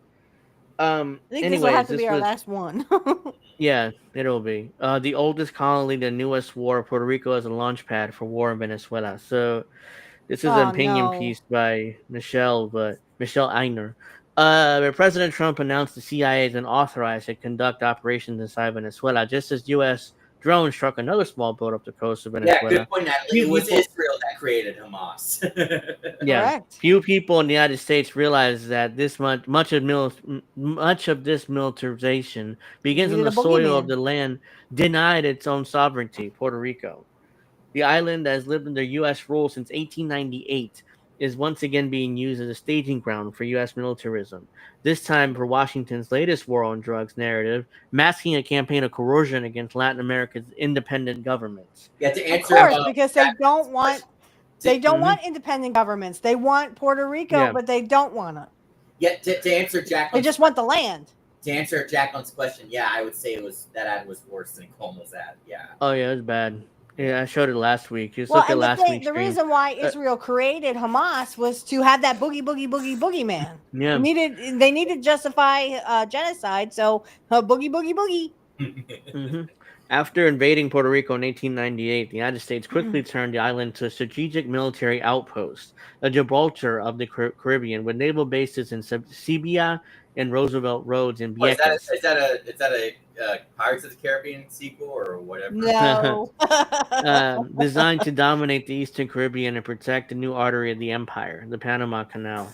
I think Anyways, this will have to this be our was- last one. Yeah, it'll be. The oldest colony, the newest war, Puerto Rico as a launch pad for war in Venezuela. So this is an opinion piece by Michelle Einer. But President Trump announced the CIA has been authorized to conduct operations inside Venezuela, just as U.S. drones struck another small boat up the coast of Venezuela. Yeah, good point, Natalie. It was Israel that created Hamas. Yeah, Correct. few people in the United States realize that much of this militarization begins on Needed the a soil of boogeyman. the land denied its own sovereignty, Puerto Rico. The island that has lived under U.S. rule since 1898 is once again being used as a staging ground for U.S. militarism, this time for Washington's latest war on drugs narrative, masking a campaign of coercion against Latin America's independent governments. Yeah, to Of answer course, because they don't want question. want independent governments. They want Puerto Rico, Yeah. but they don't want it. Yeah, to answer They Jacqueline's just want the land. to answer Jacqueline's question, yeah, I would say that ad was worse than Cuomo's ad. Yeah. Oh yeah, it was bad. Yeah, I showed it last week. Just Well, look at and last week's the stream. reason why Israel created Hamas was to have that boogie man. Yeah. They needed to justify genocide, so boogie. After invading Puerto Rico in 1898, the United States quickly turned the island to a strategic military outpost, a Gibraltar of the Caribbean, with naval bases in Sibia and Roosevelt Roads in What is that? Vieques. Is that a Pirates of the Caribbean sequel or whatever? No. Designed to dominate the Eastern Caribbean and protect the new artery of the empire, the Panama Canal.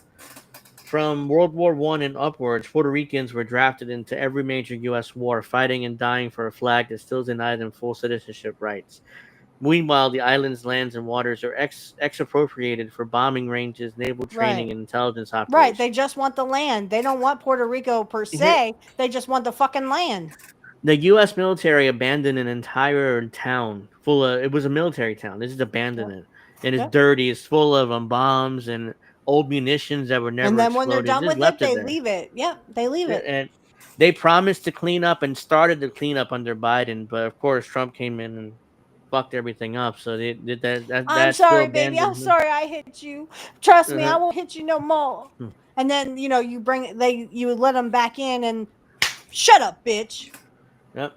From World War One and upwards, Puerto Ricans were drafted into every major U.S. war, fighting and dying for a flag that still denied them full citizenship rights. Meanwhile, the island's lands and waters are expropriated for bombing ranges, naval training, Right. and intelligence Right. They operations. just want the land. They don't want Puerto Rico per se. They just want the fucking land. The U.S. military abandoned an entire town full of. It was a military town. They just abandoned Yep. it, and it's Yep. dirty. It's full of bombs and old munitions that were And never then when they're exploded. done Just with it, left it they there. leave it. Yep. They leave Yeah, it. and they promised to clean up and started to clean up under Biden, but of course Trump came in and fucked everything up. So they did I'm that still sorry, baby. I'm abandoned. sorry I hit you. Trust me, I Uh-huh. won't hit you no more. Hmm. And then, you let them back in and shut up, bitch. Yep.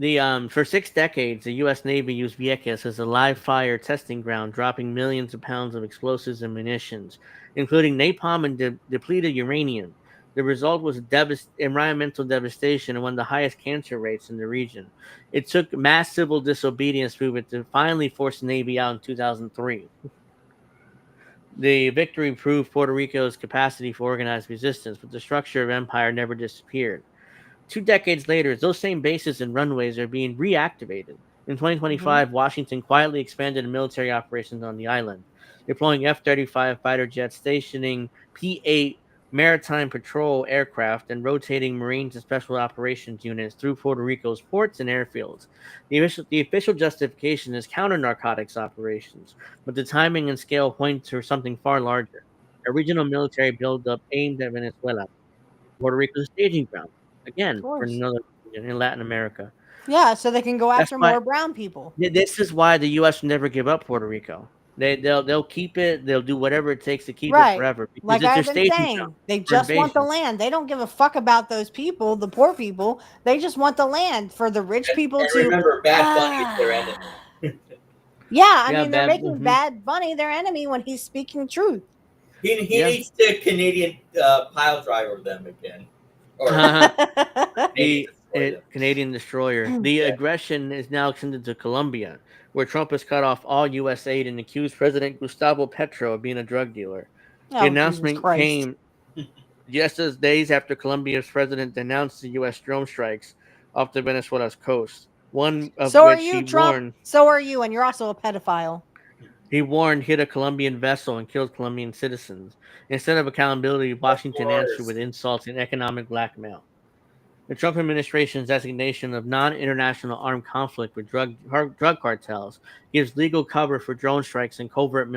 The For 6 decades, the U.S. Navy used Vieques as a live fire testing ground, dropping millions of pounds of explosives and munitions, including napalm and depleted uranium. The result was environmental devastation and one of the highest cancer rates in the region. It took mass civil disobedience movement to finally force the Navy out in 2003. The victory proved Puerto Rico's capacity for organized resistance, but the structure of empire never disappeared. 2 decades later, those same bases and runways are being reactivated. In Hmm. 2025, Washington quietly expanded military operations on the island, deploying F 35 fighter jets, stationing P 8 maritime patrol aircraft, and rotating Marines and Special Operations units through Puerto Rico's ports and airfields. The official justification is counter narcotics operations, but the timing and scale point to something far larger, a regional military buildup aimed at Venezuela. Puerto Rico's staging ground, Of again, for course. another region in Latin America. Yeah, so they can go That's after why more brown people. this is why the U.S. will never give up Puerto Rico. They'll keep it. They'll do whatever it takes to keep it Right. forever because Like it's their I've been staging ground saying, they for just want the invasion. land. They don't give a fuck about those people, the poor people. They just want the land for the rich people And to. remember, Bad Bunny is their enemy. Ah. Yeah, I Yeah, mean, they're bad. making Bad Bunny their enemy when he's speaking truth. He Yeah. needs to Canadian pile driver them again, or Canadian destroy them. Canadian destroyer. The Yeah. aggression is now extended to Colombia, where Trump has cut off all U.S. aid and accused President Gustavo Petro of being a drug dealer. The Oh, Jesus announcement Christ. came just as days after Colombia's president denounced the U.S. drone strikes off the Venezuela's coast, one of So are which you, Trump. So are you, and you're also a pedophile. he warned hit a Colombian vessel and killed Colombian citizens. Instead of accountability, Of Washington answered course. with insults and economic blackmail. The Trump administration's designation of non-international armed conflict with drug cartels gives legal cover for drone strikes and covert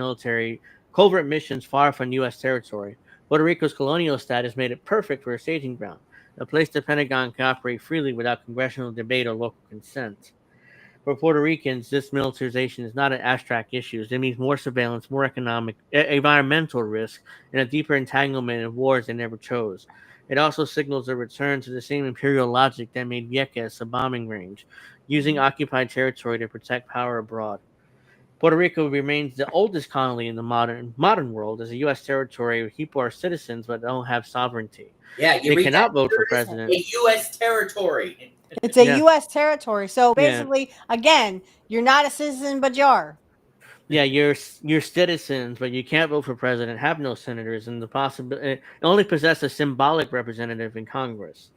missions far from U.S. territory. Puerto Rico's colonial status made it perfect for a staging ground, a place the Pentagon can operate freely without congressional debate or local consent. For Puerto Ricans, this militarization is not an abstract issue. It means more surveillance, more environmental risk, and a deeper entanglement in wars they never chose. It also signals a return to the same imperial logic that made Vieques a bombing range, using occupied territory to protect power abroad. Puerto Rico remains the oldest colony in the modern world as a U.S. territory where people are citizens but don't have sovereignty. Yeah, you They read that cannot vote for here. It is president. a U.S. territory. It's a Yeah, U.S. territory. So yeah. basically, again, you're not a citizen, but you are. Yeah, you're citizens, but you can't vote for president. Have no senators, and the possibility only possess a symbolic representative in Congress.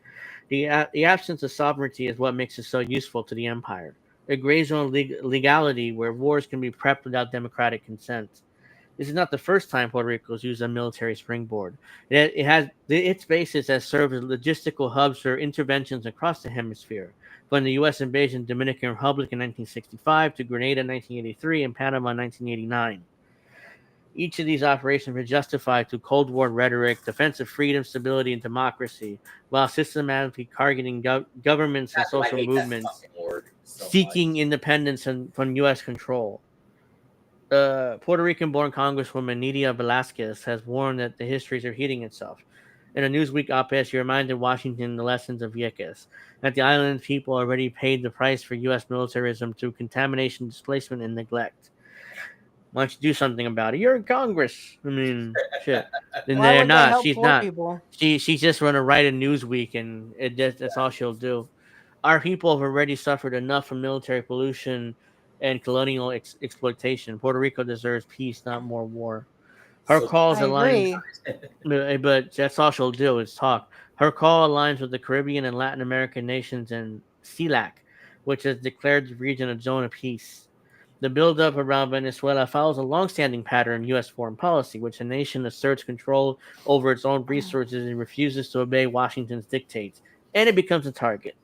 The absence of sovereignty is what makes it so useful to the empire. It grays on legality, where wars can be prepped without democratic consent. This is not the first time Puerto Rico has used a military springboard. It has its bases has served as logistical hubs for interventions across the hemisphere, from the U.S. invasion of Dominican Republic in 1965 to Grenada in 1983 and Panama in 1989. Each of these operations were justified through Cold War rhetoric, defense of freedom, stability, and democracy, while systematically targeting governments and God, do I social hate that movements fucking word so much. seeking independence from U.S. control. Puerto Rican born Congresswoman Nidia Velasquez has warned that the histories are repeating itself. In a Newsweek op-ed, she reminded Washington the lessons of Vieques, that the island's people already paid the price for U.S. militarism through contamination, displacement, and neglect. Why don't you do something about it? You're in Congress. I mean, shit. And Why they're would they not. help She's poor not. people? She's just going to write a Newsweek, and that's all she'll do. Our people have already suffered enough from military pollution and colonial exploitation. Puerto Rico deserves peace, not more war. Her So calls I aligns, agree. but that's all she'll do is talk. Her call aligns with the Caribbean and Latin American nations and CELAC, which has declared the region a zone of peace. The buildup around Venezuela follows a long-standing pattern in U.S. foreign policy, which a nation asserts control over its own resources and refuses to obey Washington's dictates, and it becomes a target.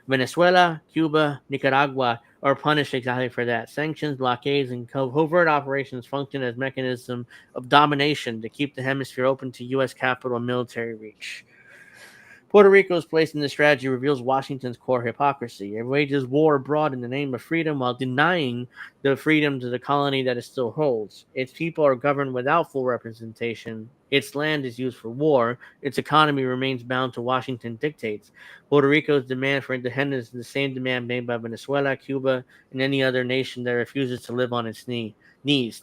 Venezuela, Cuba, Nicaragua are punished exactly for that. Sanctions, blockades, and covert operations function as mechanisms of domination to keep the hemisphere open to U.S. capital and military reach. Puerto Rico's place in this strategy reveals Washington's core hypocrisy. It wages war abroad in the name of freedom while denying the freedom to the colony that it still holds. Its people are governed without full representation. Its land is used for war. Its economy remains bound to Washington dictates. Puerto Rico's demand for independence is the same demand made by Venezuela, Cuba, and any other nation that refuses to live on its knees,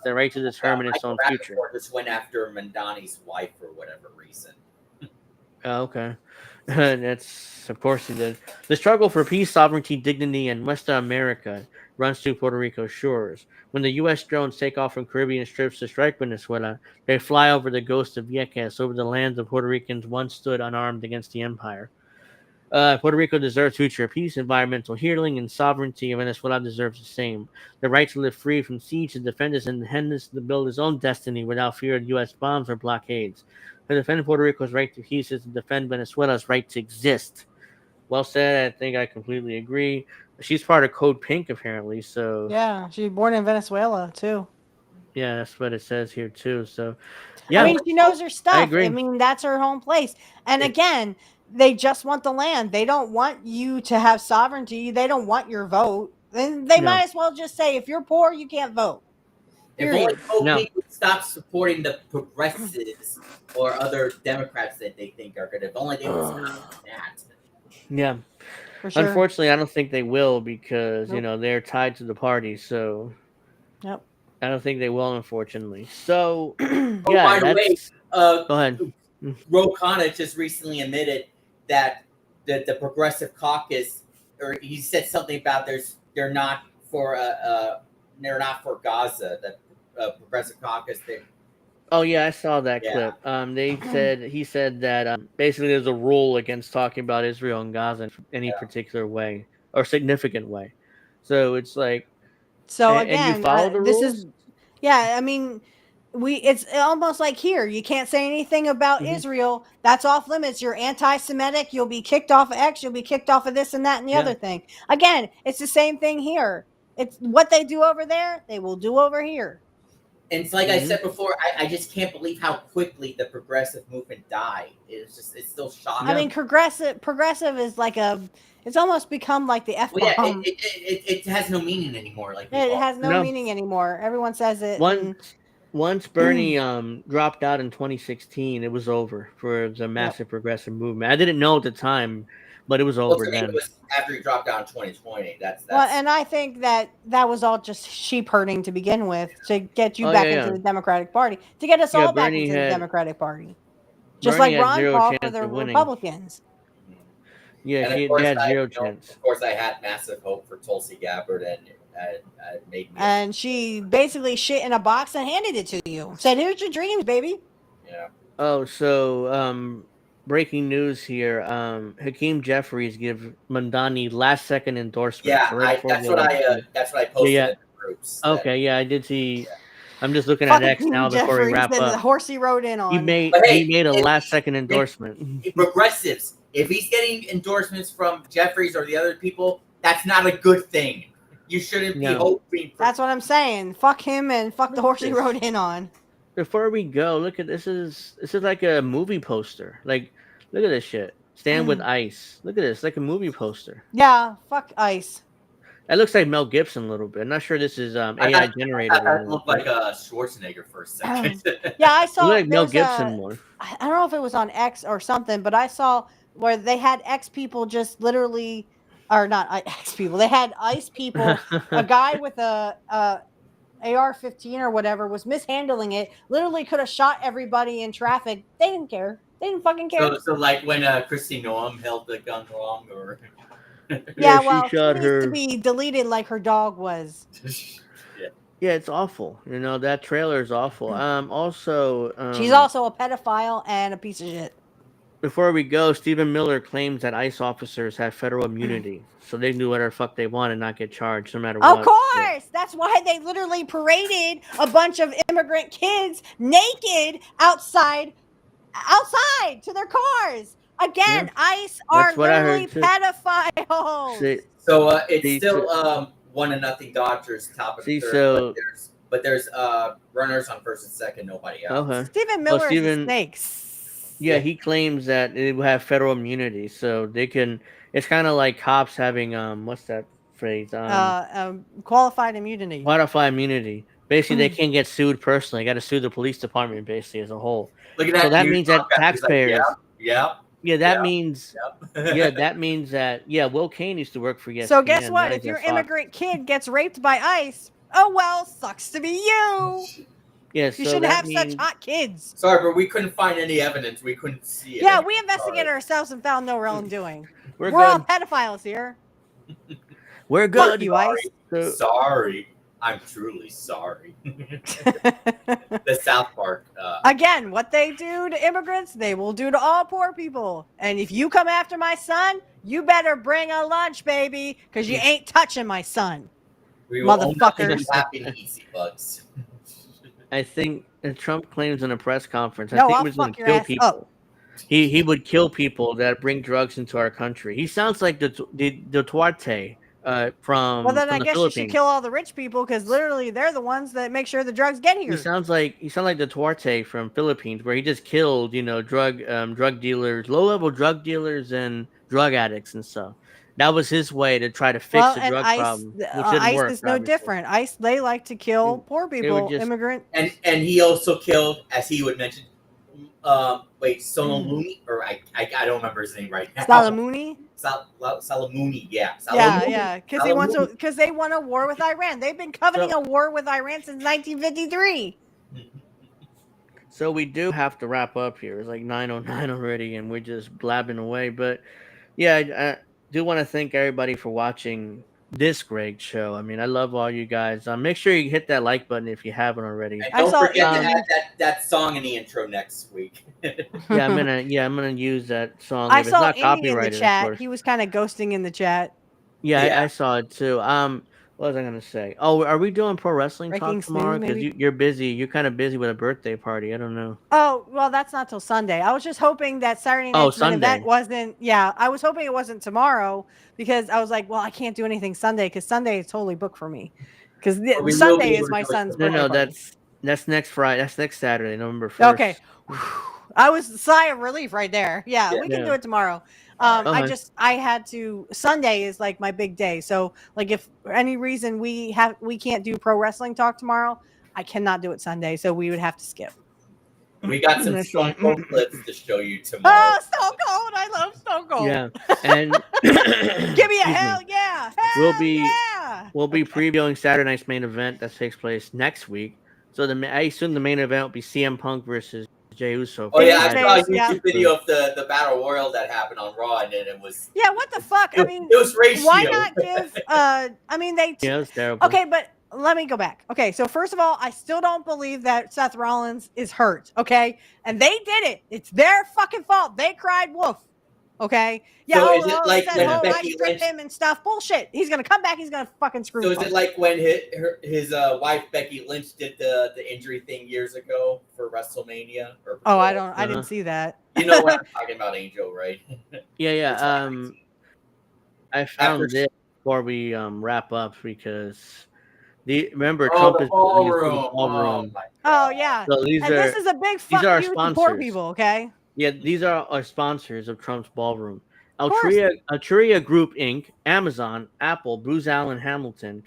the right to determine its Michael own future. Rappaport just went after Mandani's wife for whatever reason. Oh, okay. That's of course he did. The struggle for peace, sovereignty, dignity, and Western America runs through Puerto Rico's shores. When the U.S. drones take off from Caribbean strips to strike Venezuela, they fly over the ghost of Vieques, over the lands of Puerto Ricans once stood unarmed against the empire. Puerto Rico deserves future peace, environmental healing, and sovereignty, and Venezuela deserves the same. The right to live free from siege, to defend its independence, to build its own destiny without fear of U.S. bombs or blockades. To defend Puerto Rico's right to peace is to defend Venezuela's right to exist. Well said. I think I completely agree. She's part of Code Pink, apparently. So Yeah, she was born in Venezuela too. yeah, that's what it says here too. So I yeah, mean, she knows her I stuff. I agree. mean, that's her home place. And It, again, they just want the land. They don't want you to have sovereignty. They don't want your vote. Then they No, might as well just say, if you're poor, you can't vote. if only Period. no, OP would stop supporting the progressives or other Democrats that they think are good. If only they would stop that. yeah. For sure. Unfortunately, I don't think they will because Nope. they're tied to the party. So Yep. I don't think they will, unfortunately. So, Oh, yeah, by the way, that's. Go ahead. Ro Khanna just recently admitted that the Progressive Caucus, or he said something about they're not for they're not for Gaza. The Progressive Caucus, Oh yeah, I saw that yeah. clip. He said that basically there's a rule against talking about Israel and Gaza in any particular way or significant way. So it's like, So and you again, follow the this is rules. yeah. I mean, it's almost like here. You can't say anything about Hmm. Israel. That's off limits. You're anti-Semitic. You'll be kicked off of X. You'll be kicked off of this and that and the Yeah. other thing. Again, it's the same thing here. It's what they do over there. They will do over here. And it's like I Hmm. said before, I just can't believe how quickly the progressive movement died. It's still I shocking. Yeah. mean, progressive is like a. It's almost become like the f Well, yeah, bomb. it has no meaning anymore. Like we It all has no No. meaning anymore. Everyone says it, and Once Bernie dropped out in 2016, it was over for the yep. massive progressive movement. I didn't know at the time, but it was well, over to me it then. was after he dropped out in 2020. Well, That's and I think that that was all just sheep herding to begin with to get you Oh yeah, back into yeah, the Democratic Party, to get us yeah. all back into the Democratic Party, just Bernie like had Ron zero Paul for chance the of winning. Republicans. Yeah, and of they course had zero chance. I had massive hope for Tulsi Gabbard, and it made me And she basically shit in a box and handed it to you. Said, "Here's your dreams, baby." yeah. Oh, so breaking news here. Hakeem Jeffries give Mandani last second endorsement. Yeah, So right before the election. that's what I Yeah, posted yeah. in the groups. That Okay, yeah, I did see. I'm just looking at Fucking X King now before we Jeffries wrap and the up. horse he rode in on. but He hey, made a if, last second if, endorsement. if progressives, if he's getting endorsements from Jeffries or the other people, that's not a good thing. You shouldn't be No. hoping for. That's what I'm saying. Fuck him and fuck the Look at horse he this. rode in on. Before we go, look at this is like a movie poster. Like look at this shit. Stand with Ice. Look at this, like a movie poster. Yeah, fuck ICE. That looks like Mel Gibson a little bit. I'm not sure this is I AI thought generated or that not. looked like Schwarzenegger for a second. Yeah, I You saw look like Mel there's Gibson a more. I don't know if it was on X or something, but I saw where they had X people just literally, or not X people, they had ICE people. A guy with a AR-15 or whatever was mishandling it. Literally could have shot everybody in traffic. They didn't care. They didn't fucking care. So like when Christy Noam held the gun wrong, or Yeah, She well, she shot needs to her. be deleted like her dog was. Yeah, it's awful. That trailer is awful. Also, She's also a pedophile and a piece of shit. before we go, Stephen Miller claims that ICE officers have federal immunity, so they can do whatever the fuck they want and not get charged, no matter Of what. course, that's why they literally paraded a bunch of immigrant kids naked outside to their cars. Yeah, Again, ICE are that's what I literally heard too. pedophiles. See, So it's see, still so, 1-0 Dodgers, top of the see, third, so but there's runners on first and second, nobody else. okay. Stephen Well, Miller is a Stephen, snake. yeah, he claims that they will have federal immunity, so they can. It's kind of like cops having what's that phrase? Qualified immunity. Qualified immunity. Basically, they can't get sued personally. Got to sue the police department basically as a whole. Look at So that. that News means that broadcaster's like, taxpayers. yeah, Yeah, that means. yep. Yeah, that means that. Yeah, Will Kane used to work for ESPN. So guess what? Now If he's your at Fox. immigrant kid gets raped by ICE, oh well, sucks to be you. Yeah, You so shouldn't that have means. such hot kids. Sorry, but we couldn't find any evidence. We couldn't see it. Yeah, anyway. we investigated Sorry. ourselves and found no wrongdoing. We're We're all good. pedophiles here. We're Fuck good. you, ICE. So, Sorry. I'm truly sorry. The South Park. Again, what they do to immigrants, they will do to all poor people. And if you come after my son, you better bring a lunch, baby, because you ain't touching my son. We will own nothing Motherfuckers. but happy and easy bugs. I think Trump claims in a press conference. I No, think I'll he was going fuck to your kill ass people. up. He would kill people that bring drugs into our country. He sounds like the Duarte from Well, then from I the guess you Philippines. should kill all the rich people because literally they're the ones that make sure the drugs get here. He sounds like the Duarte from Philippines, where he just killed drug dealers, low level drug dealers, and drug addicts and stuff. That was his way to try to fix the and drug ICE, problem, which didn't ICE work. is no obviously. different. ICE, they like to kill poor They people, would just immigrant. And he also killed, as he would mention, Sonomuni, or I don't remember his name right now. Salamuni? Salamuni, yeah. Yeah, because they want a war with Iran. They've been coveting a war with Iran since 1953. So we do have to wrap up here. It's like 9:09 already, and we're just blabbing away. But yeah, I do want to thank everybody for watching this great show. I mean, I love all you guys. Make sure you hit that like button if you haven't already. And don't forget to add that song in the intro next week. Yeah, I'm gonna use that song. I If it's saw not Indy in the copyrighted, of chat. course. He was kind of ghosting in the chat. Yeah. I saw it too. What was I gonna say? Oh, are we doing pro wrestling Breaking talk tomorrow? snooze, Because maybe? you're busy. You're kind of busy with a birthday party. I don't know. Oh, well, that's not till Sunday. I was just hoping that Saturday night's main Sunday. event wasn't. Yeah, I was hoping it wasn't tomorrow because I was like, well, I can't do anything Sunday because Sunday is totally booked for me. Because Sunday is my son's birthday. No, party. that's next Friday. That's next Saturday, November 1st. Okay. I was a sigh of relief right there. Yeah, we can do it tomorrow. I had to. Sunday is like my big day. So like, if for any reason we can't do pro wrestling talk tomorrow, I cannot do it Sunday. So we would have to skip. We got some Stone Cold clips to show you tomorrow. Oh, Stone Cold! I love Stone Cold. Yeah, and give me a hell yeah! We'll be previewing Saturday night's main event that takes place next week. So I assume the main event will be CM Punk versus Jey Uso. Oh yeah, I saw a YouTube video of the battle royal that happened on Raw, and then it was what the fuck? I mean, it was ratio. Why not give? I mean, it was terrible. Okay, but let me go back. Okay, so first of all, I still don't believe that Seth Rollins is hurt. Okay, and they did it. It's their fucking fault. They cried wolf. Okay. Yeah. So is it like when I Becky stripped Lynch him and stuff? Bullshit. He's gonna come back. He's gonna fucking screw. So is it like when his wife Becky Lynch did the injury thing years ago for WrestleMania? I didn't see that. You know what I'm talking about, Angel, right? Yeah. I found it before we wrap up because Trump is ballroom. Oh yeah. So this is a big fuck you to poor people. Okay. Yeah, these are our sponsors of Trump's Ballroom. course. Altria Group Inc., Amazon, Apple, Booz Allen Hamilton,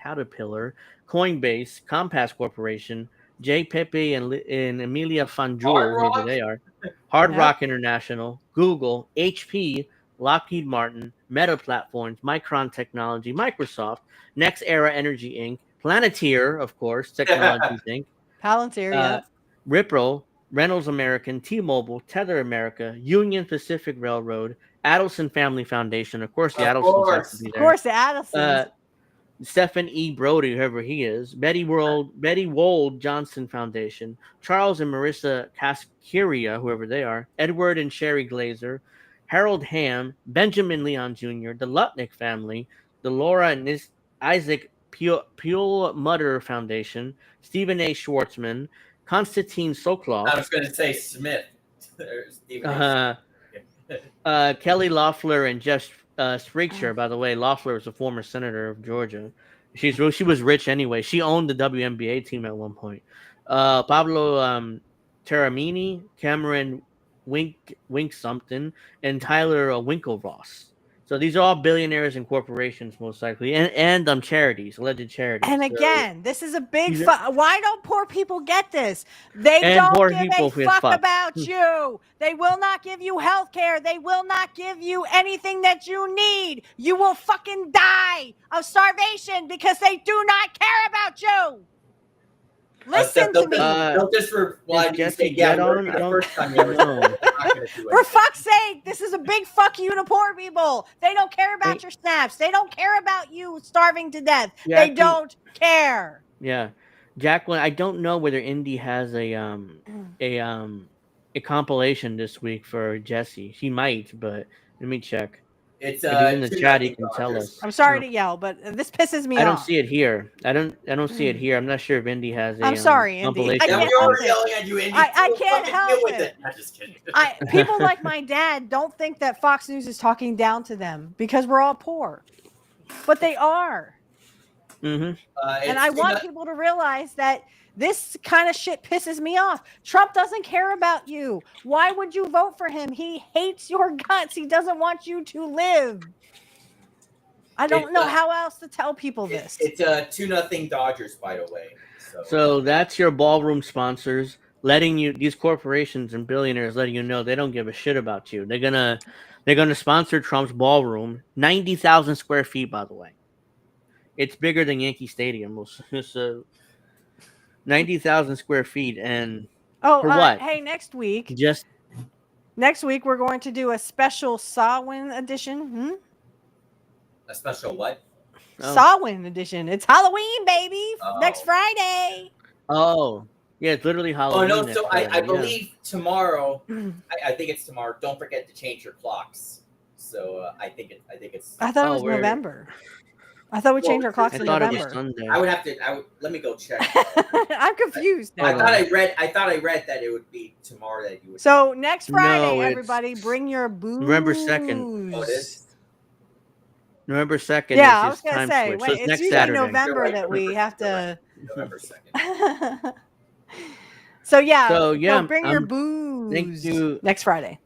Caterpillar, Coinbase, Compass Corporation, J. Pepe and Amelia Hard Fanjul, whoever Rock. they are, Hard Yep. Rock International, Google, HP, Lockheed Martin, Meta Platforms, Micron Technology, Microsoft, Next Era Energy Inc., Planeteer, of course, Technologies Inc., Palantir, uh, yep. Ripple, Reynolds American, T-Mobile, Tether America, Union Pacific Railroad, Adelson Family Foundation. Of course, the Of Adelsons have to course. be Of there. course, the Addisons. Stephen E. Brody, whoever he is, Betty Wold Johnson Foundation, Charles and Marissa Cascaria, whoever they are, Edward and Sherry Glazer, Harold Ham, Benjamin Leon Jr., the Lutnick family, the Laura and Isaac Pule Mutter Foundation, Stephen A. Schwartzman, Konstantin I Sokoloff, was going to say Smith. Stephen A. uh, Kelly Loeffler and Jeff Spreaksher. By the way, Loeffler was a former senator of Georgia. She was rich anyway. She owned the WNBA team at one point. Pablo Terramini, Cameron Wink something, and Tyler Winklevoss. So these are all billionaires and corporations, most likely, and charities, alleged charities. And So, again, this is a big These why don't poor people get this? They And don't poor give people a get fuck fucked. about you. They will not give you health care. They will not give you anything that you need. You will fucking die of starvation because they do not care about you. Listen to me. Don't just reply Is to you Jesse say, yeah, Jett on? the I don't first time you ever said know. it. I'm not gonna do For it. fuck's sake, this is a big fuck you to poor people. They don't care about your snaps. They don't care about you starving to death. They Jackie- don't care. Yeah, Jacqueline. I don't know whether Indy has a compilation this week for Jesse. He might, but let me check. It's If he's in the chat, he 2-0 can tell Dodgers. us. I'm sorry to yell, but this pisses me I don't off. see it here. I don't see it here. I'm not sure if Indy has a I'm sorry, Indy. compilation. I Yeah, can't we help are it. yelling at you, Indy. I We'll can't fucking help deal with it. I'm just kidding. People like my dad don't think that Fox News is talking down to them because we're all poor, but they are. Mm-hmm. And I want people to realize that this kind of shit pisses me off. Trump doesn't care about you. Why would you vote for him? He hates your guts. He doesn't want you to live. I don't know how else to tell people this. It's 2-0 Dodgers, by the way. So that's your ballroom sponsors letting you, these corporations and billionaires letting you know they don't give a shit about you. They're gonna sponsor Trump's ballroom, 90,000 square feet, by the way. It's bigger than Yankee Stadium. So 90,000 square feet, and for what? Hey, next week we're going to do a special Samhain edition. A special what? Samhain edition. It's Halloween, baby. Next Friday. Oh, yeah, it's literally Halloween. Oh no! So I believe tomorrow. I think it's tomorrow. Don't forget to change your clocks. So I think it's. I thought it was November. I thought we changed our clocks in November. It was Sunday. I would have to. Let me go check. I'm confused now. I thought I read that it would be tomorrow that you would. So next Friday, everybody, bring your booze. November 2nd. Oh, it is. November 2nd. Yeah, is I was gonna time say, switch. wait, So it's next usually Saturday. November that we have to. November 2nd. So yeah, So bring your booze. Thank you. Next Friday.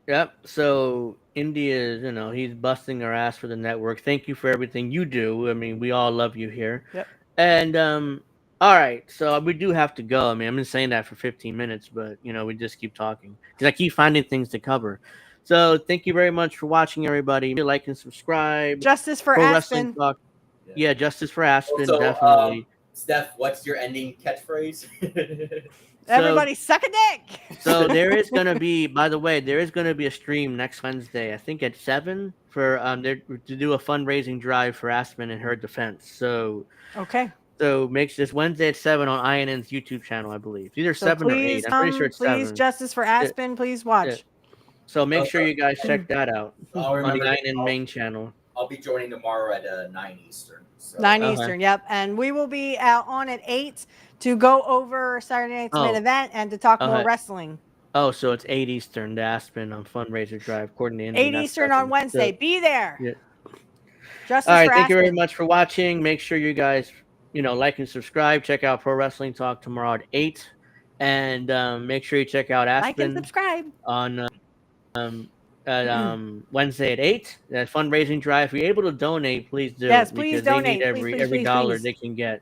Yep. So India, he's busting our ass for the network. Thank you for everything you do. I mean, we all love you here. Yep. And all right. So we do have to go. I mean, I've been saying that for 15 minutes, but we just keep talking because I keep finding things to cover. So thank you very much for watching, everybody. Like and subscribe. Justice for Pro Aspen. Wrestling Talk. Yeah, justice for Aspen, Also, definitely. Steph, what's your ending catchprise? Everybody suck a dick. So there is going to be, by the way, a stream next Wednesday, I think at 7 for to do a fundraising drive for Aspen and her defense. So okay. So makes this Wednesday at 7 on INN's YouTube channel, I believe. It's either 7 or 8. I'm pretty sure it's 7. Please, Justice for Aspen, please watch. So make sure you guys check that out on the INN main channel. I'll be joining tomorrow at 9 Eastern. So. 9 Eastern, yep. And we will be on at 8 to go over Saturday night's main event and to talk more wrestling. Oh, so it's 8 Eastern to Aspen on Fundraiser Drive, according to 8 Eastern on Wednesday. So, be there. Yeah. Justice All right, for thank Aspen. you very much for watching. Make sure you guys, like and subscribe. Check out Pro Wrestling Talk tomorrow at 8. And make sure you check out Like and Aspen subscribe. on Wednesday at 8. That fundraising drive. If you're able to donate, please do Yes, please because they need donate. Please, please, every please, dollar please. they can get.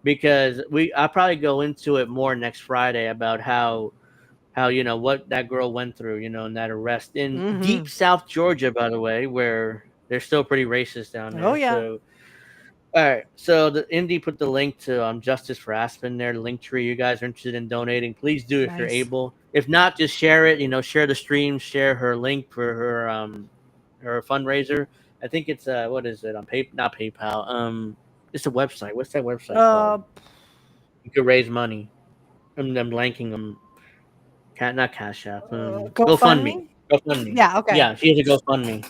Because I'll probably go into it more next Friday about how what that girl went through, in that arrest in deep South Georgia, by the way, where they're still pretty racist down Oh there. yeah. So all right, so the Indy put the link to Justice for Aspen there, the link tree. You guys are interested in donating, please do if you're Nice. able. If not, just share it. Share the stream, share her link for her fundraiser. I think it's what is it on not PayPal. It's a website. What's that website Uh, called? You could raise money. I'm blanking them. Not Cash App. GoFundMe. GoFundMe. GoFundMe. Yeah. Okay. Yeah, she has a GoFundMe.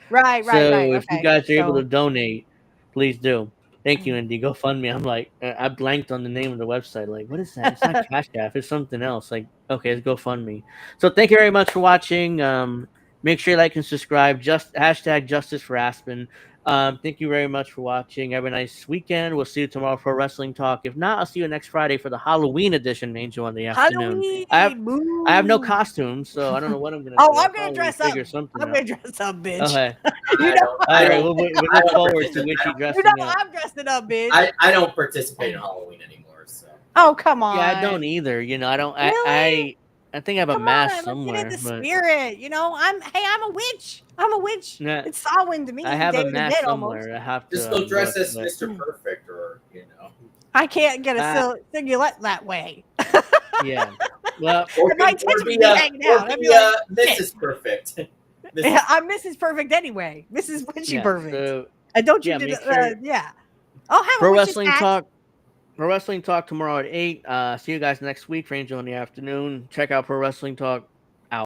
Right. Right. Right. So if you Okay. guys are able to So. donate, please do. Thank you, Indy. GoFundMe. I'm like, I blanked on the name of the website. Like, what is that? It's not Cash App. It's something else. Like, okay, it's GoFundMe. So thank you very much for watching. Make sure you like and subscribe. Just hashtag Justice for Aspen. Thank you very much for watching. Have a nice weekend. We'll see you tomorrow for Wrestling Talk. If not, I'll see you next Friday for the Halloween edition, Angel, in the afternoon. Halloween. I have no Boo. costume, so I don't know what I'm gonna Oh, do. I'll I'm gonna probably dress up. figure something I'm out. gonna dress up, bitch. Okay. You I know, don't. All I right, don't. we I look don't forward to participate. Witchy you dressing know up. I'm dressing up, bitch. I don't participate in Halloween anymore. So Oh, come on. Yeah, I don't either. I don't. Really? I think I have a Come mask on, let's get in somewhere, the but spirit. I'm a witch. I'm a witch. nah, It's Samhain to I me, have Day a of the mask Dead almost. somewhere. I have just to go dress look, as but Mr. Perfect, or I can't get a uh, singlet that way. yeah. Well, or My be tits would be hanging out. I'd be like, shit. Mrs. Perfect. Yeah, I'm Mrs. Perfect anyway. Mrs. Witchy yeah. Perfect. So And don't you yeah, do make sure yeah. I'll have a Pro witch's Wrestling hat. Talk. Pro Wrestling Talk tomorrow at 8. See you guys next week for Angel in the afternoon. Check out Pro Wrestling Talk.